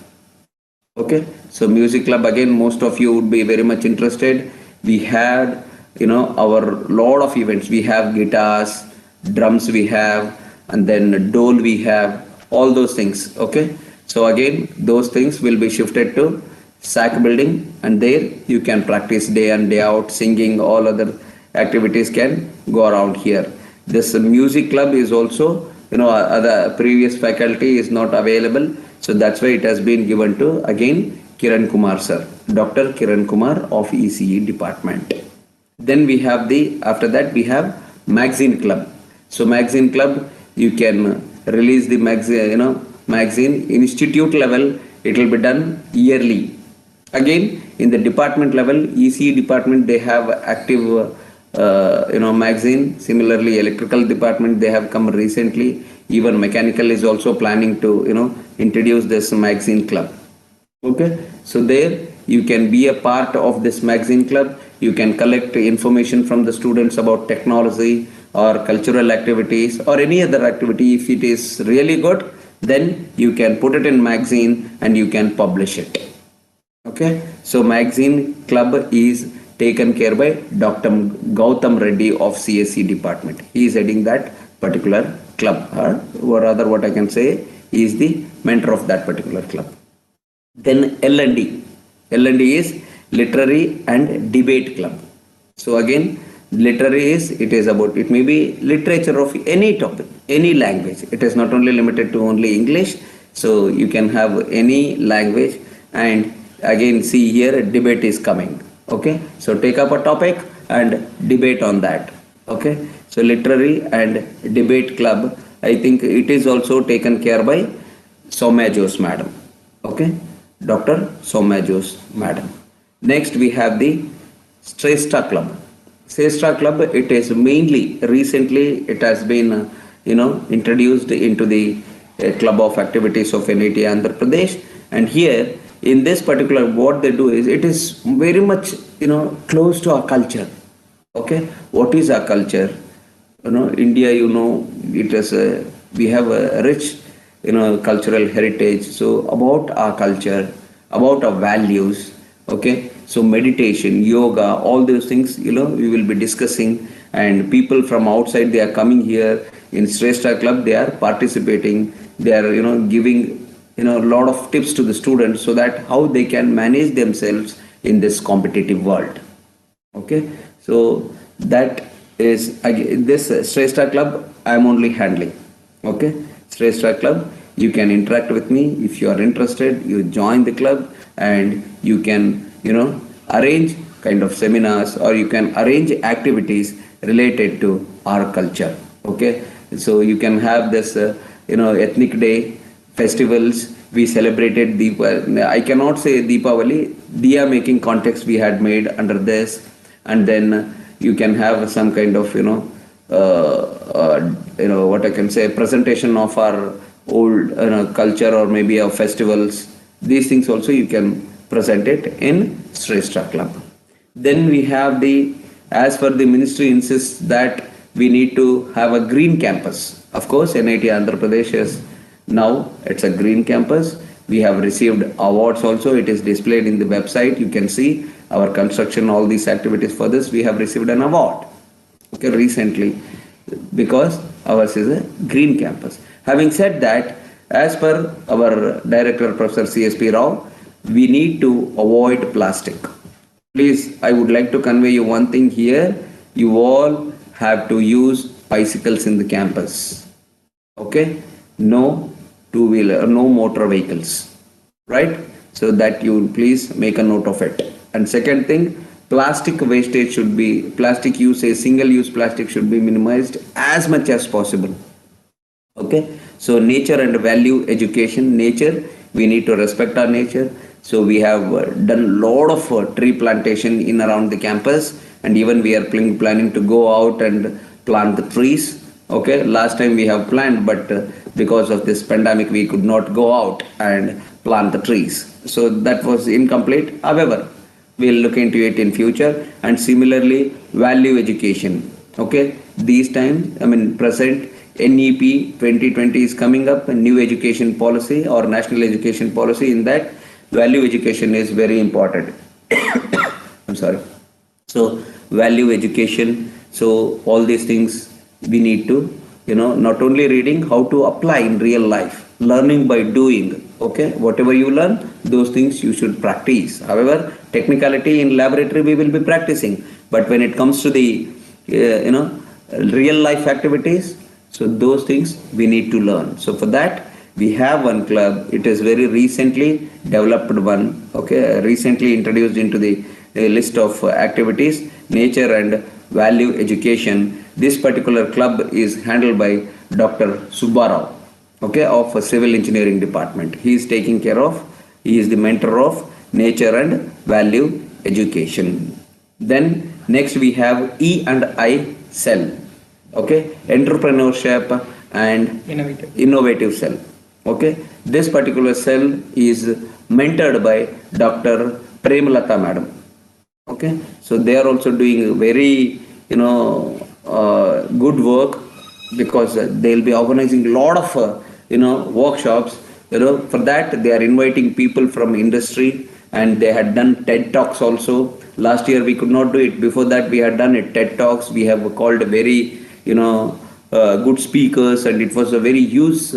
Okay, so music club, again most of you would be very much interested. We had our lot of events. We have guitars, drums we have, and then dole we have, all those things. Okay, so again those things will be shifted to SAC building, and there you can practice day in day out. Singing, all other activities can go around here. This music club is also, other previous faculty is not available, so that's why it has been given to again Kiran Kumar sir, Dr. Kiran Kumar of ECE department. Then we have after that we have magazine club. So magazine club, you can release the magazine institute level. It will be done yearly. Again, in the department level, ECE department, they have active, magazine. Similarly, electrical department, they have come recently. Even mechanical is also planning to, introduce this magazine club. Okay, so there you can be a part of this magazine club. You can collect information from the students about technology or cultural activities or any other activity. If it is really good, then you can put it in magazine and you can publish it. Okay, so magazine club is taken care by Dr. Gautam Reddy of CSE department. He is heading that particular club, or rather what I can say, he is the mentor of that particular club. Then L&D. L&D is Literary and Debate Club. So again, literary is, it may be literature of any topic, any language. It is not only limited to only English. So you can have any language, and again see here debate is coming. Okay, so take up a topic and debate on that. Okay, so literary and debate club, I think it is also taken care by Soumya Jose madam. Okay, Dr. Soumya Jose madam. Next we have the Shrestha club. Shrestha club, it is mainly recently it has been introduced into the club of activities of NIT Andhra Pradesh, and here in this particular, what they do is, it is very much close to our culture. Okay, what is our culture? India, it is we have a rich cultural heritage. So about our culture, about our values, okay. So meditation, yoga, all those things, we will be discussing, and people from outside, they are coming here in Shrestha Club, they are participating, they are, giving, a lot of tips to the students so that how they can manage themselves in this competitive world. Okay, so that is this Shrestha Club I am only handling. Okay, Shrestha Club, you can interact with me if you are interested. You join the club and you can arrange kind of seminars, or you can arrange activities related to our culture. Okay, so you can have this ethnic day festivals. We celebrated Deepavali. I cannot say Deepavali, Diya making context we had made under this, and then you can have some kind of what I can say, presentation of our old culture, or maybe our festivals. These things also you can present it in Shrestha Club. Then we have as per the ministry insists that we need to have a green campus. Of course, NIT Andhra Pradesh is now, it's a green campus. We have received awards also. It is displayed in the website. You can see our construction, all these activities for this. We have received an award, okay, recently, because ours is a green campus. Having said that, as per our director, Professor CSP Rao, we need to avoid plastic. Please, I would like to convey you one thing here. You all have to use bicycles in the campus. Okay? No two-wheeler, no motor vehicles. Right? So that you please make a note of it. And second thing, plastic wastage should be, plastic usage, single-use plastic should be minimized as much as possible. Okay? So nature and value education. Nature, we need to respect our nature. So we have done a lot of tree plantation in around the campus, and even we are planning to go out and plant the trees. Okay, last time we have planned, but because of this pandemic, we could not go out and plant the trees. So that was incomplete. However, we'll look into it in future. And similarly, value education. Okay, these times, present NEP 2020 is coming up, a new education policy or national education policy. In that, value education is very important. I'm sorry. So value education. So all these things we need to, not only reading, how to apply in real life, learning by doing. Okay, whatever you learn, those things you should practice. However, technicality in laboratory we will be practicing, but when it comes to the, real life activities, so those things we need to learn. So for that, we have one club. It is very recently developed one. Okay, recently introduced into the list of activities, nature and value education. This particular club is handled by Dr. Subbarao, okay, of a civil engineering department. He is taking care of, he is the mentor of nature and value education. Then next we have E&I cell, okay, entrepreneurship and innovative cell. Okay, this particular cell is mentored by Dr. Premalata madam. Okay, so they are also doing very, good work, because they'll be organizing a lot of, workshops. For that they are inviting people from industry, and they had done TED Talks also. Last year we could not do it. Before that we had done it, TED Talks. We have called very, good speakers, and it was a very huge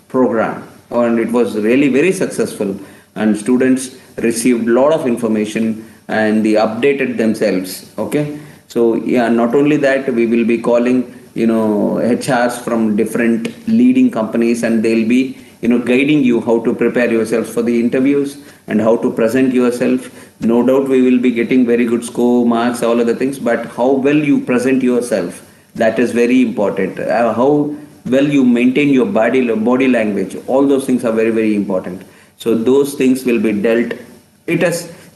program, and it was really very successful, and students received a lot of information and they updated themselves. Okay, so yeah, not only that, we will be calling HRs from different leading companies, and they'll be guiding you how to prepare yourself for the interviews and how to present yourself. No doubt we will be getting very good score, marks, all other things, but how well you present yourself, that is very important. How well you maintain your body language, all those things are very, very important. So those things will be dealt.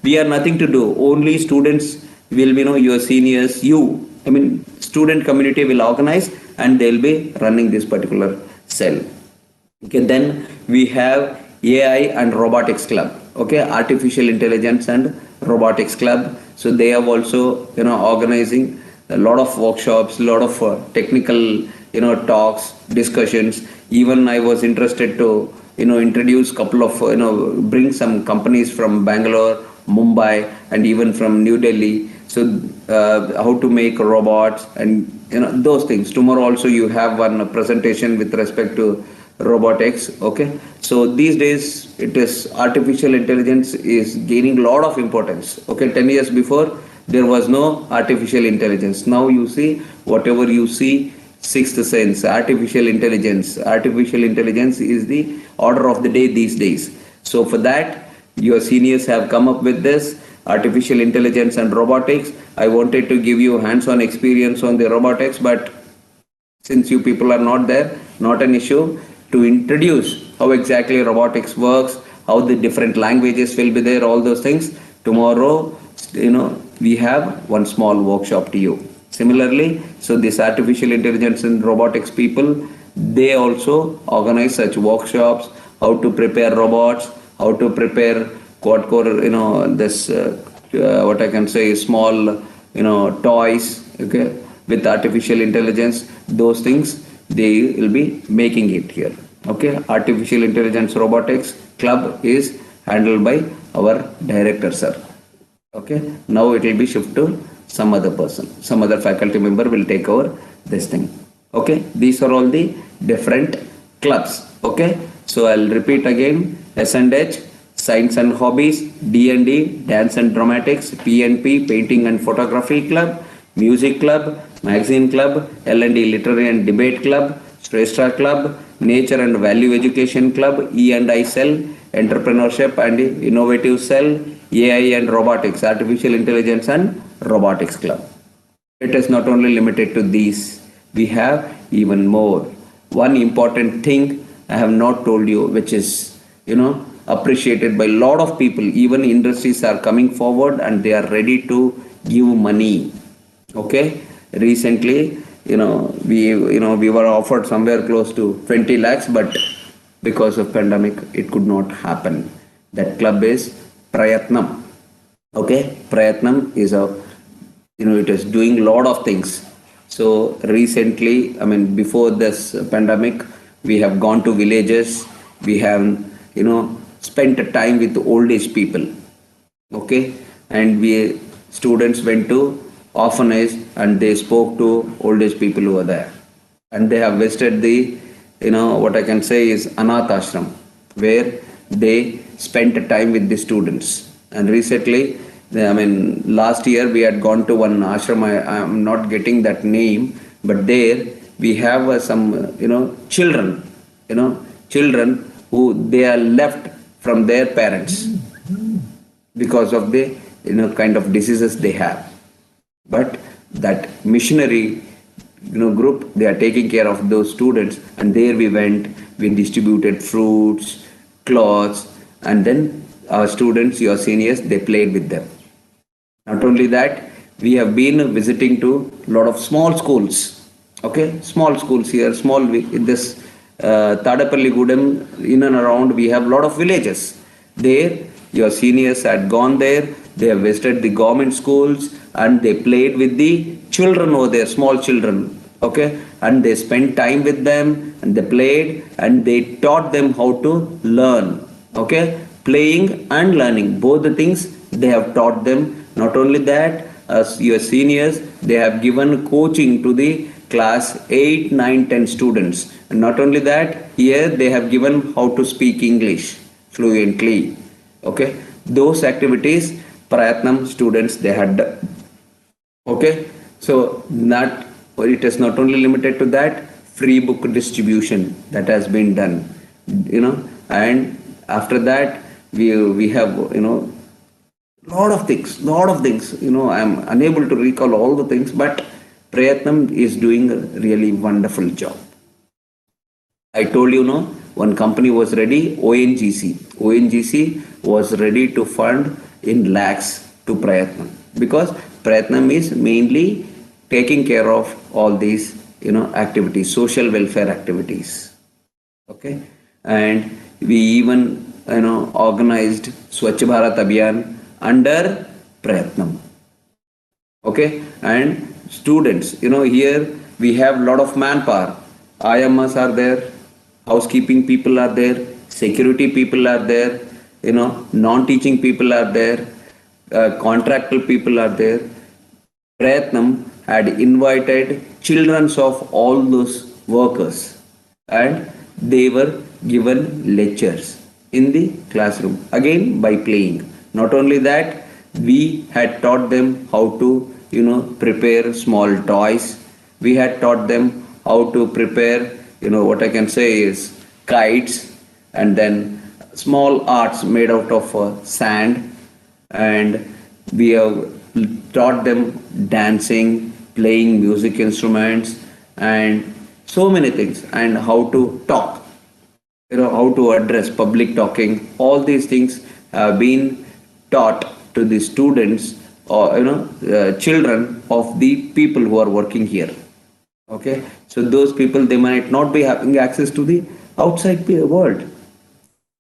We are nothing to do. Only students will be, your seniors, student community will organize, and they'll be running this particular cell. Okay, then we have AI and robotics club. Okay, artificial intelligence and robotics club. So they have also, organizing a lot of workshops, a lot of technical, talks, discussions. Even I was interested to, introduce couple of, bring some companies from Bangalore, Mumbai, and even from New Delhi. So how to make robots and those things. Tomorrow also you have one presentation with respect to robotics. Okay, so these days it is artificial intelligence is gaining a lot of importance. Okay, 10 years before there was no artificial intelligence. Now you see whatever you see, sixth sense, artificial intelligence. Artificial intelligence is the order of the day these days. So for that, your seniors have come up with this artificial intelligence and robotics. I wanted to give you hands-on experience on the robotics, but since you people are not there, not an issue, to introduce how exactly robotics works, how the different languages will be there, all those things. Tomorrow, we have one small workshop to you. Similarly, so this artificial intelligence and robotics people, they also organize such workshops, how to prepare robots, how to prepare quad core, this, what I can say, small, toys, okay, with artificial intelligence, those things, they will be making it here. Okay, artificial intelligence robotics club is handled by our director, sir. Okay, now it will be shift to some other person, some other faculty member will take over this thing. Okay, these are all the different clubs. Okay, so I'll repeat again: S&H, Science and Hobbies; D&D, Dance and Dramatics; P&P, Painting and Photography Club; Music Club; Magazine Club; L&D, Literary and Debate Club; Shrestha Club; Nature and Value Education Club; E&I Cell; Entrepreneurship and Innovative Cell; AI and Robotics, Artificial Intelligence and Robotics Club. It is not only limited to these. We have even more. One important thing I have not told you, which is, appreciated by a lot of people. Even industries are coming forward and they are ready to give money. Okay. Recently, we were offered somewhere close to 20 lakhs, but because of pandemic, it could not happen. That club is Prayatnam. Okay. Prayatnam is it is doing a lot of things. So recently, before this pandemic, we have gone to villages. We have, spent time with old age people. Okay. And students went to orphanage and they spoke to old age people who were there. And they have visited the, what I can say is Anath Ashram, where they spent time with the students. And recently, last year we had gone to one ashram, I am not getting that name, but there we have some, children, children who they are left from their parents because of the, kind of diseases they have. But that missionary, group, they are taking care of those students, and there we went, we distributed fruits, clothes, and then our students, your seniors, they played with them. Not only that, we have been visiting to a lot of small schools. Okay, small schools here, in this Tadapalli Gudem, in and around, we have a lot of villages. There, your seniors had gone there, they have visited the government schools and they played with the children over there, small children. Okay, and they spent time with them and they played and they taught them how to learn. Okay, playing and learning, both the things they have taught them. Not only that, as your seniors, they have given coaching to the class 8, 9, 10 students. And not only that, here they have given how to speak English fluently. Okay, those activities, Prayatnam students, they had done. Okay, so it is not only limited to that, free book distribution that has been done, and after that, we have, lot of things, I am unable to recall all the things, but Prayatnam is doing a really wonderful job. I told you, one company was ready, ONGC was ready to fund in lakhs to Prayatnam, because Prayatnam is mainly taking care of all these, activities, social welfare activities. Okay, and we even, organized Swachh Bharat Abhiyan under Prayatnam. Okay, and students, here we have a lot of manpower. IMS are there, housekeeping people are there, security people are there, non-teaching people are there, contractual people are there. Prayatnam had invited children of all those workers, and they were given lectures in the classroom, again by playing. Not only that, we had taught them how to prepare small toys. We had taught them how to prepare, what I can say is kites, and then small arts made out of sand. And we have taught them dancing, playing music instruments, and so many things, and how to talk, how to address public talking. All these things have been taught to the students, or children of the people who are working here. Okay, so those people, they might not be having access to the outside world.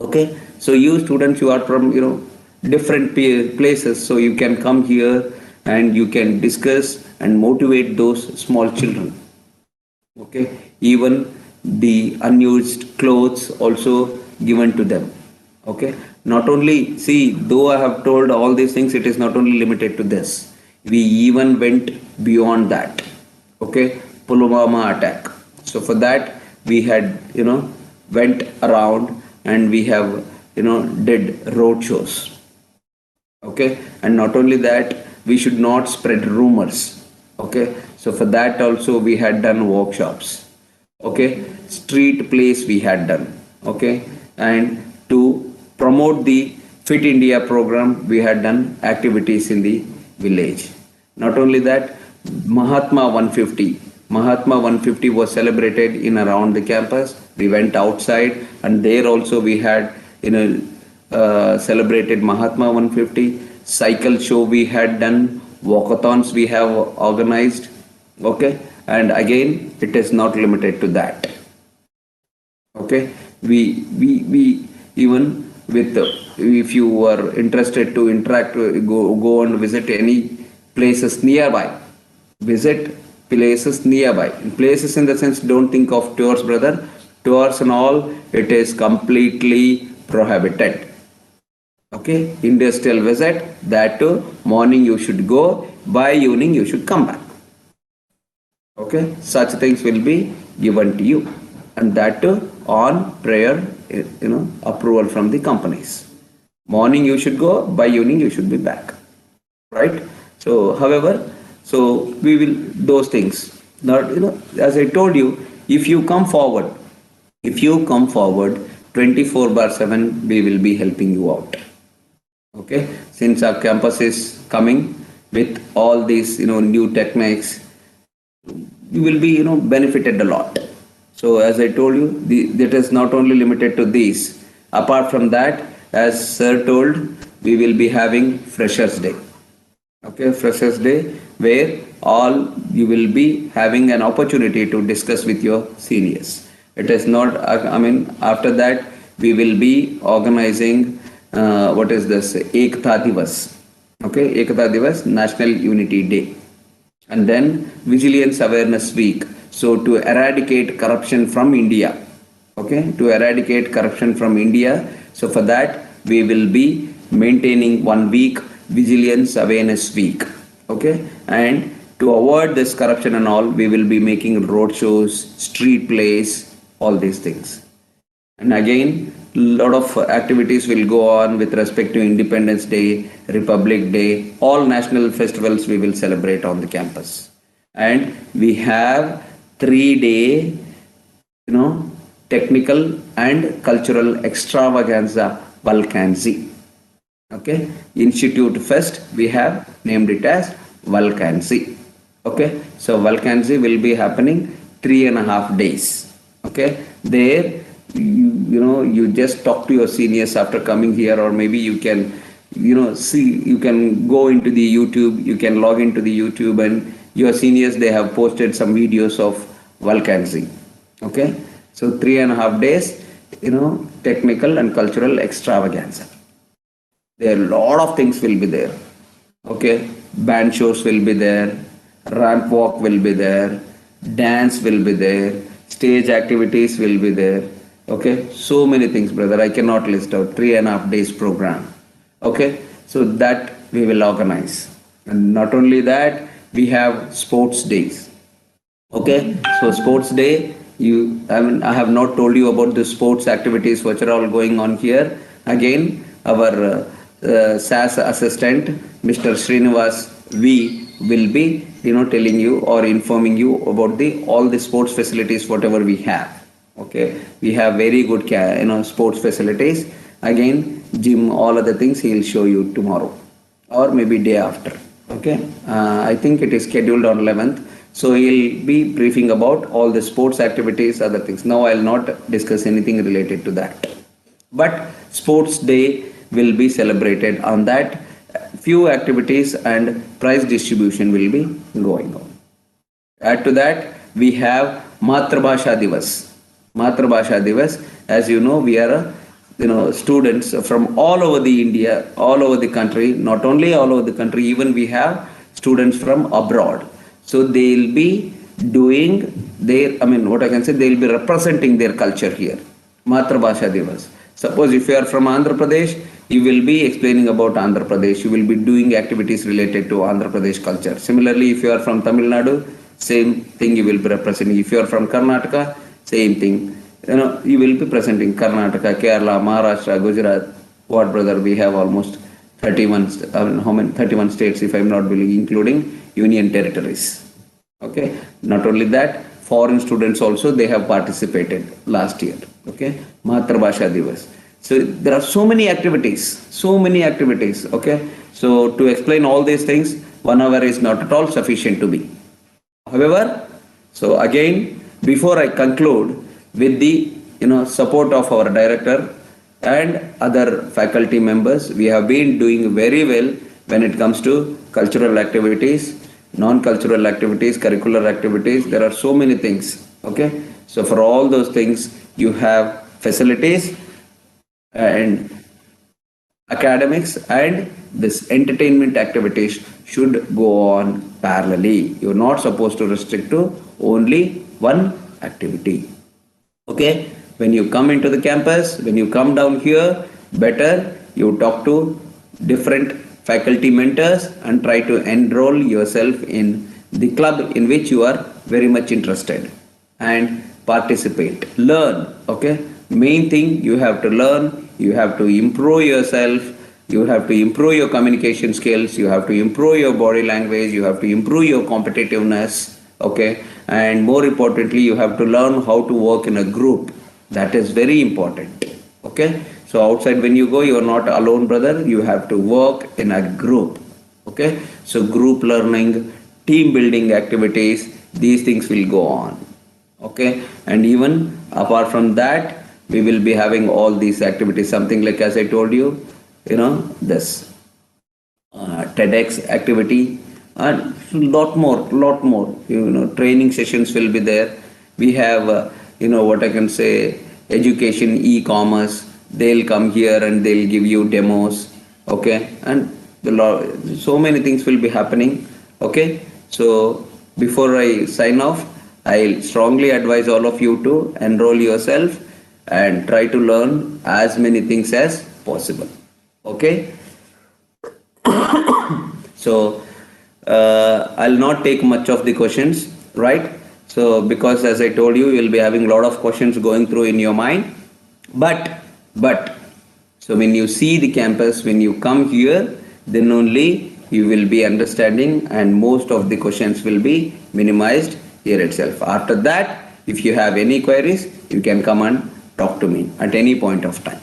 Okay, so you students, you are from different places, so you can come here and you can discuss and motivate those small children. Okay, even the unused clothes also given to them. Okay, not only, see, though I have told all these things, it is not only limited to this. We even went beyond that. Okay, Pulwama attack. So for that, we had went around, and we have did road shows. Okay, and not only that, we should not spread rumors. Okay, so for that also we had done workshops. Okay, street plays we had done. Okay, and to promote the Fit India program, we had done activities in the village. Not only that, Mahatma 150 was celebrated in around the campus. We went outside, and there also we had celebrated Mahatma 150. Cycle show we had done, walkathons we have organized. Okay, and again, it is not limited to that. Okay, we even with if you are interested to interact, go and visit any places nearby. Visit places nearby. Places in the sense, don't think of tours, brother. Tours and all, it is completely prohibited. Okay, industrial visit, that too, morning you should go, by evening you should come back. Okay, such things will be given to you, and that too on prayer, approval from the companies. Morning you should go, by evening you should be back. Right? So, however, so we will, those things. Not, as I told you, if you come forward 24/7, we will be helping you out. Okay, since our campus is coming with all these new techniques, you will be benefited a lot. So as I told you, that is not only limited to these. Apart from that, as sir told, we will be having Freshers Day. Okay, Freshers Day, where all you will be having an opportunity to discuss with your seniors. It is not, after that we will be organizing what is this, Ekta Divas. Okay, Ekta Divas, National Unity Day, and then Vigilance Awareness Week. So to eradicate corruption from India. Okay, to eradicate corruption from India. So for that, we will be maintaining 1 week Vigilance Awareness Week. Okay, and to avoid this corruption and all, we will be making road shows, street plays, all these things. And again, lot of activities will go on with respect to Independence Day, Republic Day, all national festivals we will celebrate on the campus. And we have 3-day, technical and cultural extravaganza Valkanzi. Okay, Institute Fest, we have named it as Valkanzi. Okay, so Valkanzi will be happening 3.5 days. Okay, there you just talk to your seniors after coming here, or maybe you can see, you can go into the YouTube, you can log into the YouTube, and your seniors, they have posted some videos of Valkanzi. Okay, so 3.5 days, technical and cultural extravaganza. There are a lot of things will be there. Okay, band shows will be there, ramp walk will be there, dance will be there, stage activities will be there. Okay, so many things, brother. I cannot list out 3.5 days program. Okay, so that we will organize. And not only that, we have sports days. Okay, so sports day, I have not told you about the sports activities which are all going on here. Again, our SAS assistant, Mr. Srinivas, we will be, telling you or informing you about all the sports facilities whatever we have. Okay, we have very good, sports facilities. Again, gym, all other things he will show you tomorrow or maybe day after. Okay, I think it is scheduled on 11th. So he'll be briefing about all the sports activities, other things. Now I'll not discuss anything related to that. But sports day will be celebrated on that. Few activities and prize distribution will be going on. Add to that, we have Matrabhasha Divas. Matrabhasha Divas, as you know, we are students from all over the India, all over the country, not only all over the country, even we have students from abroad. So they'll be doing what I can say, they'll be representing their culture here. Matrabhasha Divas. Suppose if you are from Andhra Pradesh, you will be explaining about Andhra Pradesh. You will be doing activities related to Andhra Pradesh culture. Similarly, if you are from Tamil Nadu, same thing you will be representing. If you are from Karnataka, same thing. You will be presenting Karnataka, Kerala, Maharashtra, Gujarat. What, brother? We have almost 31 states, if I'm not believing, including union territories. Okay. Not only that, foreign students also, they have participated last year. Okay. Matrabhasha Divas. So there are so many activities. Okay. So to explain all these things, 1 hour is not at all sufficient to be. However, so again, before I conclude, with the support of our director and other faculty members, we have been doing very well when it comes to cultural activities, non-cultural activities, curricular activities. There are so many things. Okay, so for all those things, you have facilities and academics, and this entertainment activities should go on parallelly. You're not supposed to restrict to only one activity. Okay, when you come into the campus, when you come down here, better you talk to different faculty mentors and try to enroll yourself in the club in which you are very much interested and participate. Learn. Okay, main thing, you have to learn, you have to improve yourself, you have to improve your communication skills, you have to improve your body language, you have to improve your competitiveness. Okay, and more importantly, you have to learn how to work in a group. That is very important. Okay, so outside when you go, you are not alone, brother. You have to work in a group. Okay, so group learning, team building activities, these things will go on. Okay, and even apart from that, we will be having all these activities, something like, as I told you, this TEDx activity, and lot more, training sessions will be there. We have, what I can say, education, e-commerce, they'll come here and they'll give you demos. Okay, and so many things will be happening. Okay, so before I sign off, I strongly advise all of you to enroll yourself and try to learn as many things as possible. Okay, so I'll not take much of the questions, right? So because as I told you, you'll be having a lot of questions going through in your mind. But so when you see the campus, when you come here, then only you will be understanding, and most of the questions will be minimized here itself. After that, if you have any queries, you can come and talk to me at any point of time.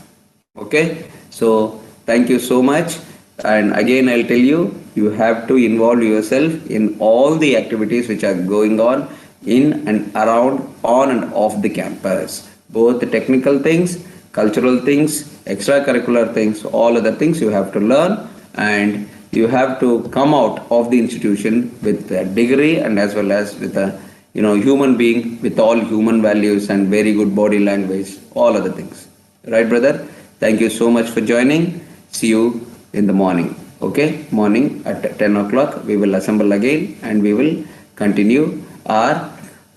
Okay, so thank you so much. And again, I'll tell you, you have to involve yourself in all the activities which are going on in and around, on and off the campus. Both the technical things, cultural things, extracurricular things, all other things you have to learn, and you have to come out of the institution with a degree and as well as with a human being with all human values and very good body language, all other things. Right, brother? Thank you so much for joining. See you in the morning. Okay, morning at 10 o'clock we will assemble again and we will continue our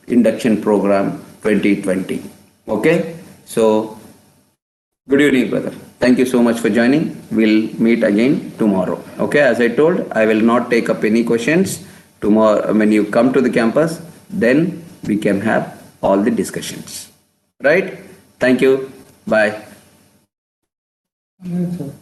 induction program 2020. Okay, So, good evening, brother. Thank you so much for joining. We'll meet again tomorrow. Okay, as I told, I will not take up any questions. Tomorrow, when you come to the campus, then we can have all the discussions. Right? Thank you. Bye. Sir.